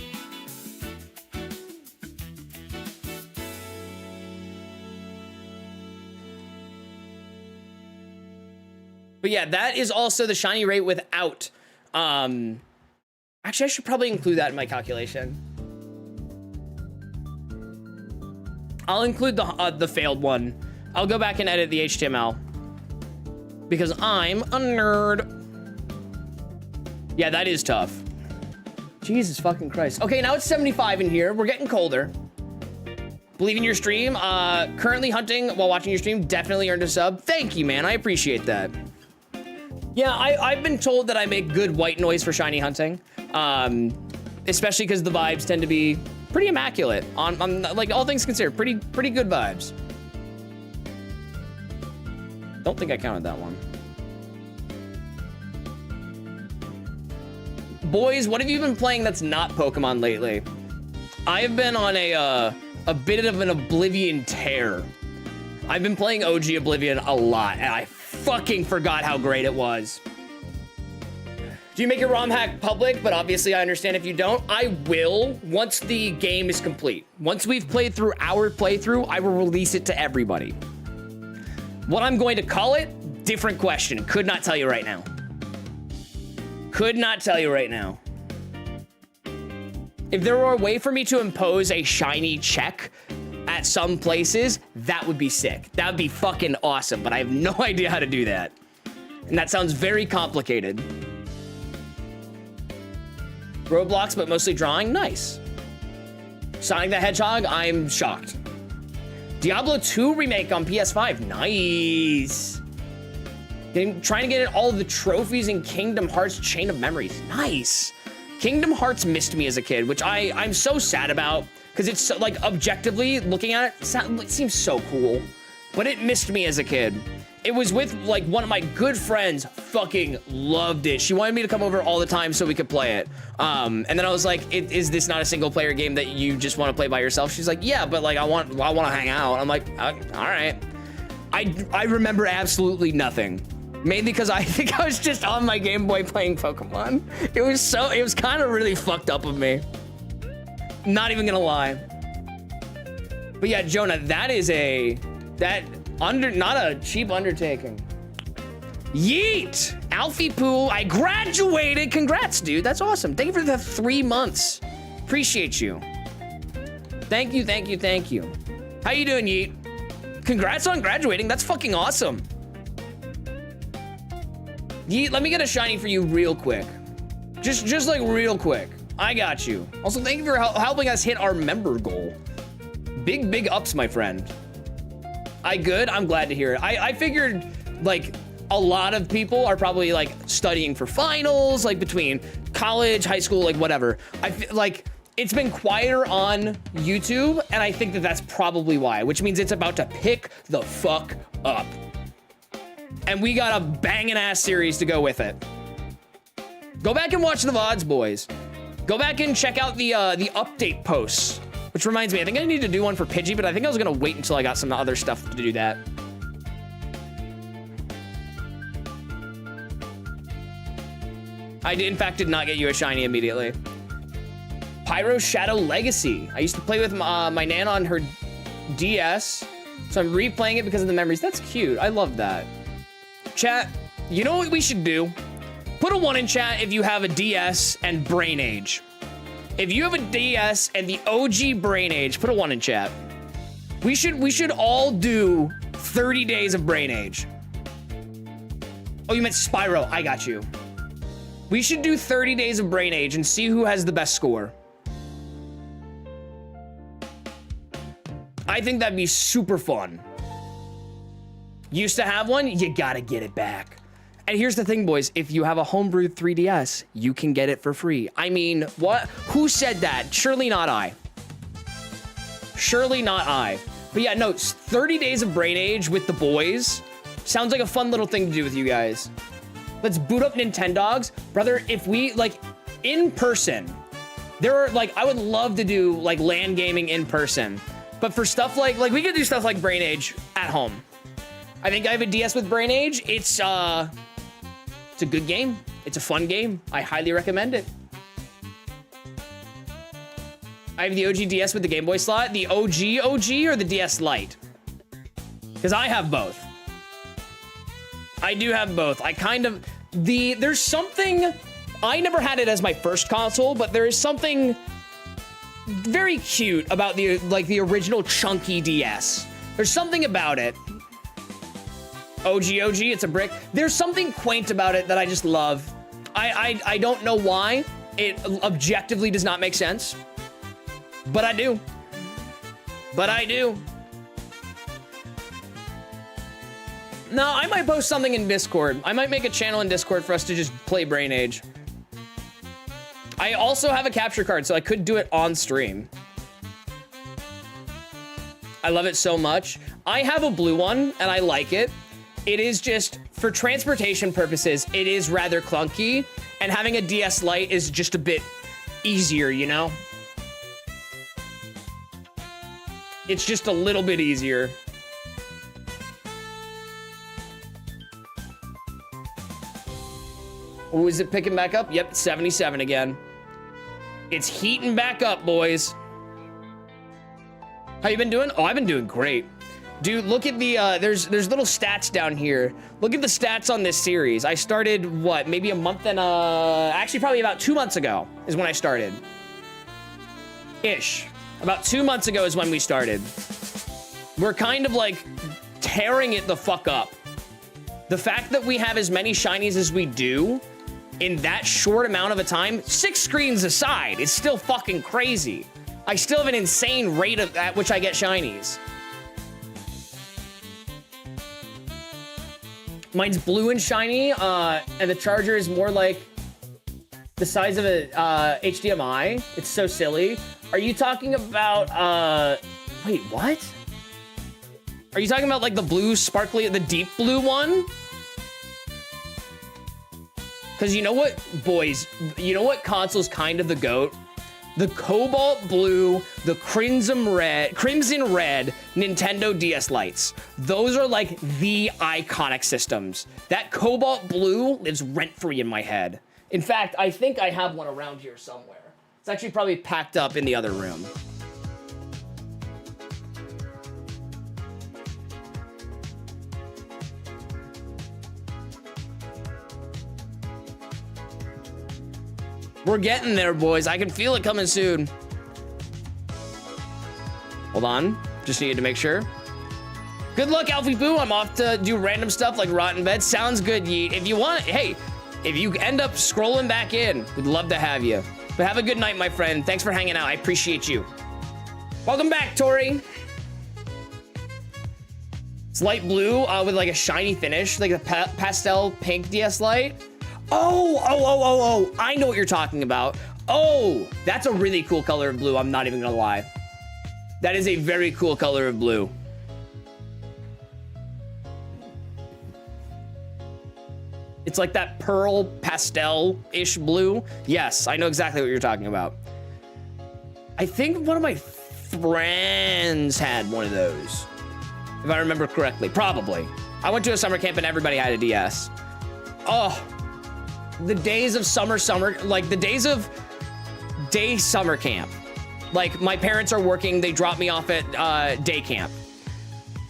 But yeah, that is also the shiny rate without, actually I should probably include that in my calculation. I'll include the failed one. I'll go back and edit the HTML. Because I'm a nerd. Yeah, that is tough. Jesus fucking Christ. Okay, now it's 75 in here. We're getting colder. Believe in your stream. Currently hunting while watching your stream. Definitely earned a sub. Thank you, man. I appreciate that. Yeah, I've been told that I make good white noise for shiny hunting. Especially because the vibes tend to be pretty immaculate. On like all things considered, pretty good vibes. Don't think I counted that one. Boys, what have you been playing that's not Pokemon lately? I have been on a bit of an Oblivion tear. I've been playing OG Oblivion a lot, and I fucking forgot how great it was. Do you make your ROM hack public? But obviously I understand if you don't. I will once the game is complete. Once we've played through our playthrough, I will release it to everybody. What I'm going to call it, different question. Could not tell you right now. Could not tell you right now. If there were a way for me to impose a shiny check at some places, that would be sick. That would be fucking awesome, but I have no idea how to do that. And that sounds very complicated. Roblox, but mostly drawing, nice. Sonic the Hedgehog, I'm shocked. Diablo 2 remake on PS5, nice. Trying to get all of the trophies in Kingdom Hearts Chain of Memories. Nice. Kingdom Hearts missed me as a kid, which I'm so sad about because it's so, like objectively looking at it, it seems so cool, but it missed me as a kid. It was with like one of my good friends, fucking loved it. She wanted me to come over all the time so we could play it. And then I was like, is this not a single player game that you just want to play by yourself? She's like, yeah, but like I want to hang out. I'm like, all right. I remember absolutely nothing. Mainly because I think I was just on my Game Boy playing Pokemon. It was kind of really fucked up of me. Not even gonna lie. But yeah, Jonah, that is not a cheap undertaking. Yeet! Alfie Poo, I graduated. Congrats, dude. That's awesome. Thank you for the 3 months. Appreciate you. Thank you. How you doing, Yeet? Congrats on graduating. That's fucking awesome. Yeet, let me get a shiny for you real quick. Just like real quick. I got you. Also, thank you for helping us hit our member goal. Big ups, my friend. Good? I'm glad to hear it. I figured like a lot of people are probably like studying for finals, like between college, high school, like whatever. I feel like it's been quieter on YouTube, and I think that that's probably why, which means it's about to pick the fuck up. And we got a banging ass series to go with it. Go back and watch the VODs, boys. Go back and check out the update posts. Which reminds me, I think I need to do one for Pidgey, but I think I was gonna wait until I got some other stuff to do that. I in fact did not get you a shiny immediately. Pyro Shadow Legacy. I used to play with my Nan on her DS, so I'm replaying it because of the memories. That's cute. I love that. Chat, you know what we should do? Put a 1 in chat if you have a DS and Brain Age. If you have a DS and the OG Brain Age, put a 1 in chat. We should all do 30 days of Brain Age. Oh, you meant Spyro. I got you. We should do 30 days of Brain Age and see who has the best score. I think that'd be super fun. Used to have one, you gotta get it back. And here's the thing, boys. If you have a homebrewed 3DS, you can get it for free. I mean, what? Who said that? Surely not I. Surely not I. But yeah, no, 30 days of Brain Age with the boys sounds like a fun little thing to do with you guys. Let's boot up Nintendogs. Brother, if we, like, in person, there are, like, I would love to do, like, LAN gaming in person. But for stuff like we could do stuff like Brain Age at home. I think I have a DS with Brain Age. It's a good game. It's a fun game. I highly recommend it. I have the OG DS with the Game Boy slot. The OG or the DS Lite? Because I have both. I do have both. I kind of... There's something... I never had it as my first console, but there is something very cute about the original chunky DS. There's something about it. OG, it's a brick. There's something quaint about it that I just love. I don't know why. it objectively does not make sense. But I do. But I do. No, I might post something in Discord. I might make a channel in Discord for us to just play Brain Age. I also have a capture card, so I could do it on stream. I love it so much. I have a blue one, and I like it. It is just, for transportation purposes, it is rather clunky, and having a DS Lite is just a bit easier, you know? It's just a little bit easier. Oh, is it picking back up? Yep, 77 again. It's heating back up, boys. How you been doing? Oh, I've been doing great. Dude, look at the, there's little stats down here. Look at the stats on this series. I started, what, maybe a month and, actually probably about 2 months ago is when I started. Ish. About 2 months ago is when we started. We're kind of like tearing it the fuck up. The fact that we have as many shinies as we do in that short amount of a time, 6 screens aside, is still fucking crazy. I still have an insane rate at which I get shinies. Mine's blue and shiny, and the charger is more like the size of a HDMI. It's so silly. Are you talking about, wait, what? Are you talking about like the blue sparkly, the deep blue one? Because you know what, boys, you know what console's kind of the GOAT? The cobalt blue, the crimson red Nintendo DS Lites. Those are like the iconic systems. That cobalt blue lives rent-free in my head. In fact, I think I have one around here somewhere. It's actually probably packed up in the other room. We're getting there, boys. I can feel it coming soon. Hold on. Just needed to make sure. Good luck, Alfie Boo. I'm off to do random stuff like Rotten Bed. Sounds good, Yeet. If you want, hey, if you end up scrolling back in, we'd love to have you. But have a good night, my friend. Thanks for hanging out. I appreciate you. Welcome back, Tori. It's light blue with like a shiny finish, like a pastel pink DS Lite. Oh, I know what you're talking about. Oh, that's a really cool color of blue. I'm not even gonna lie. That is a very cool color of blue. It's like that pearl pastel-ish blue. Yes, I know exactly what you're talking about. I think one of my friends had one of those, if I remember correctly. Probably. I went to a summer camp and everybody had a DS. Oh. The days of summer, like the days of day summer camp. Like my parents are working, they drop me off at day camp.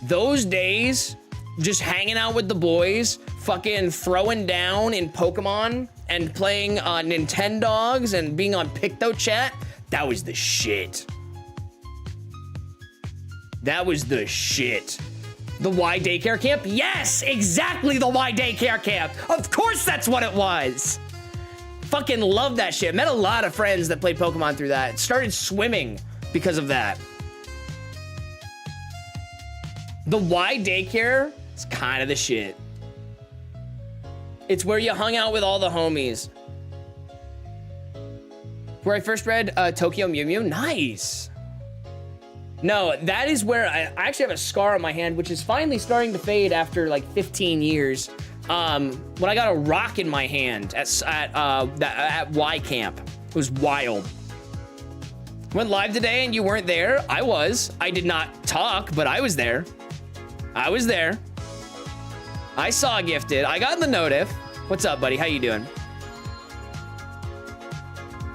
Those days, just hanging out with the boys, fucking throwing down in Pokemon and playing Nintendogs and being on PictoChat, that was the shit. That was the shit. The Y daycare camp? Yes, exactly the Y daycare camp. Of course that's what it was. Fucking love that shit. Met a lot of friends that played Pokemon through that. Started swimming because of that. The Y daycare is kind of the shit. It's where you hung out with all the homies. Where I first read Tokyo Mew Mew. Nice. No, that is where I actually have a scar on my hand, which is finally starting to fade after like 15 years. When I got a rock in my hand at Y camp. It was wild. Went live today and you weren't there. I was. I did not talk, but I was there. I was there. I saw Gifted. I got the notif. What's up, buddy? How you doing?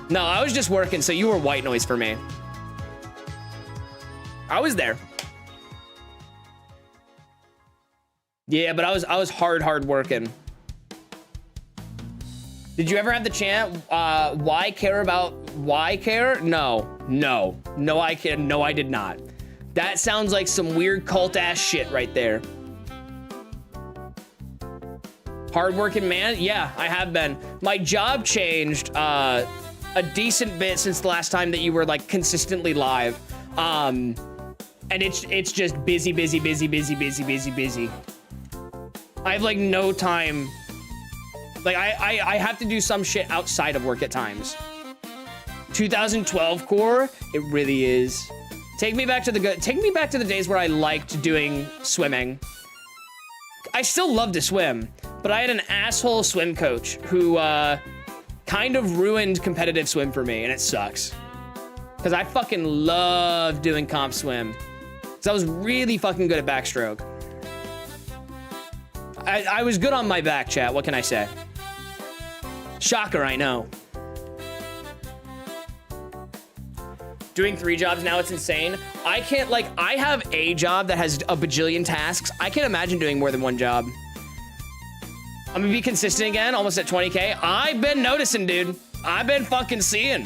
No, I was just working, so you were white noise for me. I was there. Yeah, but I was hard working. Did you ever have the chant, why care about why care? No, I can. No, I did not. That sounds like some weird cult ass shit right there. Hardworking man? Yeah, I have been. My job changed a decent bit since the last time that you were like consistently live. And it's just busy. I have like no time. Like I have to do some shit outside of work at times. 2012 core, it really is. Take me back to the days where I liked doing swimming. I still love to swim, but I had an asshole swim coach who kind of ruined competitive swim for me, and it sucks. Because I fucking love doing comp swim. Because I was really fucking good at backstroke. I was good on my back, chat. What can I say? Shocker, I know. Doing 3 jobs now, it's insane. I can't, like, I have a job that has a bajillion tasks. I can't imagine doing more than 1 job. I'm gonna be consistent again, almost at 20K. I've been noticing, dude. I've been fucking seeing.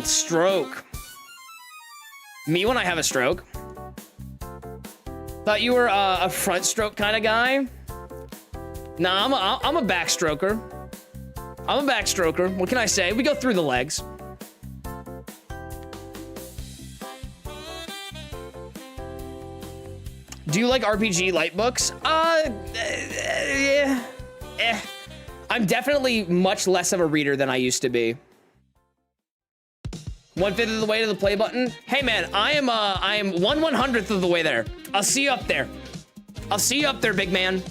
Stroke. Me when I have a stroke. Thought you were a front stroke kind of guy. Nah, I'm a backstroker. I'm a backstroker. What can I say? We go through the legs. Do you like RPG light books? Yeah. I'm definitely much less of a reader than I used to be. 1/5 of the way to the play button. Hey man, I am 1/100th of the way there. I'll see you up there. I'll see you up there, big man.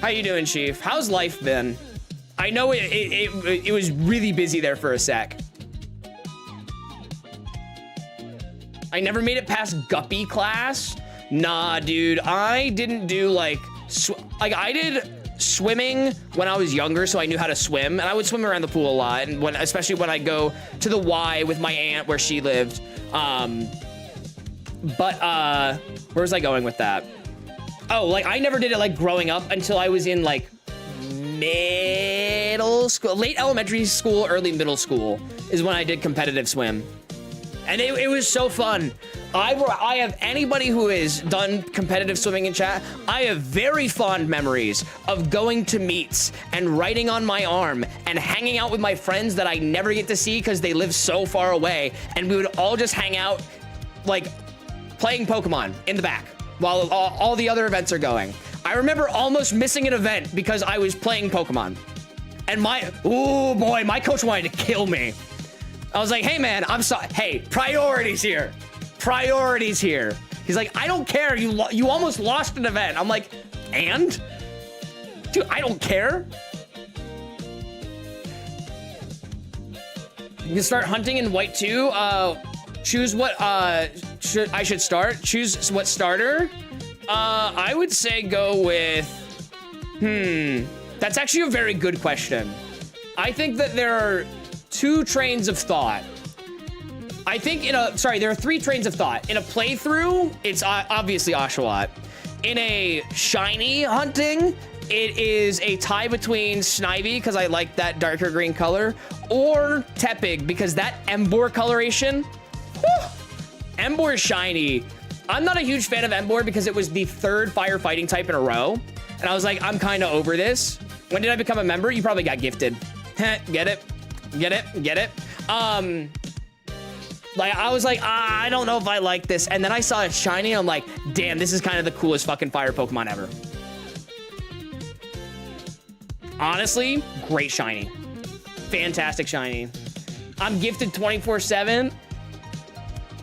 How you doing, Chief? How's life been? I know it was really busy there for a sec. I never made it past Guppy class. Nah, dude, I didn't do like I did swimming when I was younger, so I knew how to swim, and I would swim around the pool a lot, and especially when I go to the Y with my aunt where she lived. But where was I going with that? Oh, like I never did it like growing up until I was in like middle school, late elementary school, early middle school is when I did competitive swim. And it was so fun. I have anybody who has done competitive swimming in chat. I have very fond memories of going to meets and writing on my arm and hanging out with my friends that I never get to see because they live so far away. And we would all just hang out like playing Pokemon in the back while all the other events are going. I remember almost missing an event because I was playing Pokemon. And oh boy, my coach wanted to kill me. I was like, hey man, I'm sorry. Hey, priorities here. Priorities here. He's like, I don't care. You almost lost an event. I'm like, and? Dude, I don't care. You can start hunting in white too. Choose what I should start. Choose what starter. I would say go with, that's actually a very good question. I think that there are 2 trains of thought. I think there are 3 trains of thought. In a playthrough, it's obviously Oshawott. In a shiny hunting, it is a tie between Snivy, because I like that darker green color, or Tepig, because that Emboar coloration, Emboar shiny. I'm not a huge fan of Emboar because it was the 3rd firefighting type in a row. And I was like, I'm kind of over this. When did I become a member? You probably got gifted. Get it? Get it? Get it? Like, I was like, I don't know if I like this. And then I saw it shiny, and I'm like, damn, this is kind of the coolest fucking fire Pokemon ever. Honestly, great shiny. Fantastic shiny. I'm gifted 24/7.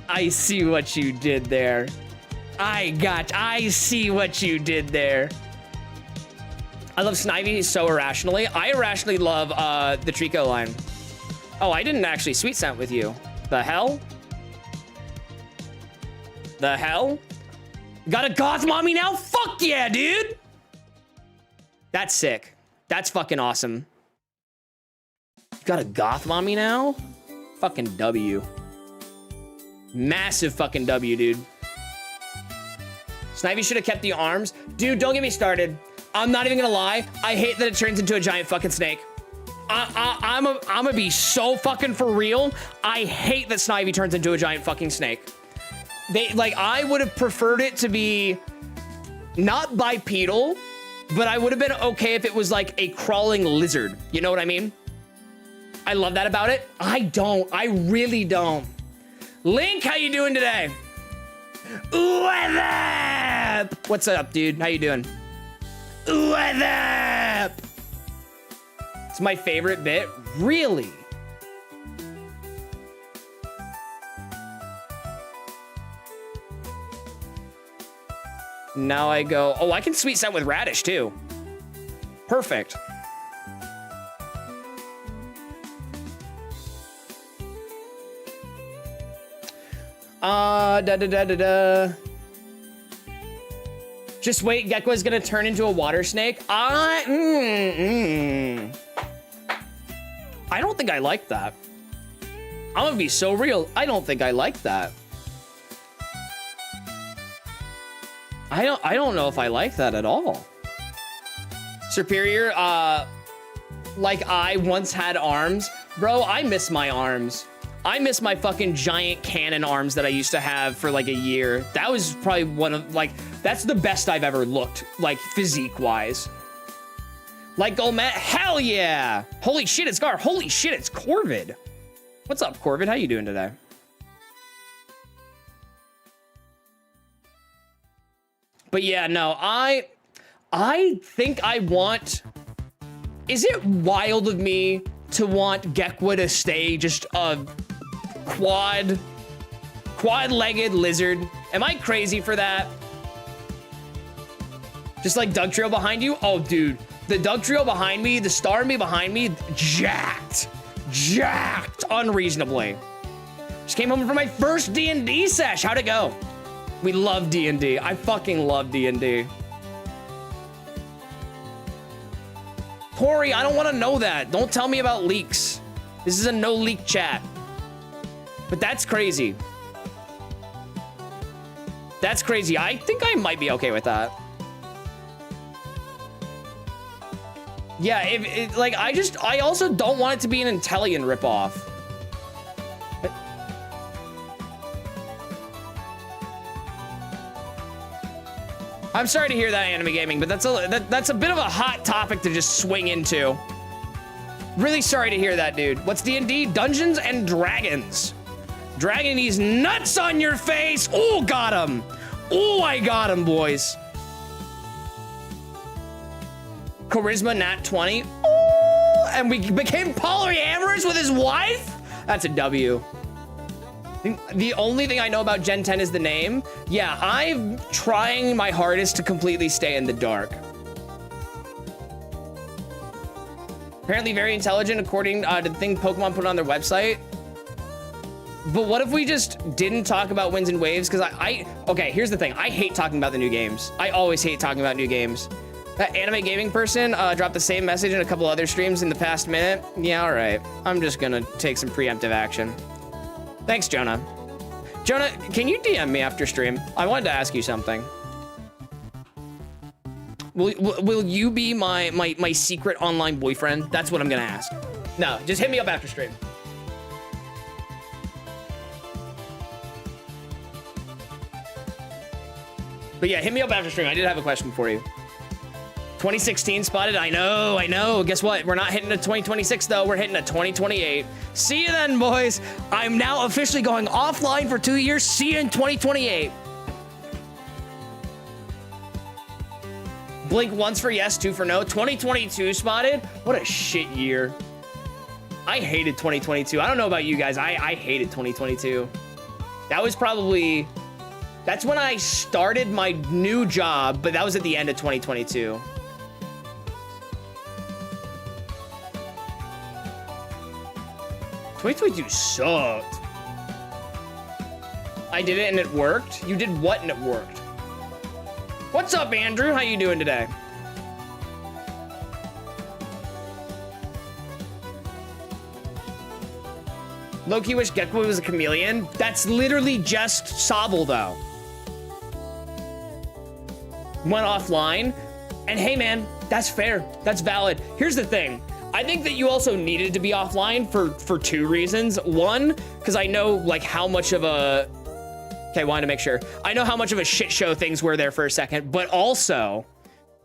I see what you did there. I see what you did there. I love Snivy so irrationally. I irrationally love the Trico line. Oh, I didn't actually sweet scent with you. The hell? The hell? Got a goth mommy now? Fuck yeah, dude! That's sick. That's fucking awesome. Got a goth mommy now? Fucking W. Massive fucking W, dude. Snivy should have kept the arms. Dude, don't get me started. I'm not even gonna lie. I hate that it turns into a giant fucking snake. I'm gonna be so fucking for real. I hate that Snivy turns into a giant fucking snake. I would have preferred it to be not bipedal, but I would have been okay if it was like a crawling lizard. You know what I mean? I love that about it. I don't. I really don't. Link, how you doing today? What up? What's up, dude? How you doing? What up? It's my favorite bit. Really? Now I go, oh, I can sweet scent with radish too. Perfect. Just wait, Gekko's gonna turn into a water snake. I don't think I like that. I'm gonna be so real. I don't think I like that. I don't know if I like that at all. Superior, like I once had arms. Bro, I miss my arms. I miss my fucking giant cannon arms that I used to have for like a year. That was probably one of, like, that's the best I've ever looked, like, physique-wise. Like Golmet, hell yeah! Holy shit, it's Gar. Holy shit, it's Corvid. What's up, Corvid? How you doing today? But yeah, no, I think I want... Is it wild of me to want Gekwa to stay just a quad-legged lizard? Am I crazy for that? Just like Doug Trio behind you? Oh, dude. The Doug Trio behind me, the Star Me behind me, jacked unreasonably. Just came home from my first D&D sesh. How'd it go? We love D&D. I fucking love D&D. Tori, I don't want to know that. Don't tell me about leaks. This is a no leak chat. But that's crazy. That's crazy. I think I might be okay with that. Yeah, like, I also don't want it to be an Intellion ripoff. I'm sorry to hear that, Anime Gaming, but that's a bit of a hot topic to just swing into. Really sorry to hear that, dude. What's D&D? Dungeons and Dragons. Dragging these nuts on your face. Oh, got him. Oh, I got him, boys. Charisma nat 20. Oh, and we became polyamorous with his wife? That's a W. The only thing I know about Gen 10 is the name. Yeah, I'm trying my hardest to completely stay in the dark. Apparently very intelligent according to the thing Pokemon put on their website. But what if we just didn't talk about wins and waves? Because okay, here's the thing. I hate talking about the new games. I always hate talking about new games. That Anime Gaming person dropped the same message in a couple other streams in the past minute. Yeah, all right. I'm just gonna take some preemptive action. Thanks, Jonah. Jonah, can you DM me after stream? I wanted to ask you something. Will you be my secret online boyfriend? That's what I'm gonna ask. No, just hit me up after stream. But yeah, hit me up after stream. I did have a question for you. 2016 spotted. I know. Guess what? We're not hitting a 2026 though. We're hitting a 2028. See you then, boys. I'm now officially going offline for 2 years. See you in 2028. Blink once for yes, two for no. 2022 spotted. What a shit year. I hated 2022. I don't know about you guys. I hated 2022. That was probably... That's when I started my new job, but that was at the end of 2022. You sucked. I did it and it worked. You did what and it worked? What's up, Andrew? How you doing today? Loki wish Gekko was a chameleon. That's literally just Sobble, though. Went offline. And hey, man, that's fair. That's valid. Here's the thing. I think that you also needed to be offline for two reasons. One, because I know like how much of a... Okay, wanted to make sure. I know how much of a shit show things were there for a second, but also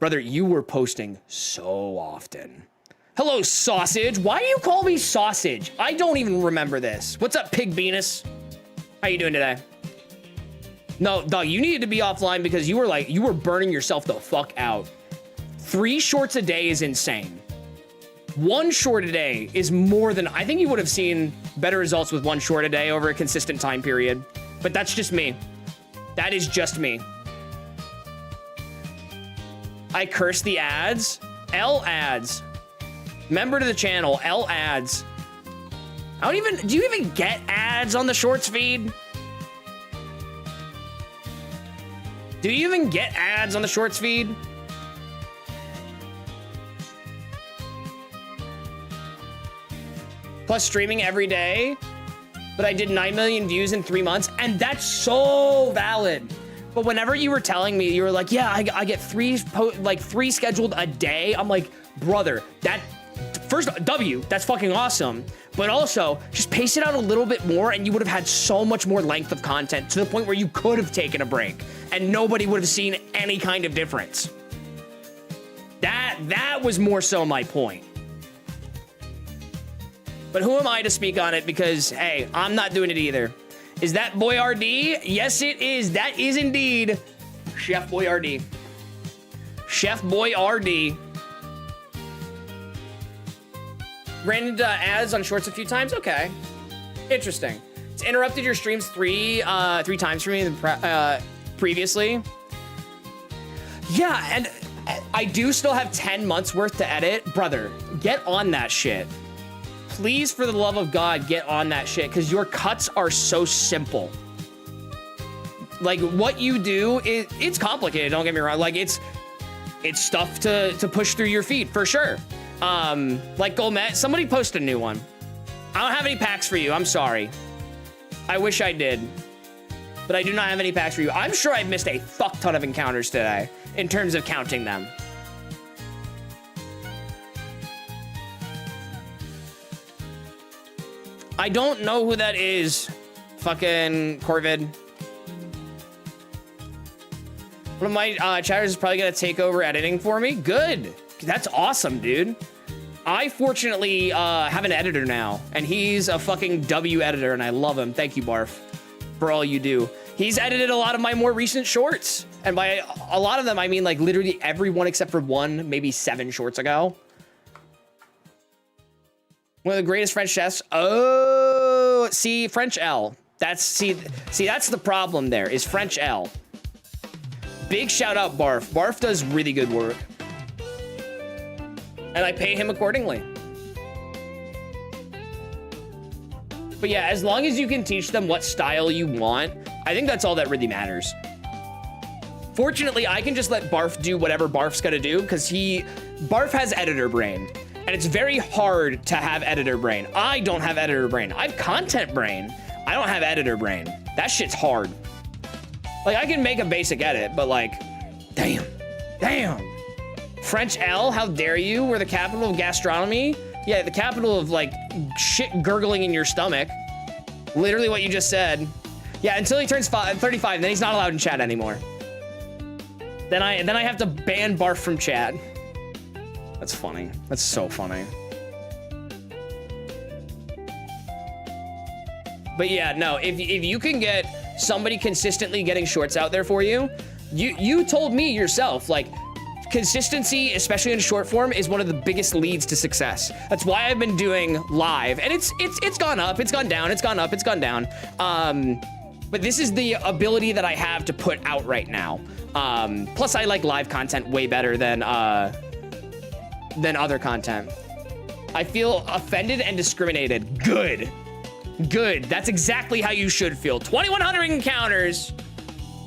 Brother, you were posting so often. Hello, Sausage. Why do you call me Sausage? I don't even remember this. What's up, Pig Venus? How you doing today? No, dog, you needed to be offline because you were burning yourself the fuck out. 3 shorts a day is insane. 1 short a day is more than, I think you would have seen better results with 1 short a day over a consistent time period. But that's just me. That is just me. I curse the ads. L ads. Member to the channel, L ads. I don't even, do you even get ads on the shorts feed? Do you even get ads on the shorts feed? Plus streaming every day, but I did 9 million views in 3 months, and that's so valid. But whenever you were telling me, you were like, yeah, I get 3 scheduled a day. I'm like, brother, that first W, that's fucking awesome. But also just pace it out a little bit more and you would have had so much more length of content to the point where you could have taken a break and nobody would have seen any kind of difference. That was more so my point. But who am I to speak on it? Because, hey, I'm not doing it either. Is that Boy RD? Yes, it is. That is indeed Chef Boy RD. Chef Boy RD. Ran into ads on shorts a few times? Okay. Interesting. It's interrupted your streams three times for me previously. Yeah, and I do still have 10 months worth to edit. Brother, get on that shit. Please, for the love of God, get on that shit, because your cuts are so simple. Like, what you do, it's complicated, don't get me wrong. Like, it's stuff to push through your feed, for sure. Like Golmet, somebody post a new one. I don't have any packs for you, I'm sorry. I wish I did. But I do not have any packs for you. I'm sure I've missed a fuck ton of encounters today, in terms of counting them. I don't know who that is. Fucking Corvid. One of my chatters is probably gonna take over editing for me. Good. That's awesome, dude. I fortunately have an editor now, and he's a fucking W editor, and I love him. Thank you, Barf, for all you do. He's edited a lot of my more recent shorts, and by a lot of them, I mean like literally every one except for 1, maybe 7 shorts ago. One of the greatest French chefs. Oh, see, French L. That's the problem there, is French L. Big shout out Barf. Barf does really good work. And I pay him accordingly. But yeah, as long as you can teach them what style you want, I think that's all that really matters. Fortunately, I can just let Barf do whatever Barf's gotta do, because Barf has editor brain. And it's very hard to have editor brain. I don't have editor brain. I have content brain. I don't have editor brain. That shit's hard. Like, I can make a basic edit, but like, damn. French L, how dare you? We're the capital of gastronomy. Yeah, the capital of like shit gurgling in your stomach. Literally what you just said. Yeah, until he turns 35, then he's not allowed in chat anymore. Then I have to ban Barf from chat. That's funny. That's so funny. But yeah, no, if you can get somebody consistently getting shorts out there for you, you told me yourself, like, consistency, especially in short form, is one of the biggest leads to success. That's why I've been doing live, and it's gone up, it's gone down, it's gone up, it's gone down. But this is the ability that I have to put out right now. Plus, I like live content way better than other content. I feel offended and discriminated. Good. That's exactly how you should feel. 2,100 encounters.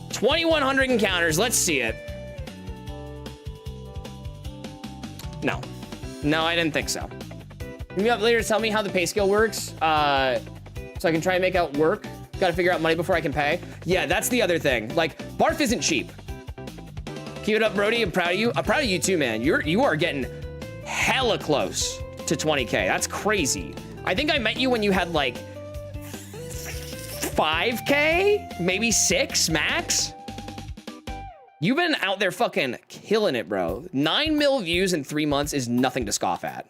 2,100 encounters. Let's see it. No, I didn't think so. Can you up later to tell me how the pay scale works? So I can try and make out work. Gotta figure out money before I can pay. Yeah, that's the other thing. Like, Barf isn't cheap. Keep it up, Brody. I'm proud of you. I'm proud of you too, man. You are getting hella close to 20K. That's crazy. I think I met you when you had like 5K, maybe 6 max. You've been out there fucking killing it, bro. 9 mil views in 3 months is nothing to scoff at.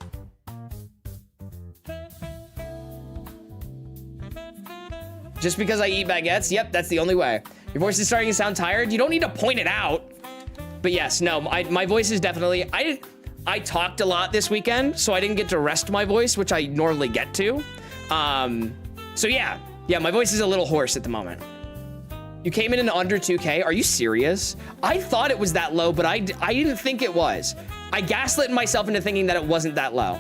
Just because I eat baguettes? Yep, that's the only way. Your voice is starting to sound tired? You don't need to point it out. But yes, no, my voice is definitely... I talked a lot this weekend, so I didn't get to rest my voice, which I normally get to. So yeah, my voice is a little hoarse at the moment. You came in under 2K? Are you serious? I thought it was that low, but I didn't think it was. I gaslit myself into thinking that it wasn't that low.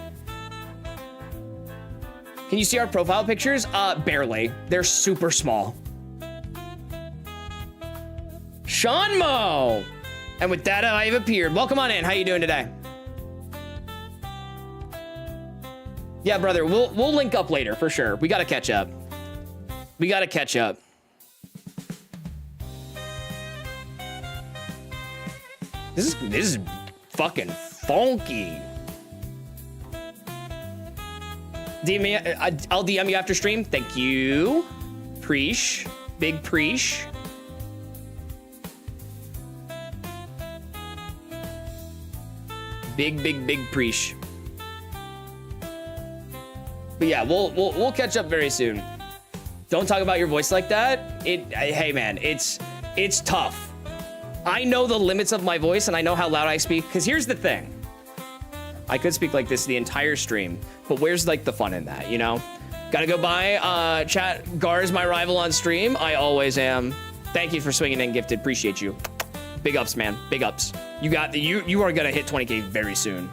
Can you see our profile pictures? Barely. They're super small. Sean Mo! And with that, I've appeared. Welcome on in. How you doing today? Yeah, brother, we'll link up later for sure. We gotta catch up. We gotta catch up. This is fucking funky. DM me, I'll DM you after stream. Thank you. Preesh. Big Preesh. Big Preesh. But yeah, we'll catch up very soon. Don't talk about your voice like that. Hey man, it's tough. I know the limits of my voice and I know how loud I speak, because here's the thing. I could speak like this the entire stream, but where's like the fun in that, you know? Gotta go by, chat. Gar is my rival on stream. I always am. Thank you for swinging in, Gifted. Appreciate you. Big ups, man. Big ups. You are gonna hit 20K very soon.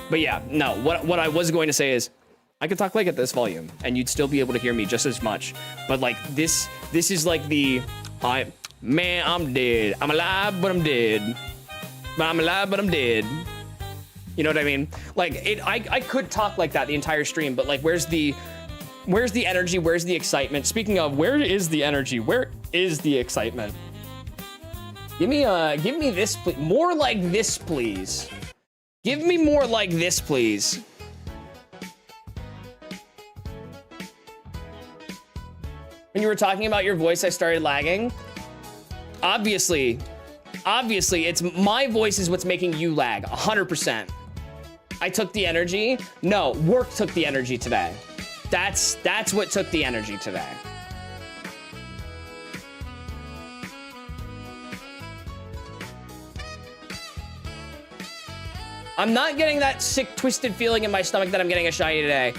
But yeah, no, what I was going to say is, I could talk like at this volume and you'd still be able to hear me just as much. But like this is like the, man, I'm dead. I'm alive, but I'm dead. But I'm alive, but I'm dead. You know what I mean? Like I could talk like that the entire stream, but like where's the energy? Where's the excitement? Speaking of, where is the energy? Where is the excitement? Give me this, please. More like this, please. Give me more like this, please. When you were talking about your voice, I started lagging. Obviously, it's my voice is what's making you lag, 100%. I took the energy. No, work took the energy today. That's what took the energy today. I'm not getting that sick, twisted feeling in my stomach that I'm getting a shiny today.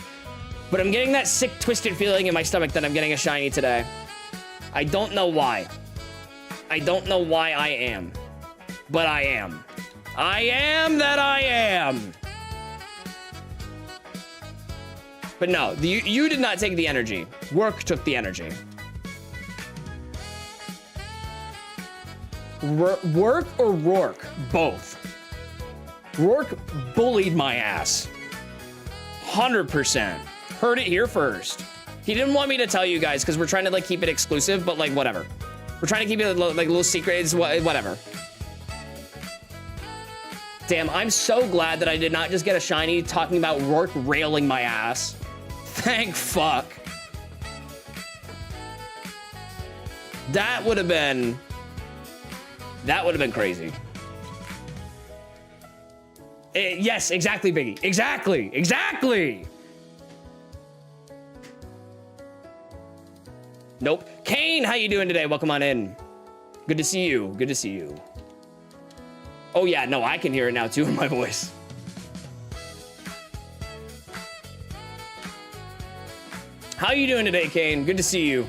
But I'm getting that sick, twisted feeling in my stomach that I'm getting a shiny today. I don't know why. I don't know why I am. But I am. I am that I am. But no, you did not take the energy. Work took the energy. Work or Rourke? Both. Rourke bullied my ass. 100%. Heard it here first. He didn't want me to tell you guys because we're trying to like keep it exclusive, but like whatever. We're trying to keep it like little secrets, whatever. Damn, I'm so glad that I did not just get a shiny talking about Rourke railing my ass. Thank fuck. That would have been crazy. Yes, exactly, Biggie. Exactly. Nope. Kane, how you doing today? Welcome on in. Good to see you. Oh yeah, no, I can hear it now too in my voice. How you doing today, Kane? Good to see you.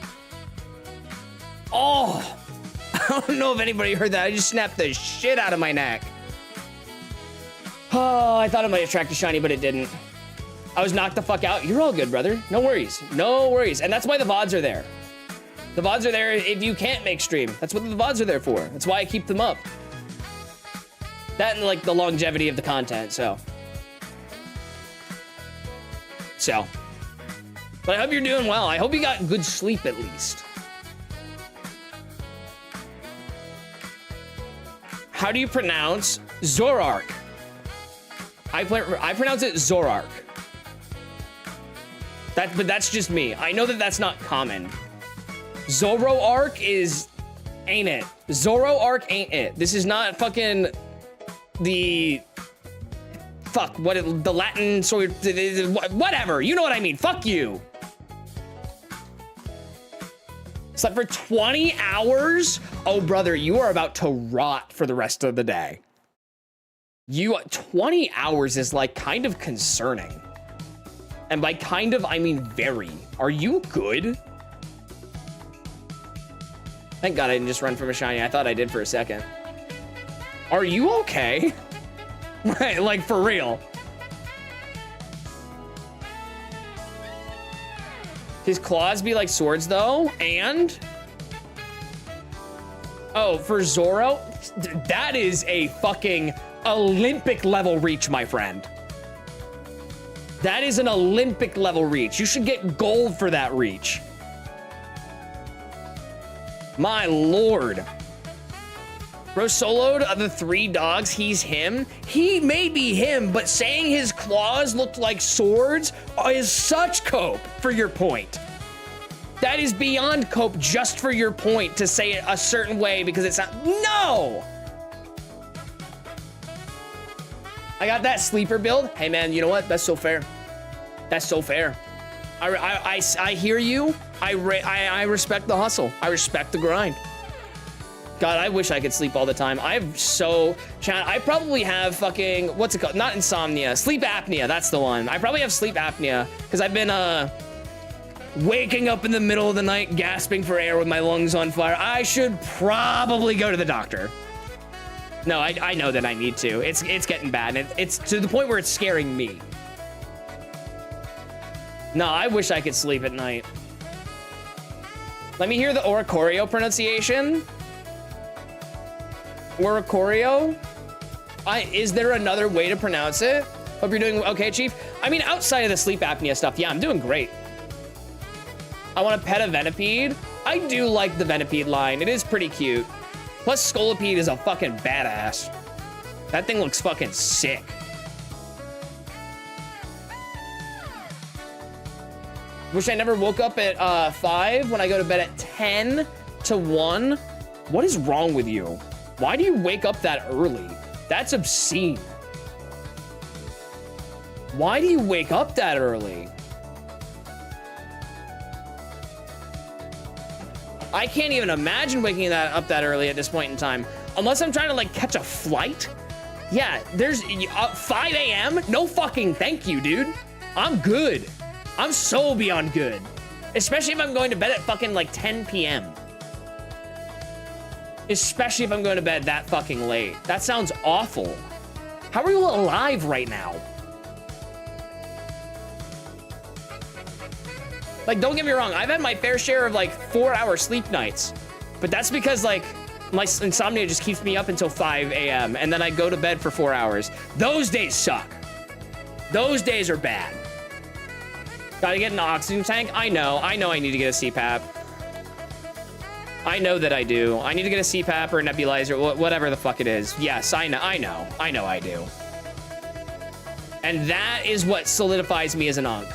Oh, I don't know if anybody heard that. I just snapped the shit out of my neck. Oh, I thought it might attract a shiny, but it didn't. I was knocked the fuck out. You're all good, brother. No worries. And that's why the VODs are there. The VODs are there if you can't make stream. That's what the VODs are there for. That's why I keep them up. That and like the longevity of the content, so. But I hope you're doing well. I hope you got good sleep at least. How do you pronounce Zoroark? I pronounce it Zoroark. But that's just me. I know that that's not common. Zoroark is Ain't it? Zoroark ain't it. This is not fucking the the Latin sort, whatever. You know what I mean. Fuck you. Slept for 20 hours? Oh, brother, you are about to rot for the rest of the day. 20 hours is like kind of concerning. And by kind of, I mean very. Are you good? Thank God I didn't just run from a shiny. I thought I did for a second. Are you okay? Like, for real. His claws be like swords, though, and... Oh, for Zoro? That is a fucking Olympic level reach, my friend. That is an Olympic level reach. You should get gold for that reach. My lord. Bro soloed of the 3 dogs, he's him. He may be him, but saying his claws looked like swords is such cope for your point. That is beyond cope just for your point to say it a certain way because it's not. No! I got that sleeper build. Hey man, you know what? That's so fair. That's so fair. I hear you. I respect the hustle. I respect the grind. God, I wish I could sleep all the time. Chad, I probably have fucking, what's it called? Not insomnia, sleep apnea, that's the one. I probably have sleep apnea because I've been waking up in the middle of the night, gasping for air with my lungs on fire. I should probably go to the doctor. No, I know that I need to. It's getting bad. It's to the point where it's scaring me. No, I wish I could sleep at night. Let me hear the Oricorio pronunciation. Oricorio? Is there another way to pronounce it? Hope you're doing okay, Chief. I mean, outside of the sleep apnea stuff, yeah, I'm doing great. I want to pet a Venipede. I do like the Venipede line. It is pretty cute. Plus, Scolipede is a fucking badass. That thing looks fucking sick. Wish I never woke up at 5 when I go to bed at 10 to 1. What is wrong with you? Why do you wake up that early? That's obscene. Why do you wake up that early? I can't even imagine waking up that early at this point in time. Unless I'm trying to like catch a flight. Yeah, there's 5 a.m. No fucking thank you, dude. I'm good. I'm so beyond good. Especially if I'm going to bed at fucking like 10 p.m. Especially if I'm going to bed that fucking late. That sounds awful. How are you alive right now? Like, don't get me wrong. I've had my fair share of like 4-hour sleep nights. But that's because like my insomnia just keeps me up until 5 a.m. and then I go to bed for 4 hours. Those days suck. Those days are bad. Gotta get an oxygen tank. I know I need to get a CPAP. I know that I do. I need to get a CPAP or a nebulizer, whatever the fuck it is. Yes, I know I do. And that is what solidifies me as an UNC.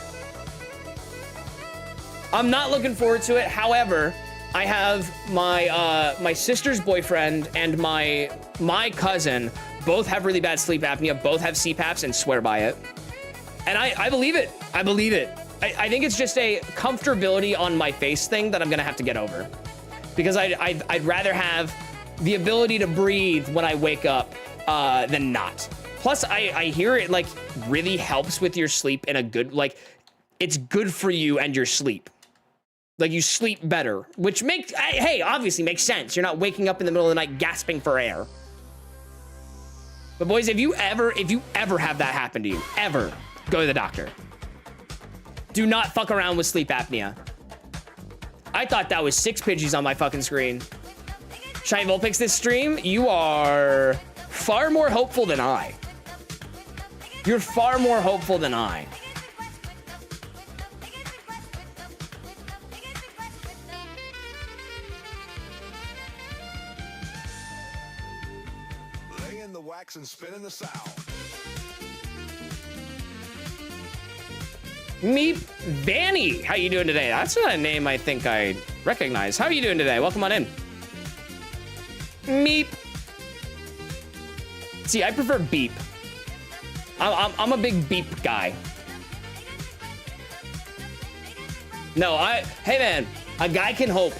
I'm not looking forward to it. However, I have my sister's boyfriend and my cousin both have really bad sleep apnea, both have CPAPs and swear by it. And I believe it. I believe it. I think it's just a comfortability on my face thing that I'm gonna have to get over. Because I'd rather have the ability to breathe when I wake up than not. Plus, I hear it like really helps with your sleep in a good, like, it's good for you and your sleep. Like you sleep better, which makes, hey, obviously makes sense. You're not waking up in the middle of the night gasping for air. But boys, if you ever have that happen to you, ever, go to the doctor. Do not fuck around with sleep apnea. I thought that was 6 Pidgeys on my fucking screen. Shiny Vulpix this stream, you are far more hopeful than I. You're far more hopeful than I. Lay in the wax and spin in the sound. Meep Vanny, how you doing today? That's not a name I think I recognize. How are you doing today? Welcome on in. Meep. See, I prefer beep. I'm a big beep guy. No, hey man, a guy can hope.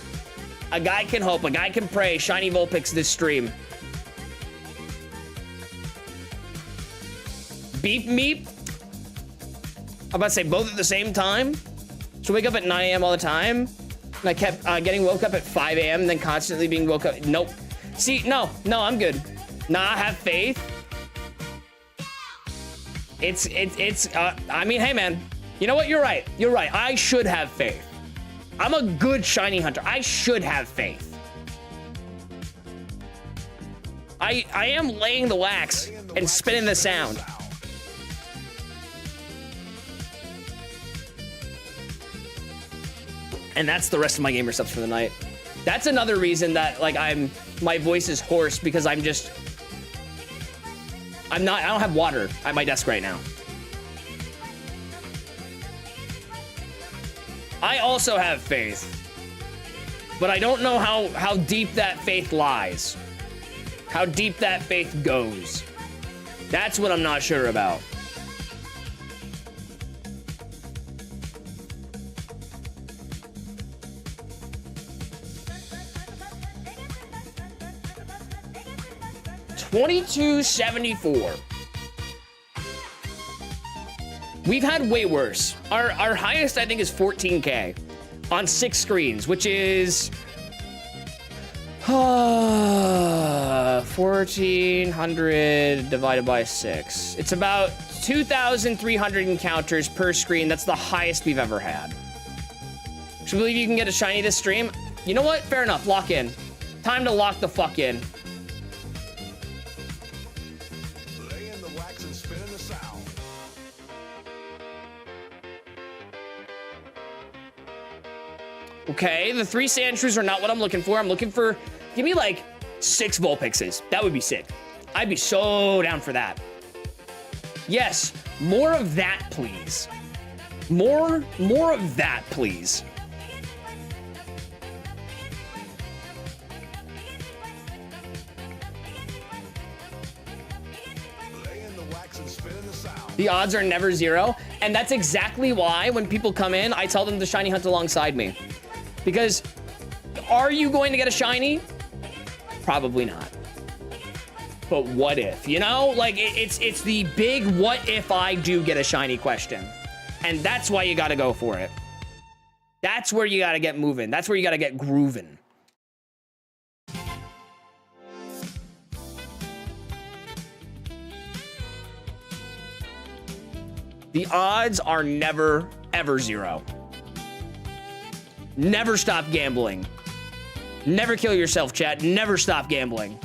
A guy can hope. A guy can pray. Shiny Vulpix this stream. Beep meep. I'm about to say both at the same time. So wake up at 9 a.m. all the time. And I kept getting woke up at 5 a.m. then constantly being woke up. Nope. See, no, I'm good. Nah, have faith. I mean, hey man, you know what? You're right. You're right. I should have faith. I'm a good shiny hunter. I should have faith. I am laying the wax and spinning the sound. And that's the rest of my gamer subs for the night. That's another reason that like my voice is hoarse, because I don't have water at my desk right now. I also have faith, but I don't know how deep that faith lies. How deep that faith goes. That's what I'm not sure about. $22.74. We've had way worse. Our highest, I think, is 14K on 6 screens, which is 1,400 divided by 6. It's about 2,300 encounters per screen. That's the highest we've ever had. So I believe you can get a shiny this stream. You know what? Fair enough. Lock in. Time to lock the fuck in. Okay, the 3 Sandshrews are not what I'm looking for. I'm looking for, give me like 6 Vulpixes. That would be sick. I'd be so down for that. Yes, more of that, please. More of that, please. The odds are never 0, and that's exactly why when people come in, I tell them to shiny hunt alongside me. Because are you going to get a shiny? Probably not. But what if? You know, like it's the big what if I do get a shiny question. And that's why you got to go for it. That's where you got to get moving. That's where you got to get grooving. The odds are never, ever 0. Never stop gambling. Never kill yourself, chat. Never stop gambling.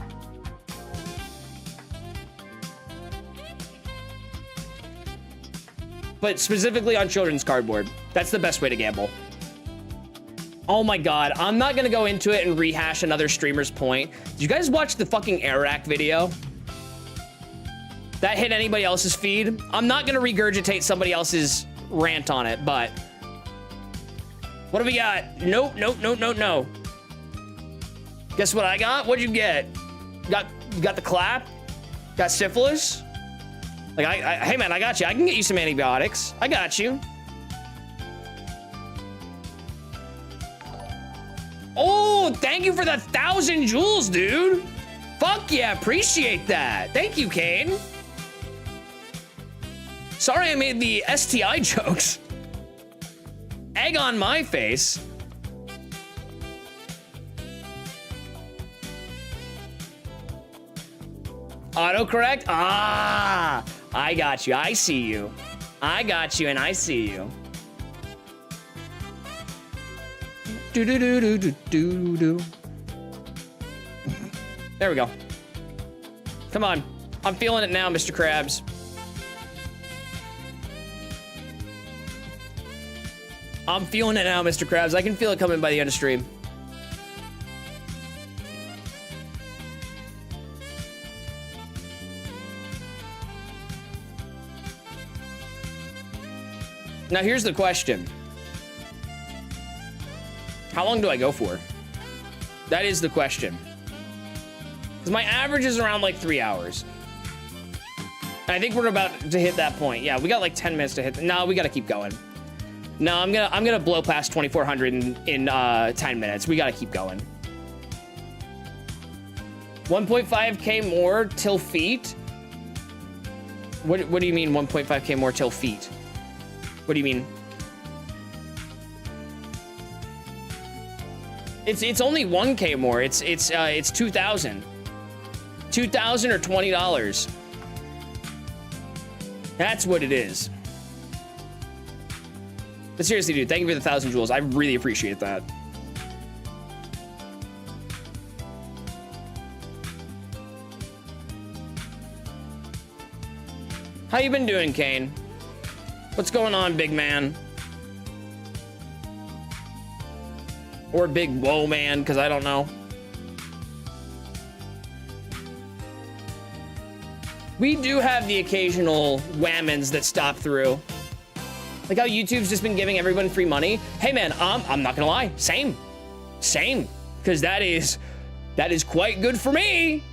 But specifically on children's cardboard. That's the best way to gamble. Oh my god, I'm not gonna go into it and rehash another streamer's point. Did you guys watch the fucking Arak video? That hit anybody else's feed? I'm not gonna regurgitate somebody else's rant on it, but... What do we got? Nope. Guess what I got? What'd you get? Got the clap? Got syphilis? Like, hey man, I got you. I can get you some antibiotics. I got you. Oh, thank you for the 1,000 jewels, dude. Fuck yeah, appreciate that. Thank you, Kane. Sorry I made the STI jokes. Egg on my face. Autocorrect? Ah, I got you. I see you. I got you and I see you. Do do do do do do do. There we go. Come on. I'm feeling it now, Mr. Krabs. I'm feeling it now, Mr. Krabs. I can feel it coming by the end of stream. Now, here's the question. How long do I go for? That is the question. My average is around like 3 hours. I think we're about to hit that point. Yeah, we got like 10 minutes to hit. No, we got to keep going. No, I'm gonna blow past 2,400 in 10 minutes. We got to keep going. 1.5k more till feet. What do you mean 1.5k more till feet? What do you mean? It's only 1k more. It's 2,000. 2,000 or $20. That's what it is. But seriously, dude, thank you for the 1,000 jewels. I really appreciate that. How you been doing, Kane? What's going on, big man? Or big whoa man, because I don't know. We do have the occasional whammons that stop through. Like how YouTube's just been giving everyone free money. Hey man, I'm not gonna lie, same. Because that is quite good for me.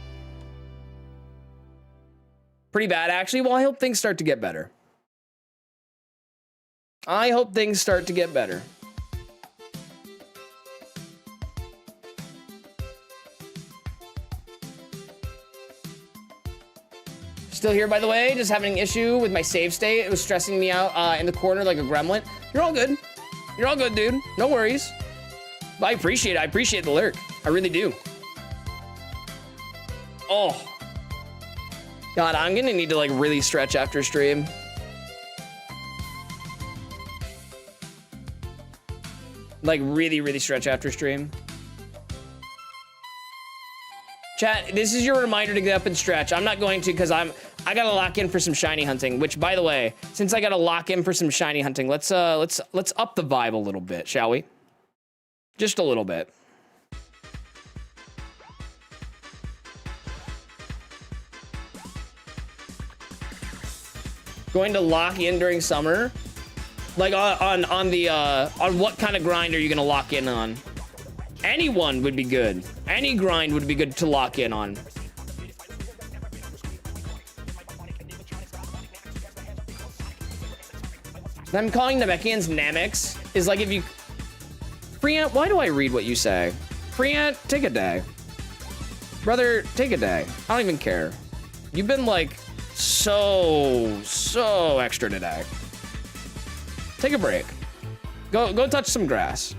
Pretty bad, actually. Well, I hope things start to get better. Still here, by the way, just having an issue with my save state. It was stressing me out in the corner like a gremlin. You're all good. You're all good, dude. No worries. But I appreciate it. I appreciate the lurk. I really do. Oh. God, I'm gonna need to like really stretch after stream. Like really, really stretch after stream. Chat, this is your reminder to get up and stretch. I'm not going to because I gotta lock in for some shiny hunting, which by the way, since I gotta lock in for some shiny hunting, let's up the vibe a little bit, shall we? Just a little bit. Going to lock in during summer? Like on what kind of grind are you gonna lock in on? Anyone would be good. Any grind would be good to lock in on. I'm calling Namekians Namex is like if you... Freant, why do I read what you say? Freant, take a day. Brother, take a day. I don't even care. You've been like so extra today. Take a break. Go touch some grass.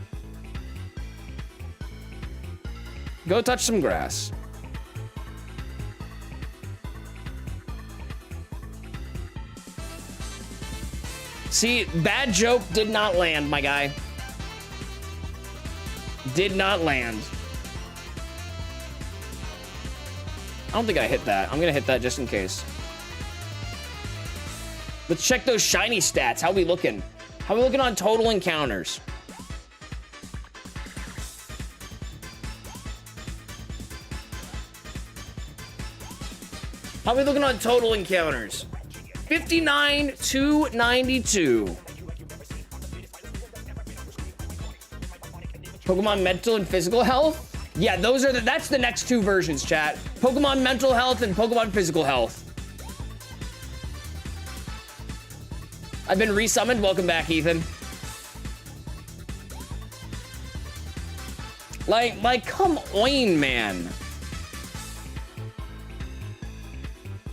Go touch some grass. See, bad joke did not land, my guy. Did not land. I don't think I hit that. I'm gonna hit that just in case. Let's check those shiny stats. How we looking? How we looking on total encounters? How we looking on total encounters? 59 to 92. Pokemon mental and physical health? Yeah, that's the next two versions, chat. Pokemon mental health and Pokemon physical health. I've been resummoned. Welcome back, Ethan. Like, come on, man.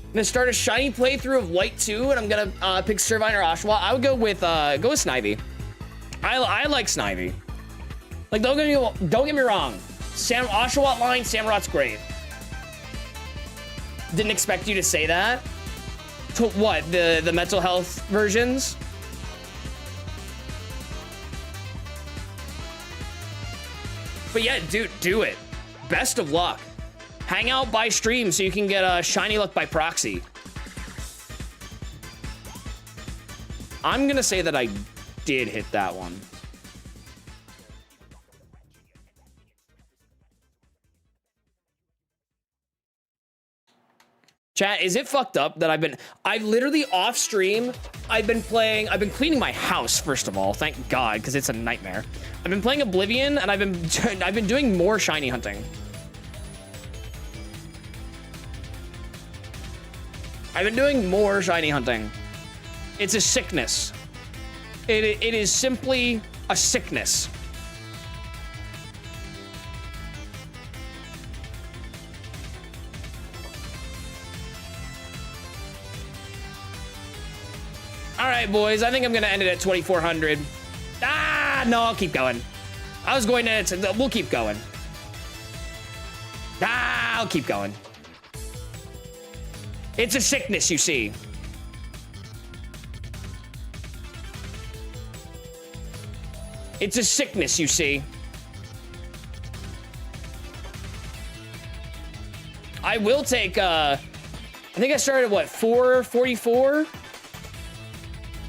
I'm gonna start a shiny playthrough of White 2, and I'm gonna pick Servine or Oshawott. I would go with Snivy. I like Snivy. Like, don't get me wrong. Oshawott line, Samurot's great. Didn't expect you to say that. To what? The mental health versions? But yeah, dude, do it. Best of luck. Hang out by stream so you can get a shiny luck by proxy. I'm gonna say that I did hit that one. Chat, is it fucked up that I've literally off stream, I've been cleaning my house, first of all, thank God, because it's a nightmare. I've been playing Oblivion, and I've been doing more shiny hunting. I've been doing more shiny hunting. It's a sickness. It is simply a sickness. All right, boys, I think I'm gonna end it at 2,400. Ah, no, I'll keep going. I was going to, we'll keep going. Ah, I'll keep going. It's a sickness, you see. It's a sickness, you see. I will take, I think I started at what, 444?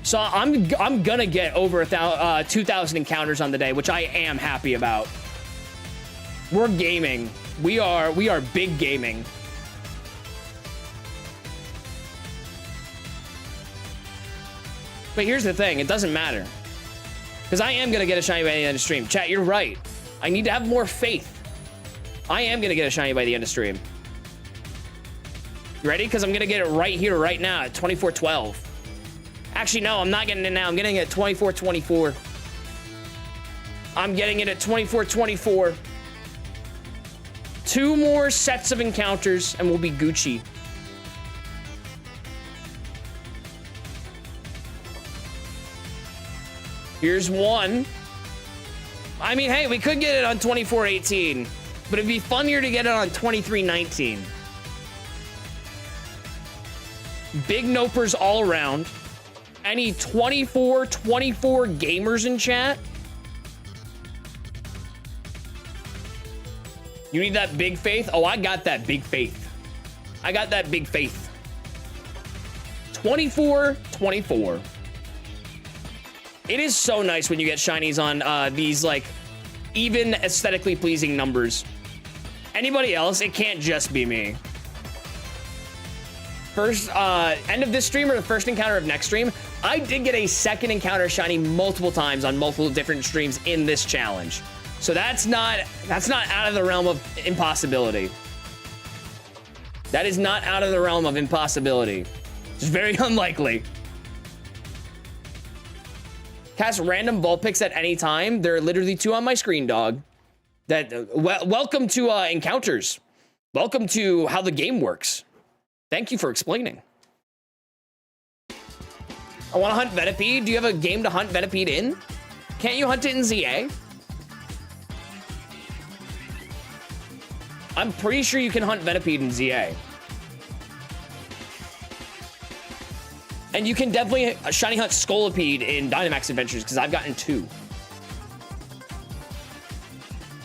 So I'm gonna get over 2,000 encounters on the day, which I am happy about. We're gaming. We are big gaming. But here's the thing, it doesn't matter. Because I am gonna get a shiny by the end of stream. Chat, you're right. I need to have more faith. I am gonna get a shiny by the end of stream. You ready? Because I'm gonna get it right here, right now at 2412. Actually, no, I'm not getting it now. I'm getting it at 2424. I'm getting it at 2424. 2 more sets of encounters and we'll be Gucci. Here's one. I mean, hey, we could get it on 2418, but it'd be funnier to get it on 2319. Big nopers all around. Any 24 gamers in chat? You need that big faith? Oh, I got that big faith. I got that big faith. 24. It is so nice when you get shinies on these, like, even aesthetically pleasing numbers. Anybody else? It can't just be me. First, end of this stream or the first encounter of next stream, I did get a second encounter shiny multiple times on multiple different streams in this challenge. So that's not out of the realm of impossibility. That is not out of the realm of impossibility. It's very unlikely. Cast random Vulpix at any time. There are literally 2 on my screen, dog. Welcome to encounters. Welcome to how the game works. Thank you for explaining. I want to hunt Venipede. Do you have a game to hunt Venipede in? Can't you hunt it in ZA? I'm pretty sure you can hunt Venipede in ZA. And you can definitely shiny hunt Scolipede in Dynamax Adventures, because I've gotten 2.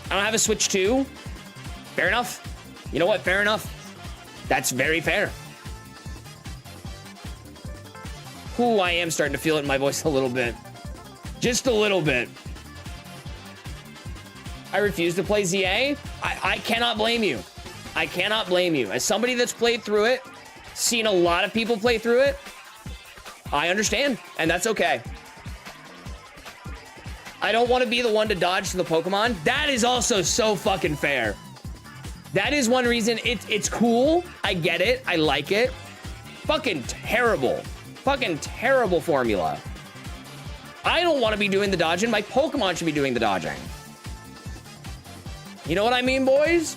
I don't have a Switch 2. Fair enough. You know what? Fair enough. That's very fair. Ooh, I am starting to feel it in my voice a little bit. Just a little bit. I refuse to play ZA. I cannot blame you. I cannot blame you. As somebody that's played through it, seen a lot of people play through it, I understand, and that's okay. I don't want to be the one to dodge to the Pokemon. That is also so fucking fair. That is one reason it's cool. I get it. I like it. Fucking terrible. Fucking terrible formula. I don't want to be doing the dodging. My Pokemon should be doing the dodging. You know what I mean, boys?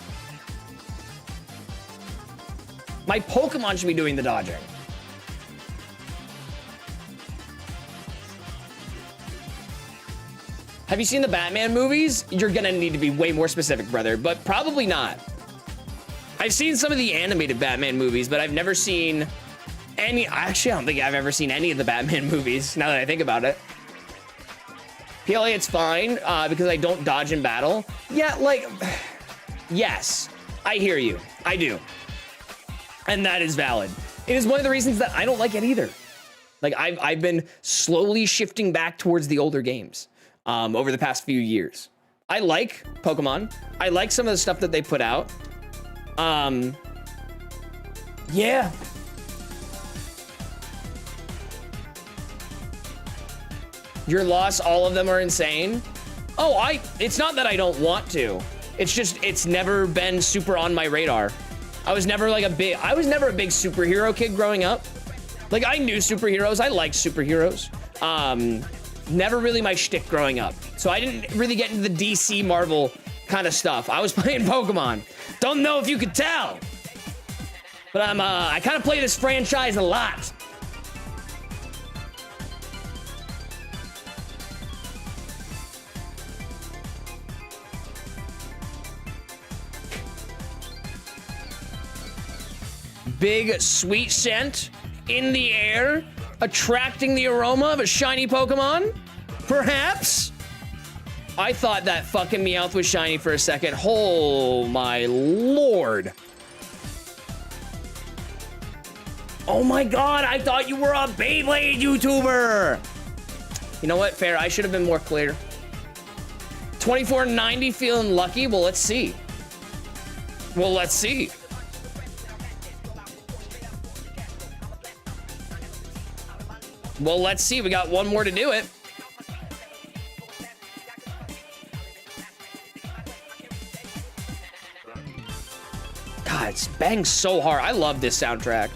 My Pokemon should be doing the dodging. Have you seen the Batman movies? You're gonna need to be way more specific, brother, but probably not. I've seen some of the animated Batman movies, but I've never seen any. Actually, I don't think I've ever seen any of the Batman movies, now that I think about it. PLA, it's fine, because I don't dodge in battle. Yeah, like, yes, I hear you. I do. And that is valid. It is one of the reasons that I don't like it either. Like, I've been slowly shifting back towards the older games over the past few years. I like Pokemon. I like some of the stuff that they put out. Yeah. Your loss, all of them are insane. Oh, it's not that I don't want to. It's just, it's never been super on my radar. I was never like a big superhero kid growing up. Like, I knew superheroes. I liked superheroes. Never really my shtick growing up. So I didn't really get into the DC Marvel kind of stuff. I was playing Pokemon. Don't know if you could tell. But I kind of play this franchise a lot. Big sweet scent in the air, attracting the aroma of a shiny Pokemon? Perhaps? I thought that fucking Meowth was shiny for a second. Oh my lord. Oh my god, I thought you were a Beyblade YouTuber. You know what? Fair, I should have been more clear. 2490 feeling lucky? Well, let's see. Well, let's see. Well, let's see. We got one more to do it. God, it's bangs so hard. I love this soundtrack.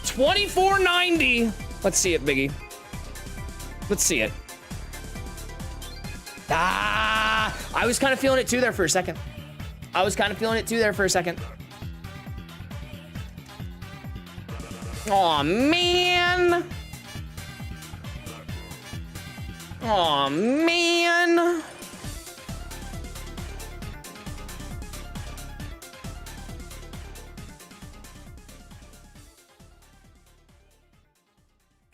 2490. Let's see it, Biggie. Let's see it. Ah, I was kind of feeling it too there for a second. Aw, man. Aw, man.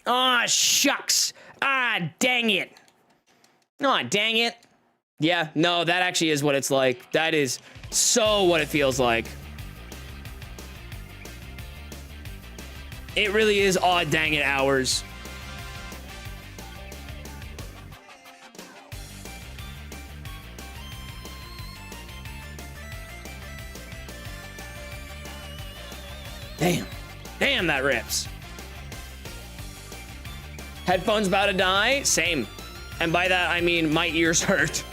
Aw, shucks. Ah, dang it. Aw, dang it. Yeah, no, that actually is what it's like. That is so what it feels like. It really is aw dang it hours. Damn. Damn, that rips. Headphones about to die? Same. And by that, I mean my ears hurt.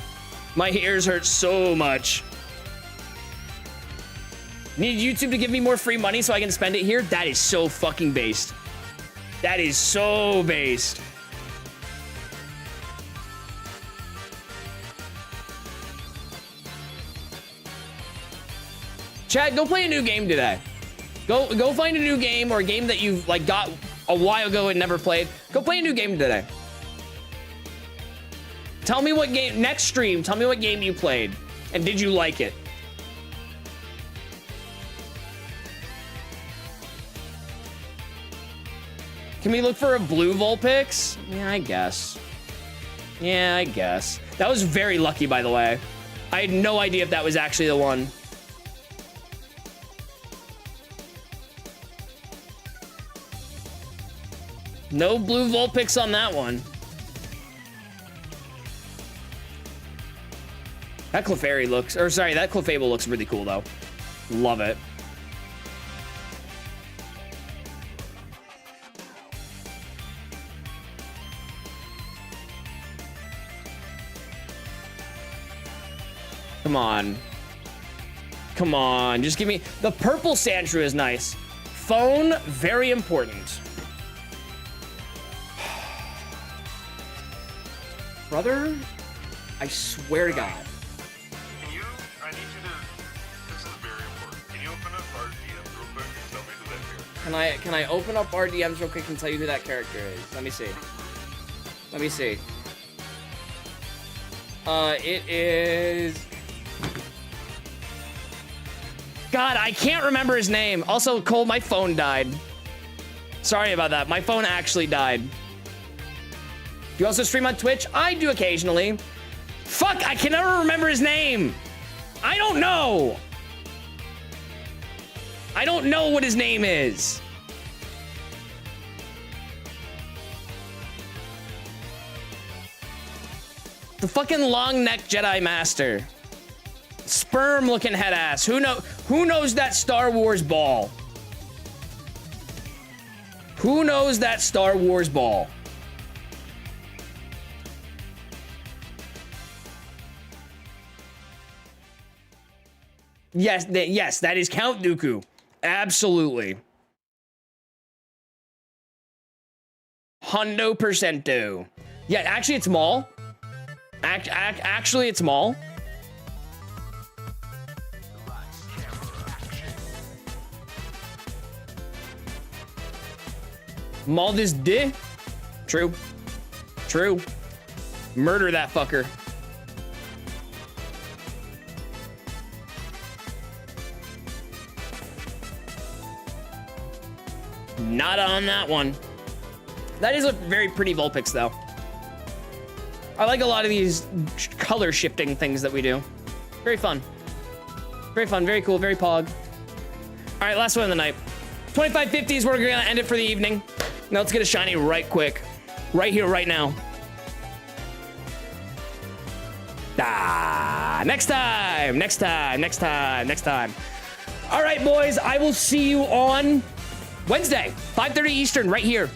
My ears hurt so much. Need YouTube to give me more free money so I can spend it here? That is so fucking based. That is so based. Chad, go play a new game today. Go find a new game or a game that you've like got a while ago and never played. Go play a new game today. Tell me what game, next stream, tell me what game you played and did you like it? Can we look for a blue Vulpix? Yeah, I guess. Yeah, I guess. That was very lucky, by the way. I had no idea if that was actually the one. No blue Vulpix on that one. That Clefairy looks, or sorry, that Clefable looks really cool though. Love it. Come on. Come on, just give me, the purple Sandshrew is nice. Phone, very important. Brother, I swear to God. Can you, I need you to, this is very important. Can you open up our DMs real quick and tell me who that character is? Can I open up our DMs real quick and tell you who that character is? Let me see. Let me see. It is... God, I can't remember his name. Also, Cole, my phone died. Sorry about that. My phone actually died. You also stream on Twitch? I do occasionally. Fuck, I can never remember his name. I don't know. I don't know what his name is. The fucking long-necked Jedi Master. Sperm-looking head ass. Who knows that Star Wars ball? Who knows that Star Wars ball? Yes, yes, that is Count Dooku. Absolutely. Hundo percento. Yeah, actually, it's Maul. Actually, it's Maul. Maul this D. True. True. Murder that fucker. Not on that one. That is a very pretty Vulpix, though. I like a lot of these color shifting things that we do. Very fun. Very fun, very cool, very pog. All right, last one of the night. 2550s, we're gonna end it for the evening. Now let's get a shiny right quick. Right here, right now. Next time, next time, next time, next time. All right, boys, I will see you on Wednesday, 5:30 Eastern, right here.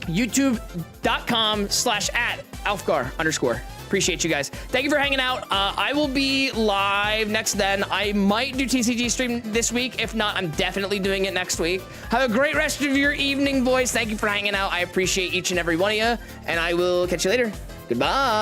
youtube.com/@Aelfgar_. Appreciate you guys. Thank you for hanging out. I will be live next then. I might do TCG stream this week. If not, I'm definitely doing it next week. Have a great rest of your evening, boys. Thank you for hanging out. I appreciate each and every one of you, and I will catch you later. Goodbye.